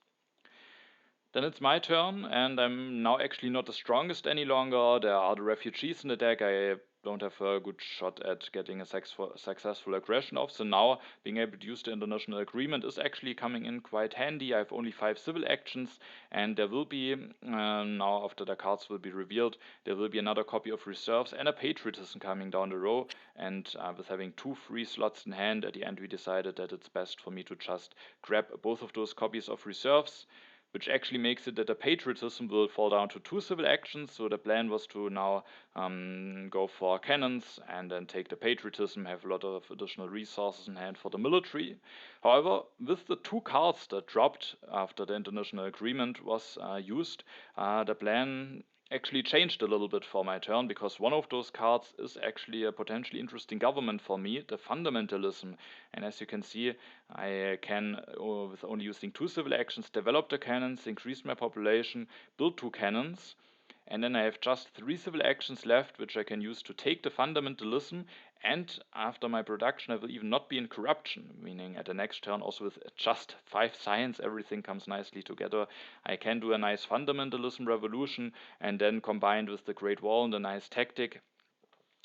Then it's my turn, and I'm now actually not the strongest any longer. There are the refugees in the deck. I don't have a good shot at getting a successful aggression off. So now being able to use the international agreement is actually coming in quite handy. I have only 5 civil actions, and there will be, now after the cards will be revealed, there will be another copy of reserves and a patriotism coming down the row. And with having 2 free slots in hand, at the end we decided that it's best for me to just grab both of those copies of reserves, which actually makes it that the patriotism will fall down to 2 civil actions. So the plan was to now go for cannons and then take the patriotism, have a lot of additional resources in hand for the military. However, with the 2 cards that dropped after the international agreement was used, the plan actually changed a little bit for my turn, because one of those cards is actually a potentially interesting government for me, the fundamentalism. And as you can see, I can, with only using 2 civil actions, develop the cannons, increase my population, build 2 cannons, and then I have just 3 civil actions left, which I can use to take the fundamentalism. And after my production, I will even not be in corruption, meaning at the next turn, also with just 5 science, everything comes nicely together. I can do a nice fundamentalism revolution, and then combined with the Great Wall and a nice tactic,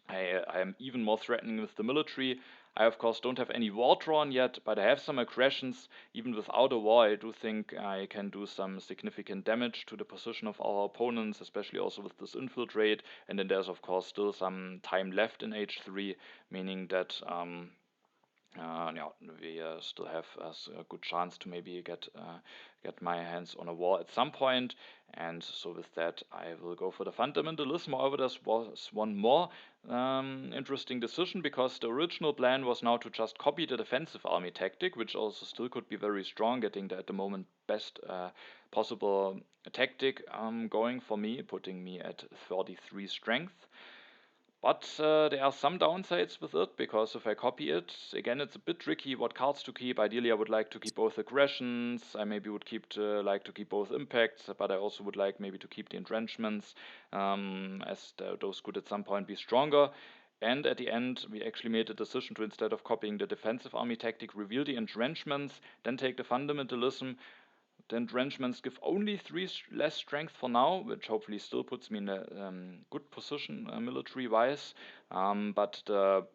I am even more threatening with the military. I, of course, don't have any war drawn yet, but I have some aggressions. Even without a war, I do think I can do some significant damage to the position of our opponents, especially also with this infiltrate. And then there's, of course, still some time left in H3, meaning that yeah, we still have a good chance to maybe get my hands on a war at some point. And so with that, I will go for the fundamentalism. However, there was one more interesting decision, because the original plan was now to just copy the defensive army tactic, which also still could be very strong, getting the at the moment best possible tactic going for me, putting me at 33 strength. But there are some downsides with it, because if I copy it, again, it's a bit tricky what cards to keep. Ideally, I would like to keep both aggressions. I maybe would like to keep both impacts, but I also would like maybe to keep the entrenchments, as those could at some point be stronger. And at the end, we actually made a decision to, instead of copying the defensive army tactic, reveal the entrenchments, then take the fundamentalism. The entrenchments give only 3 less strength for now, which hopefully still puts me in a good position military-wise. But the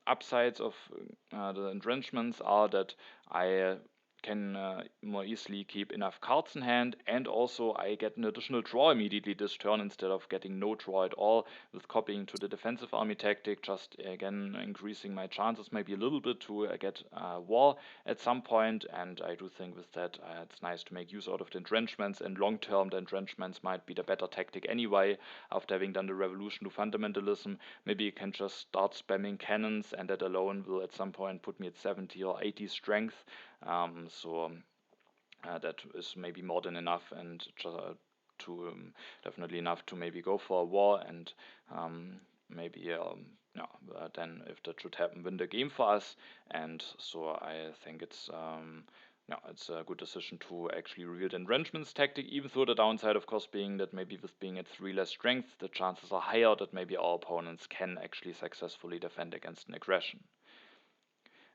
upsides of the entrenchments are that I can more easily keep enough cards in hand, and also I get an additional draw immediately this turn instead of getting no draw at all with copying to the defensive army tactic, just again increasing my chances maybe a little bit to get war at some point. And I do think with that it's nice to make use out of the entrenchments, and long term the entrenchments might be the better tactic anyway. After having done the revolution to fundamentalism, maybe you can just start spamming cannons, and that alone will at some point put me at 70 or 80 strength. So that is maybe more than enough, and to definitely enough to maybe go for a war, and maybe yeah, then if that should happen, win the game for us. And so I think it's yeah, it's a good decision to actually reveal the entrenchments tactic, even though the downside, of course, being that maybe with being at 3 less strength, the chances are higher that maybe our opponents can actually successfully defend against an aggression.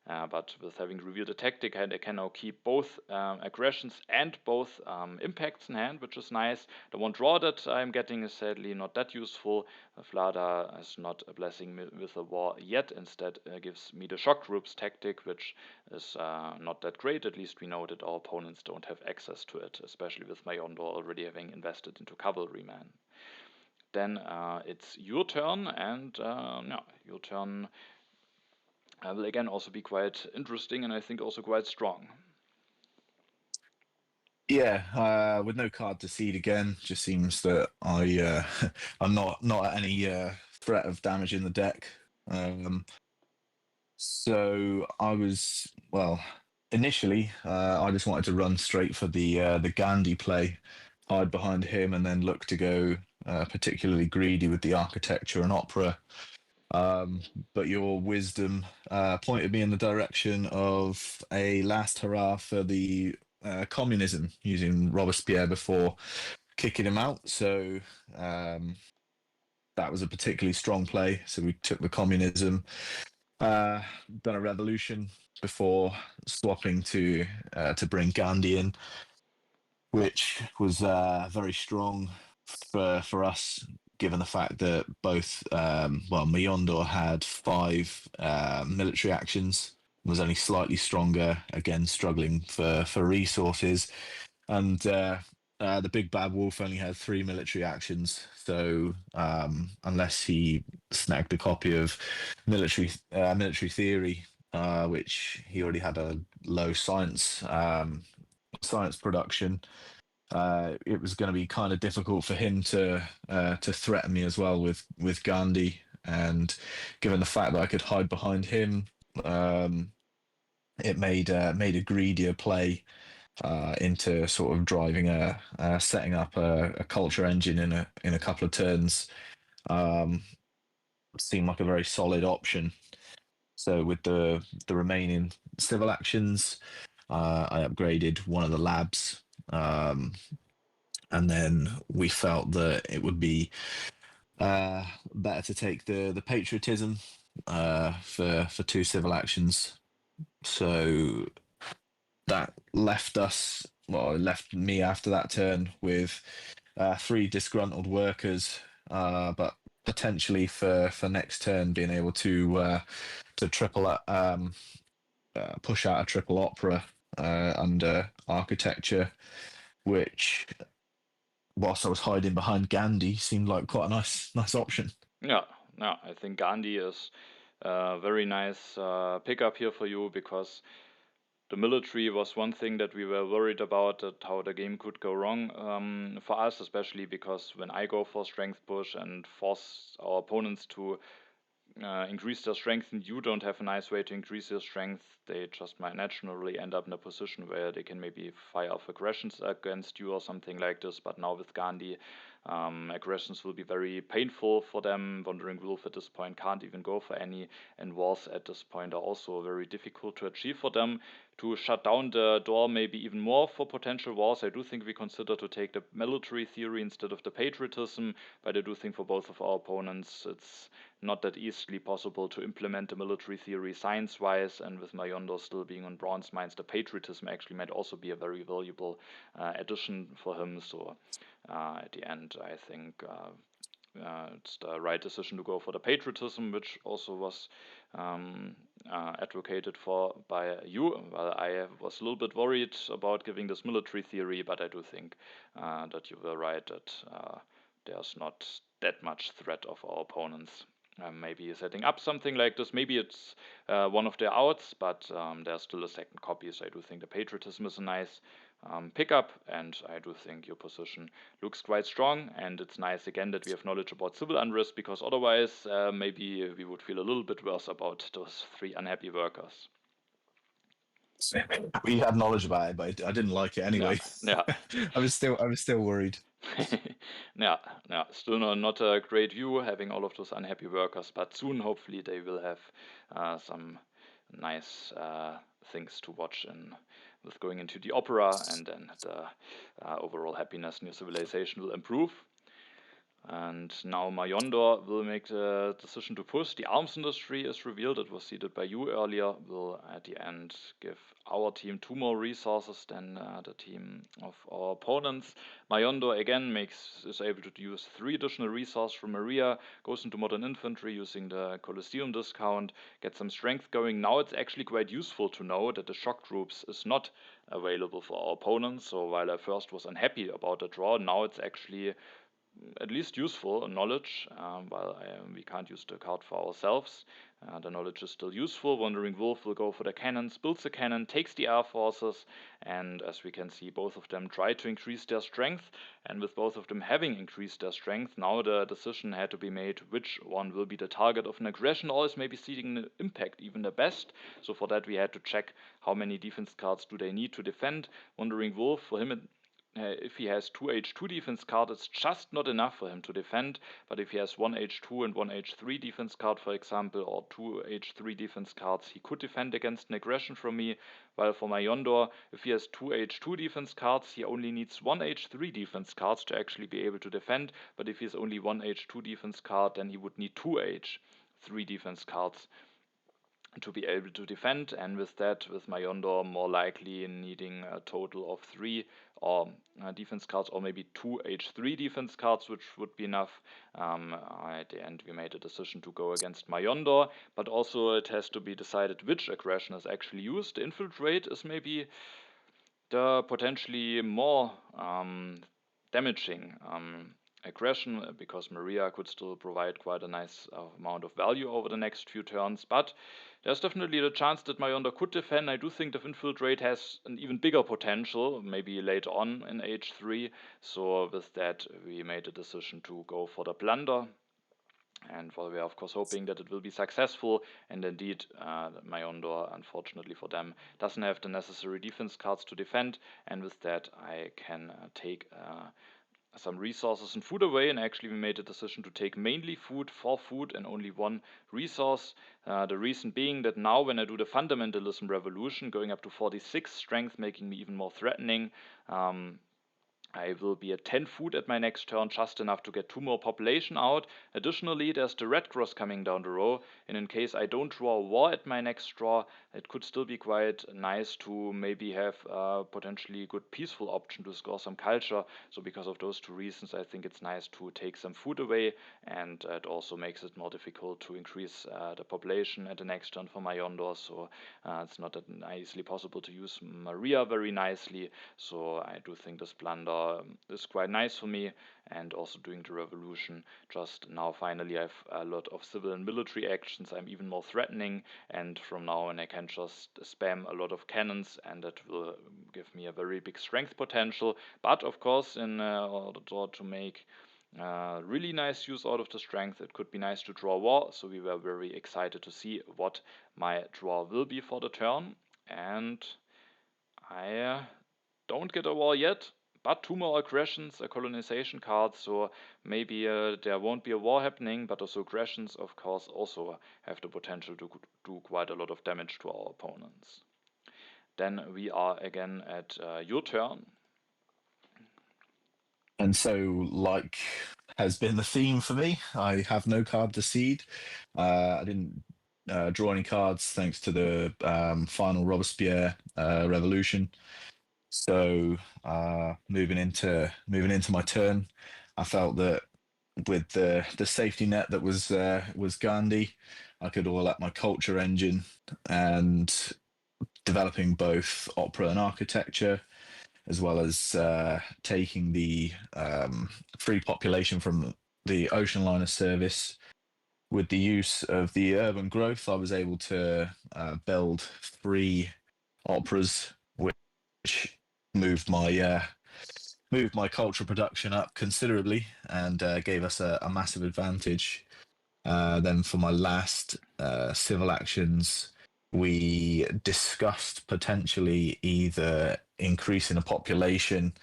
But with having revealed a tactic, I can now keep both aggressions and both impacts in hand, which is nice. The one draw that I'm getting is sadly not that useful. Vlada is not a blessing with a war yet. Instead, gives me the shock groups tactic, which is not that great. At least we know that our opponents don't have access to it, especially with Majondor already having invested into cavalryman. Then it's your turn, and yeah, your turn will again also be quite interesting, and I think also quite strong. Yeah, with no card to seed again, just seems that I'm not at any threat of damaging the deck. So I was, well, initially I just wanted to run straight for the Gandhi play, hide behind him, and then look to go particularly greedy with the architecture and opera. But your wisdom pointed me in the direction of a last hurrah for the communism, using Robespierre before kicking him out. So that was a particularly strong play. So we took the communism, done a revolution before swapping to bring Gandhi in, which was very strong for us given the fact that both, Majondor had 5 military actions, was only slightly stronger, again struggling for resources, and the big bad wolf only had 3 military actions. So unless he snagged a copy of military theory, which he already had a low science production, it was going to be kind of difficult for him to threaten me as well with Gandhi. And given the fact that I could hide behind him, it made a greedier play into sort of driving setting up a culture engine in a couple of turns. Seemed like a very solid option. So with the remaining civil actions, I upgraded one of the labs, and then we felt that it would be better to take the patriotism for 2 civil actions. So that left us, well, it left me after that turn with 3 disgruntled workers, but potentially for next turn being able to triple push out a triple opera under architecture, which, whilst I was hiding behind Gandhi, seemed like quite a nice option. Yeah, yeah, I think Gandhi is a very nice pickup here for you, because the military was one thing that we were worried about, that how the game could go wrong for us, especially because when I go for strength push and force our opponents to increase their strength and you don't have a nice way to increase your strength, they just might naturally end up in a position where they can maybe fire off aggressions against you or something like this. But now with Gandhi, aggressions will be very painful for them. Wandering Wolf at this point can't even go for any, and wars at this point are also very difficult to achieve for them. To shut down the door maybe even more for potential wars, I do think we consider to take the military theory instead of the patriotism, but I do think for both of our opponents it's not that easily possible to implement the military theory science-wise, and with Majondor still being on bronze mines, the patriotism actually might also be a very valuable addition for him. So at the end, I think it's the right decision to go for the patriotism, which also was advocated for by you. Well, I was a little bit worried about giving this military theory, but I do think that you were right, that there's not that much threat of our opponents. Maybe setting up something like this, maybe it's one of their outs, but there's still a second copy, so I do think the patriotism is a nice pickup, and I do think your position looks quite strong, and it's nice again that we have knowledge about civil unrest, because otherwise maybe we would feel a little bit worse about those 3 unhappy workers. We had knowledge about it, but I didn't like it anyway. Yeah. I was still worried. Yeah, still not a great view having all of those unhappy workers, but soon hopefully they will have some nice things to watch with going into the opera, and then the overall happiness in your civilization will improve. And now Majondor will make the decision to push. The arms industry is revealed. It was seeded by you earlier. Will at the end give our team 2 more resources than the team of our opponents. Majondor again is able to use 3 additional resources from Maria, goes into modern infantry using the Colosseum discount, gets some strength going. Now it's actually quite useful to know that the shock troops is not available for our opponents. So while I first was unhappy about the draw, now it's actually at least useful knowledge, while we can't use the card for ourselves. The knowledge is still useful. Wandering Wolf will go for the cannons, builds the cannon, takes the air forces, and as we can see, both of them try to increase their strength, and with both of them having increased their strength, now the decision had to be made which one will be the target of an aggression, or is maybe seeing the impact even the best. So for that we had to check how many defense cards do they need to defend. Wandering Wolf, for him if he has 2 H2 defense cards, it's just not enough for him to defend. But if he has 1 H2 and 1 H3 defense card, for example, or 2 H3 defense cards, he could defend against an aggression from me. While for Majondor, if he has 2 H2 defense cards, he only needs 1 H3 defense cards to actually be able to defend. But if he has only 1 H2 defense card, then he would need 2 H3 defense cards to be able to defend, and with that, with Majondor more likely needing a total of 3 or defense cards, or maybe 2 H3 defense cards, which would be enough. At the end, we made a decision to go against Majondor, but also it has to be decided which aggression is actually used. The Infiltrate is maybe the potentially more damaging aggression, because Maria could still provide quite a nice amount of value over the next few turns, but there's definitely the chance that Majondor could defend. I do think the Infiltrate has an even bigger potential, maybe later on in H3, so with that we made a decision to go for the Plunder. And we are of course hoping that it will be successful, and indeed Majondor, unfortunately for them, doesn't have the necessary defense cards to defend, and with that I can take some resources and food away, and actually we made a decision to take mainly food for food and only one resource. The reason being that now when I do the Fundamentalism Revolution, going up to 46 strength, making me even more threatening, I will be at 10 food at my next turn, just enough to get 2 more population out. Additionally, there's the red cross coming down the row, and in case I don't draw a war at my next draw, it could still be quite nice to maybe have a potentially good peaceful option to score some culture. So because of those two reasons, I think it's nice to take some food away, and it also makes it more difficult to increase the population at the next turn for Majondor, so it's not that easily possible to use Maria very nicely. So I do think this Plunder is quite nice for me, and also doing the revolution. Just now finally I have a lot of civil and military actions, I'm even more threatening, and from now on I can just spam a lot of cannons, and that will give me a very big strength potential. But of course, in order to make really nice use out of the strength, it could be nice to draw war, so we were very excited to see what my draw will be for the turn. And I don't get a war yet, but 2 more aggressions, a colonization card, so maybe there won't be a war happening, but those aggressions of course also have the potential to do quite a lot of damage to our opponents. Then we are again at your turn. And so, like has been the theme for me, I have no card to seed. I didn't draw any cards thanks to the final Robespierre revolution. So moving into my turn, I felt that with the safety net that was Gandhi, I could oil up my culture engine, and developing both opera and architecture, as well as taking the free population from the ocean liner service. With the use of the urban growth, I was able to build 3 operas, which moved my cultural production up considerably, and gave us a massive advantage. Then for my last civil actions, we discussed potentially either increasing the population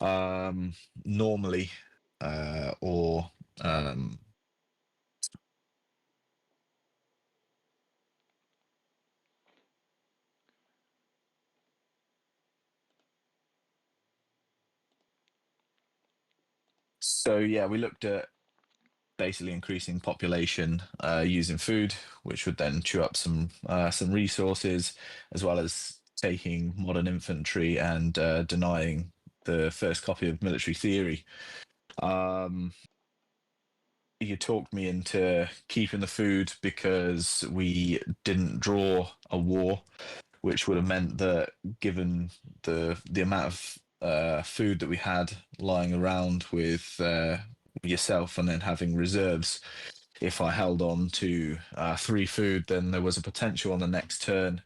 normally, or so yeah, we looked at basically increasing population using food, which would then chew up some resources, as well as taking modern infantry and denying the first copy of military theory. You talked me into keeping the food because we didn't draw a war, which would have meant that, given the amount of food that we had lying around with yourself, and then having reserves, if I held on to 3 food, then there was a potential on the next turn,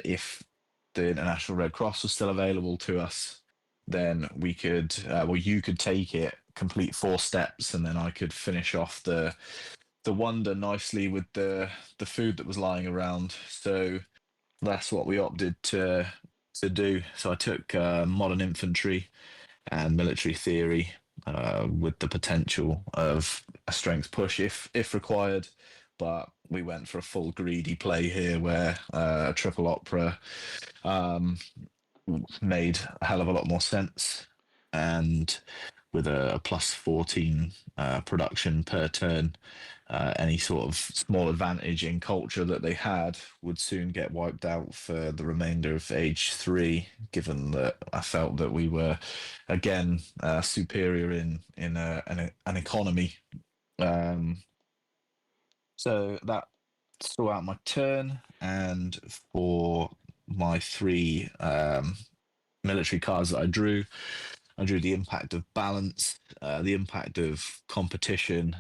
if the International Red Cross was still available to us, then we could, you could take it, complete 4 steps, and then I could finish off the wonder nicely with the food that was lying around. So that's what we opted to do. So I took modern infantry and military theory, with the potential of a strength push if required. But we went for a full greedy play here, where triple opera made a hell of a lot more sense, and with a plus 14 production per turn. Any sort of small advantage in culture that they had would soon get wiped out for the remainder of age 3, given that I felt that we were again superior in an economy. So that saw out my turn, and for my 3 military cards that I drew the impact of balance, the impact of competition,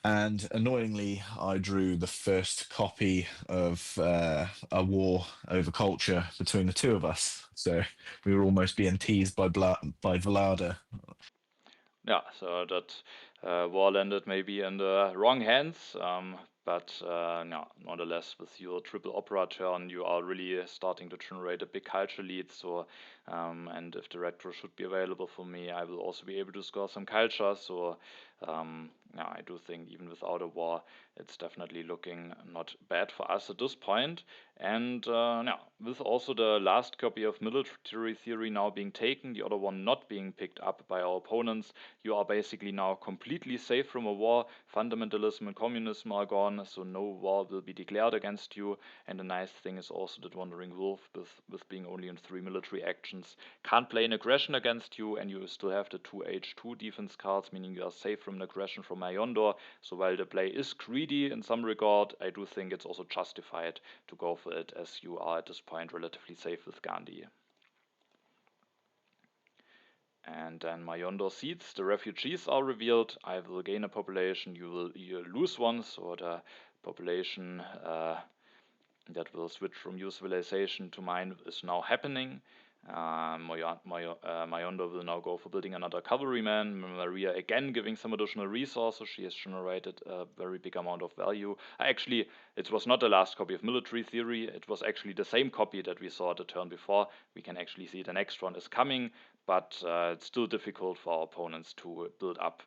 and annoyingly, I drew the first copy of a war over culture between the two of us. So we were almost being teased by Vlada. Yeah, so that war landed maybe in the wrong hands, but no, nonetheless, with your triple opera turn, you are really starting to generate a big culture lead. So, and if the retro should be available for me, I will also be able to score some culture. So, yeah, I do think even without a war, it's definitely looking not bad for us at this point. And now, with also the last copy of Military Theory now being taken, the other one not being picked up by our opponents, you are basically now completely safe from a war. Fundamentalism and communism are gone, so no war will be declared against you. And the nice thing is also that Wandering Wolf, with being only in 3 military actions, can't play an aggression against you, and you still have the 2 H2 defense cards, meaning you are safe from an aggression from Majondor. So while the play is greedy in some regard, I do think it's also justified to go for it, as you are at this point relatively safe with Gandhi. And then Majondor seeds, the refugees are revealed. I will gain a population, you lose one, so the population that will switch from your civilization to mine is now happening. Majondor will now go for building another cavalryman. Maria again giving some additional resources. She has generated a very big amount of value. Actually, it was not the last copy of Military Theory. It was actually the same copy that we saw the turn before. We can actually see the next one is coming, but it's still difficult for our opponents to build up,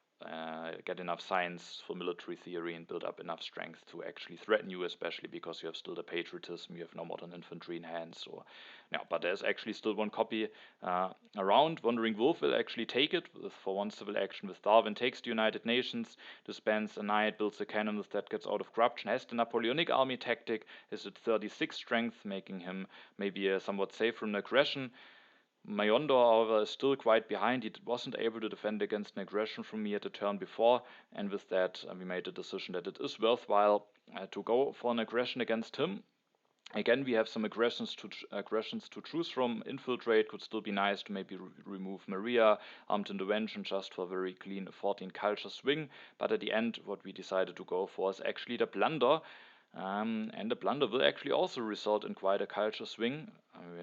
get enough science for Military Theory and build up enough strength to actually threaten you, especially because you have still the patriotism, you have no modern infantry in hand. So, yeah, but there's actually still one copy around. Wandering Wolf will actually take it for one civil action with Darwin, takes the United Nations, disbands a knight, builds a cannon with that, gets out of corruption, has the Napoleonic army tactic, is at 36 strength, making him maybe somewhat safe from aggression. Majondor, however, is still quite behind. He wasn't able to defend against an aggression from me at the turn before, and with that, we made the decision that it is worthwhile to go for an aggression against him. Again, we have some aggressions to choose from. Infiltrate could still be nice to maybe remove Maria. Armed Intervention just for a very clean 14 culture swing. But at the end, what we decided to go for is actually the Blunder. And the Blunder will actually also result in quite a culture swing.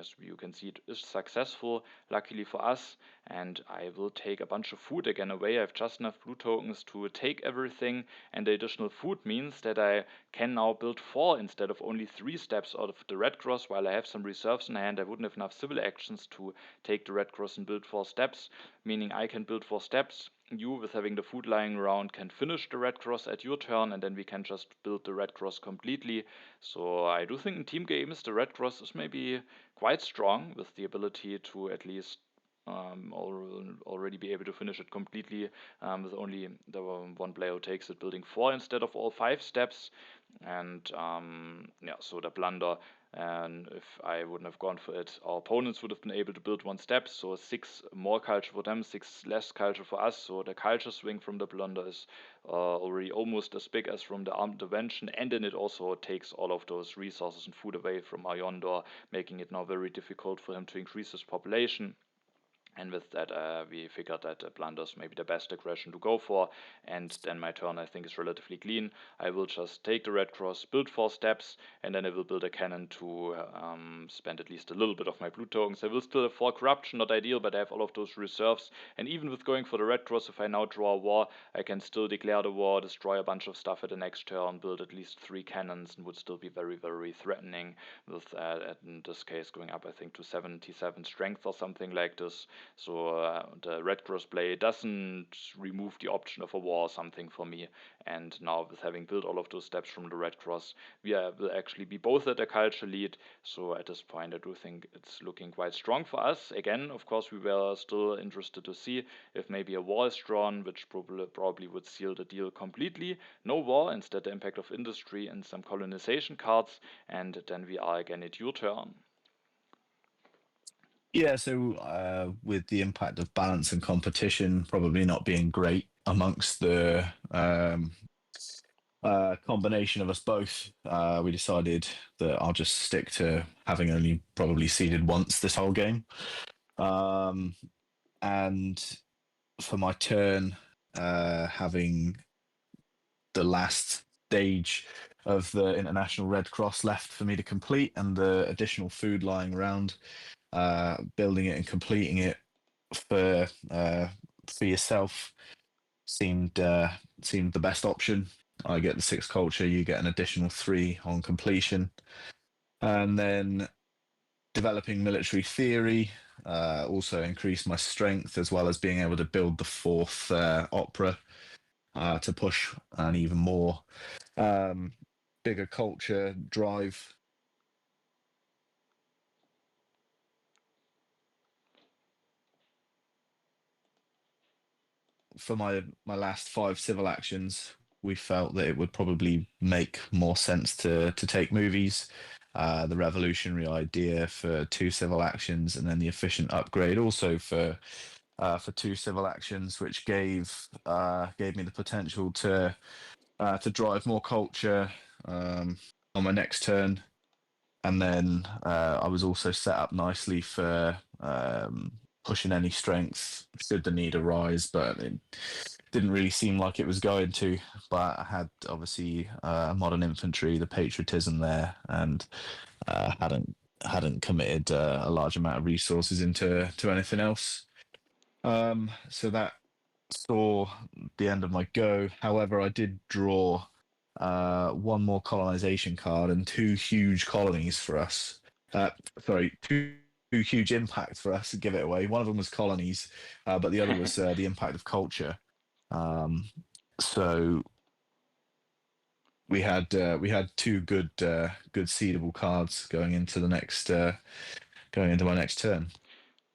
As you can see, it is successful, luckily for us. And I will take a bunch of food again away. I have just enough blue tokens to take everything. And the additional food means that I can now build 4 instead of only 3 steps out of the Red Cross. While I have some reserves in hand, I wouldn't have enough civil actions to take the Red Cross and build 4 steps, meaning I can build 4 steps. You, with having the food lying around, can finish the Red Cross at your turn, and then we can just build the Red Cross completely. So I do think in team games the Red Cross is maybe quite strong, with the ability to at least already be able to finish it completely, with only the one player who takes it, building 4 instead of all 5 steps. And yeah, so the Blunder, and if I wouldn't have gone for it, our opponents would have been able to build 1 step, so 6 more culture for them, 6 less culture for us. So the culture swing from the Blunder is already almost as big as from the Armed Intervention, and then it also takes all of those resources and food away from Majondor, making it now very difficult for him to increase his population. And with that, we figured that Blunder's maybe the best aggression to go for. And then my turn, I think, is relatively clean. I will just take the Red Cross, build 4 steps, and then I will build a cannon to spend at least a little bit of my blue tokens. I will still have 4 corruption, not ideal, but I have all of those reserves. And even with going for the Red Cross, if I now draw a war, I can still declare the war, destroy a bunch of stuff at the next turn, build at least 3 cannons, and would still be very, very threatening. With, in this case, going up, I think, to 77 strength or something like this. So the Red Cross play doesn't remove the option of a war or something for me. And now with having built all of those steps from the Red Cross, we will actually be both at a culture lead. So at this point, I do think it's looking quite strong for us. Again, of course, we were still interested to see if maybe a war is drawn, which probably would seal the deal completely. No war, instead the impact of industry and some colonization cards, and then we are again at your turn. Yeah, so with the impact of balance and competition probably not being great amongst the combination of us both, we decided that I'll just stick to having only probably seeded once this whole game. And for my turn, having the last stage of the International Red Cross left for me to complete and the additional food lying around, building it and completing it for yourself seemed the best option. I get the 6 culture, you get an additional 3 on completion, and then developing military theory also increased my strength, as well as being able to build the 4th opera to push an even more bigger culture drive. For my last 5 civil actions, we felt that it would probably make more sense to take movies, the revolutionary idea for 2 civil actions, and then the efficient upgrade also for 2 civil actions, which gave me the potential to drive more culture on my next turn. And then I was also set up nicely for pushing any strength should the need arise, but it didn't really seem like it was going to. But I had obviously modern infantry, the patriotism there, and hadn't committed a large amount of resources into anything else. So that saw the end of my go. However, I did draw 1 more colonization card and 2 huge colonies for us. Sorry, 2 huge impacts for us to give it away. One of them was colonies, but the other was the impact of culture. So we had 2 good seedable cards going into my next turn.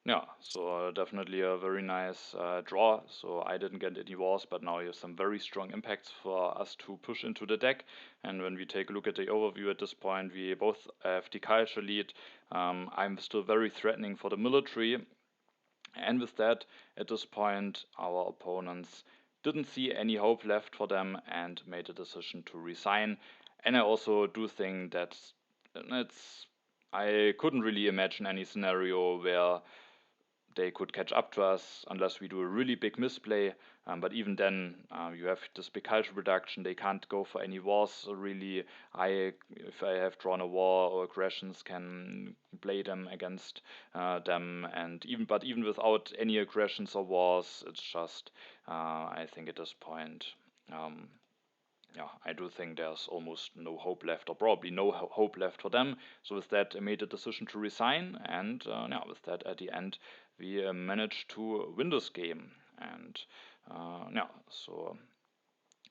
Yeah, so definitely a very nice draw. So I didn't get any wars, but now you have some very strong impacts for us to push into the deck. And when we take a look at the overview at this point, we both have the culture lead. I'm still very threatening for the military. And with that, at this point, our opponents didn't see any hope left for them and made a decision to resign. And I also do think that I couldn't really imagine any scenario where they could catch up to us unless we do a really big misplay. But even then, you have this big culture reduction. They can't go for any wars. So really, if I have drawn a war or aggressions, can play them against them. And even without any aggressions or wars, it's just I think at this point. Yeah, I do think there's almost no hope left, or probably no hope left for them. So with that, I made a decision to resign, and yeah, with that, at the end, we managed to win this game. And yeah, so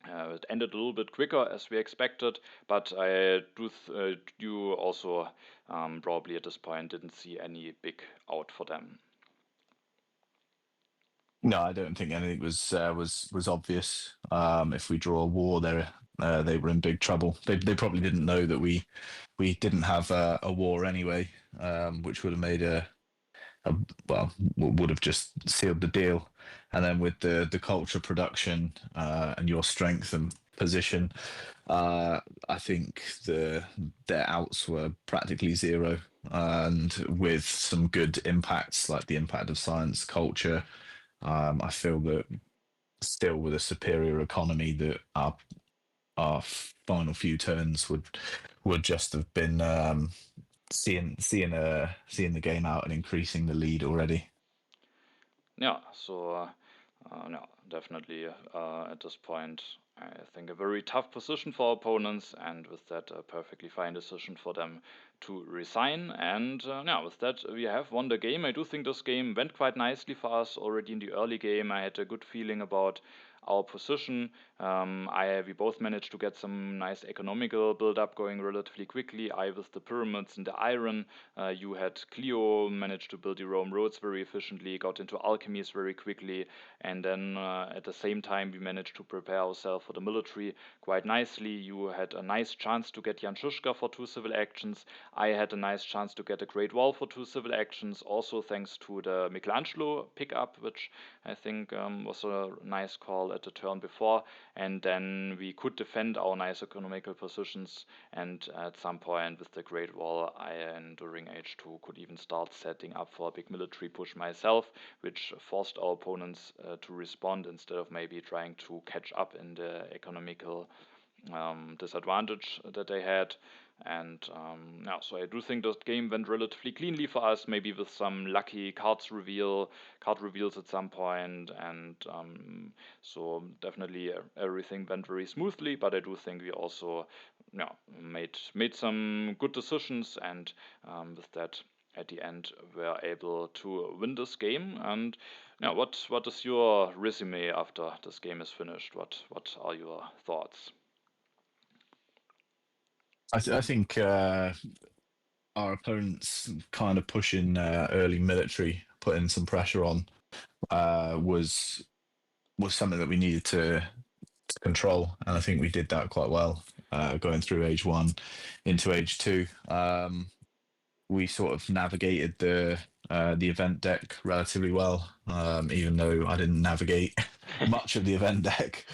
it ended a little bit quicker as we expected, but I do also probably at this point didn't see any big out for them. No, I don't think anything was obvious. If we draw a war, they were in big trouble. They probably didn't know that we didn't have a war anyway, which would have made would have just sealed the deal. And then with the culture production and your strength and position, I think their outs were practically zero, and with some good impacts like the impact of science, culture. I feel that still with a superior economy, that our final few turns would just have been seeing the game out and increasing the lead already. Yeah, so no, definitely at this point, I think a very tough position for opponents, and with that, a perfectly fine decision for them to resign. And yeah, with that, we have won the game. I do think this game went quite nicely for us already in the early game. I had a good feeling about our position. We both managed to get some nice economical build-up going relatively quickly. I with the pyramids and the iron. You had Clio, managed to build your own roads very efficiently, got into alchemies very quickly, and then at the same time we managed to prepare ourselves for the military quite nicely. You had a nice chance to get Jan Shushka for 2 civil actions. I had a nice chance to get a Great Wall for 2 civil actions, also thanks to the Michelangelo pickup, which I think was a nice call at the turn before. And then we could defend our nice economical positions, and at some point with the Great Wall, during H2 could even start setting up for a big military push myself, which forced our opponents to respond instead of maybe trying to catch up in the economical disadvantage that they had. And yeah, so I do think this game went relatively cleanly for us, maybe with some lucky card reveals at some point, and so definitely everything went very smoothly. But I do think we also, yeah, made some good decisions, and with that, at the end, were able to win this game. And now, what is your resume after this game is finished? What are your thoughts? I think our opponents kind of pushing early military, putting some pressure on, was something that we needed to control, and I think we did that quite well, going through age one into age two. We sort of navigated the event deck relatively well, even though I didn't navigate much of the event deck.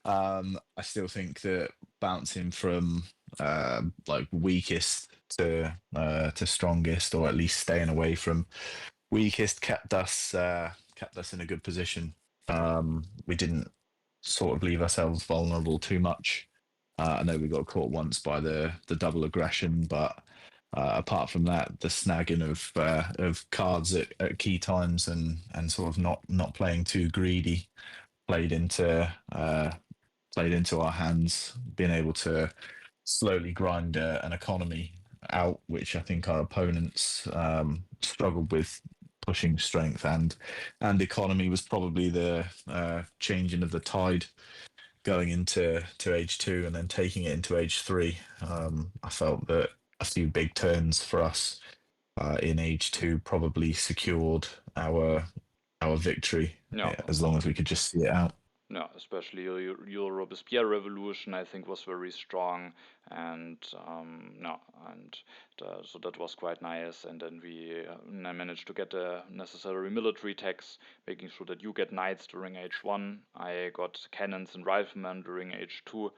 I still think that bouncing from like weakest to strongest, or at least staying away from weakest, kept us in a good position. We didn't sort of leave ourselves vulnerable too much. I know we got caught once by the double aggression, but apart from that, the snagging of cards at key times and sort of not playing too greedy played into our hands, being able to slowly grind an economy out, which I think our opponents struggled with. Pushing strength and economy was probably the changing of the tide going into age two and then taking it into age three. I felt that a few big turns for us in age two probably secured our victory, Yeah, as long as we could just see it out. yeah, especially your Robespierre revolution, I think, was very strong, and no, and so that was quite nice. And then I managed to get the necessary military techs, making sure that you get knights during H1. I got cannons and riflemen during H2,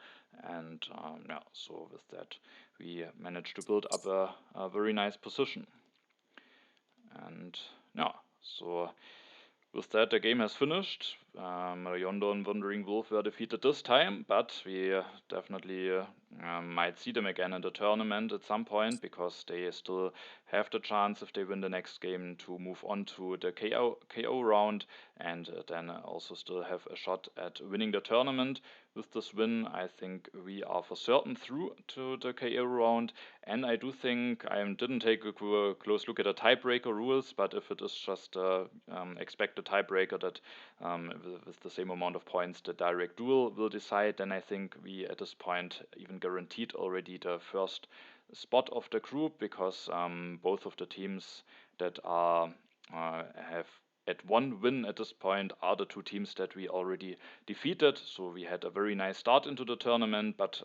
and yeah, so with that we managed to build up a very nice position. And yeah, so with that, the game has finished. Majondor and Wandering Wolf were defeated this time, but we definitely might see them again in the tournament at some point, because they still have the chance, if they win the next game, to move on to the KO round, and then also still have a shot at winning the tournament. With this win, I think we are for certain through to the KO round, and I do think I didn't take a close look at the tiebreaker rules, but if it is just expected tiebreaker that with the same amount of points the direct duel will decide, then I think we at this point even guaranteed already the first spot of the group, because both of the teams that are have at one win at this point are the two teams that we already defeated. So we had a very nice start into the tournament, but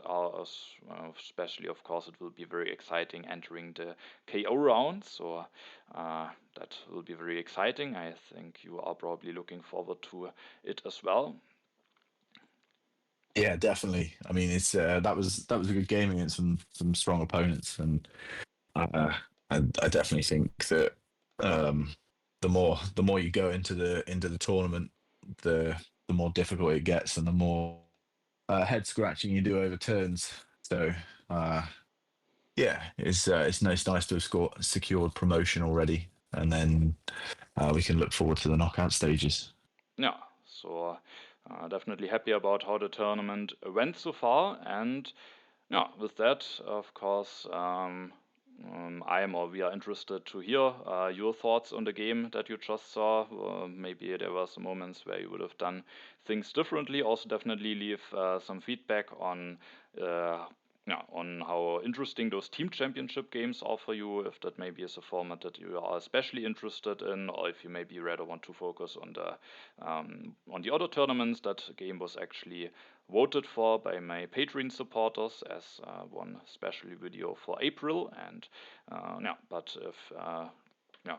especially, of course, it will be very exciting entering the KO round. So that will be very exciting. I think you are probably looking forward to it as well. Yeah, definitely. I mean, it's that was a good game against some strong opponents, and I definitely think that the more you go into the tournament, the more difficult it gets, and the more head scratching you do over turns. So yeah, it's nice to have secured promotion already, and then we can look forward to the knockout stages. Yeah, so definitely happy about how the tournament went so far, and yeah, with that, of course, we are interested to hear your thoughts on the game that you just saw. Maybe there were some moments where you would have done things differently. Also, definitely leave some feedback on how interesting those team championship games are for you. If that maybe is a format that you are especially interested in, or if you maybe rather want to focus on the other tournaments. That game was actually voted for by my Patreon supporters as one special video for April. And but yeah,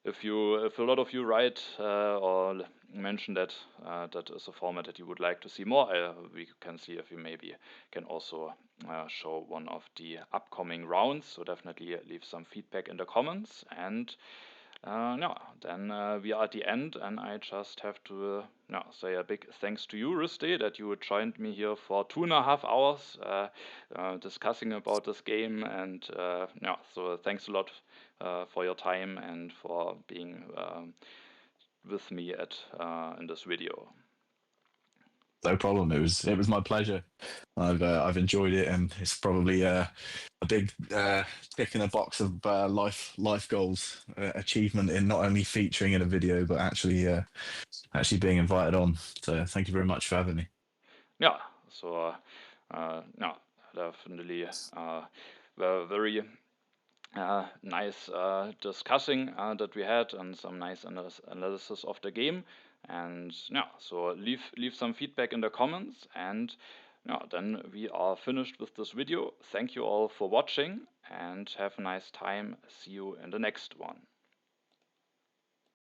if a lot of you write or mention that that is a format that you would like to see more, we can see if we maybe can also show one of the upcoming rounds. So definitely leave some feedback in the comments. And then we are at the end, and I just have to say a big thanks to you, Ristey, that you joined me here for 2.5 hours discussing about this game. And so thanks a lot for your time and for being with me in this video. No problem. It was my pleasure. I've enjoyed it, and it's probably a big tick in a box of life goals achievement in not only featuring in a video but actually being invited on. So thank you very much for having me. Yeah. So definitely very nice discussing that we had, and some nice analysis of the game. And so leave some feedback in the comments. And then we are finished with this video. Thank you all for watching, and have a nice time. See you in the next one.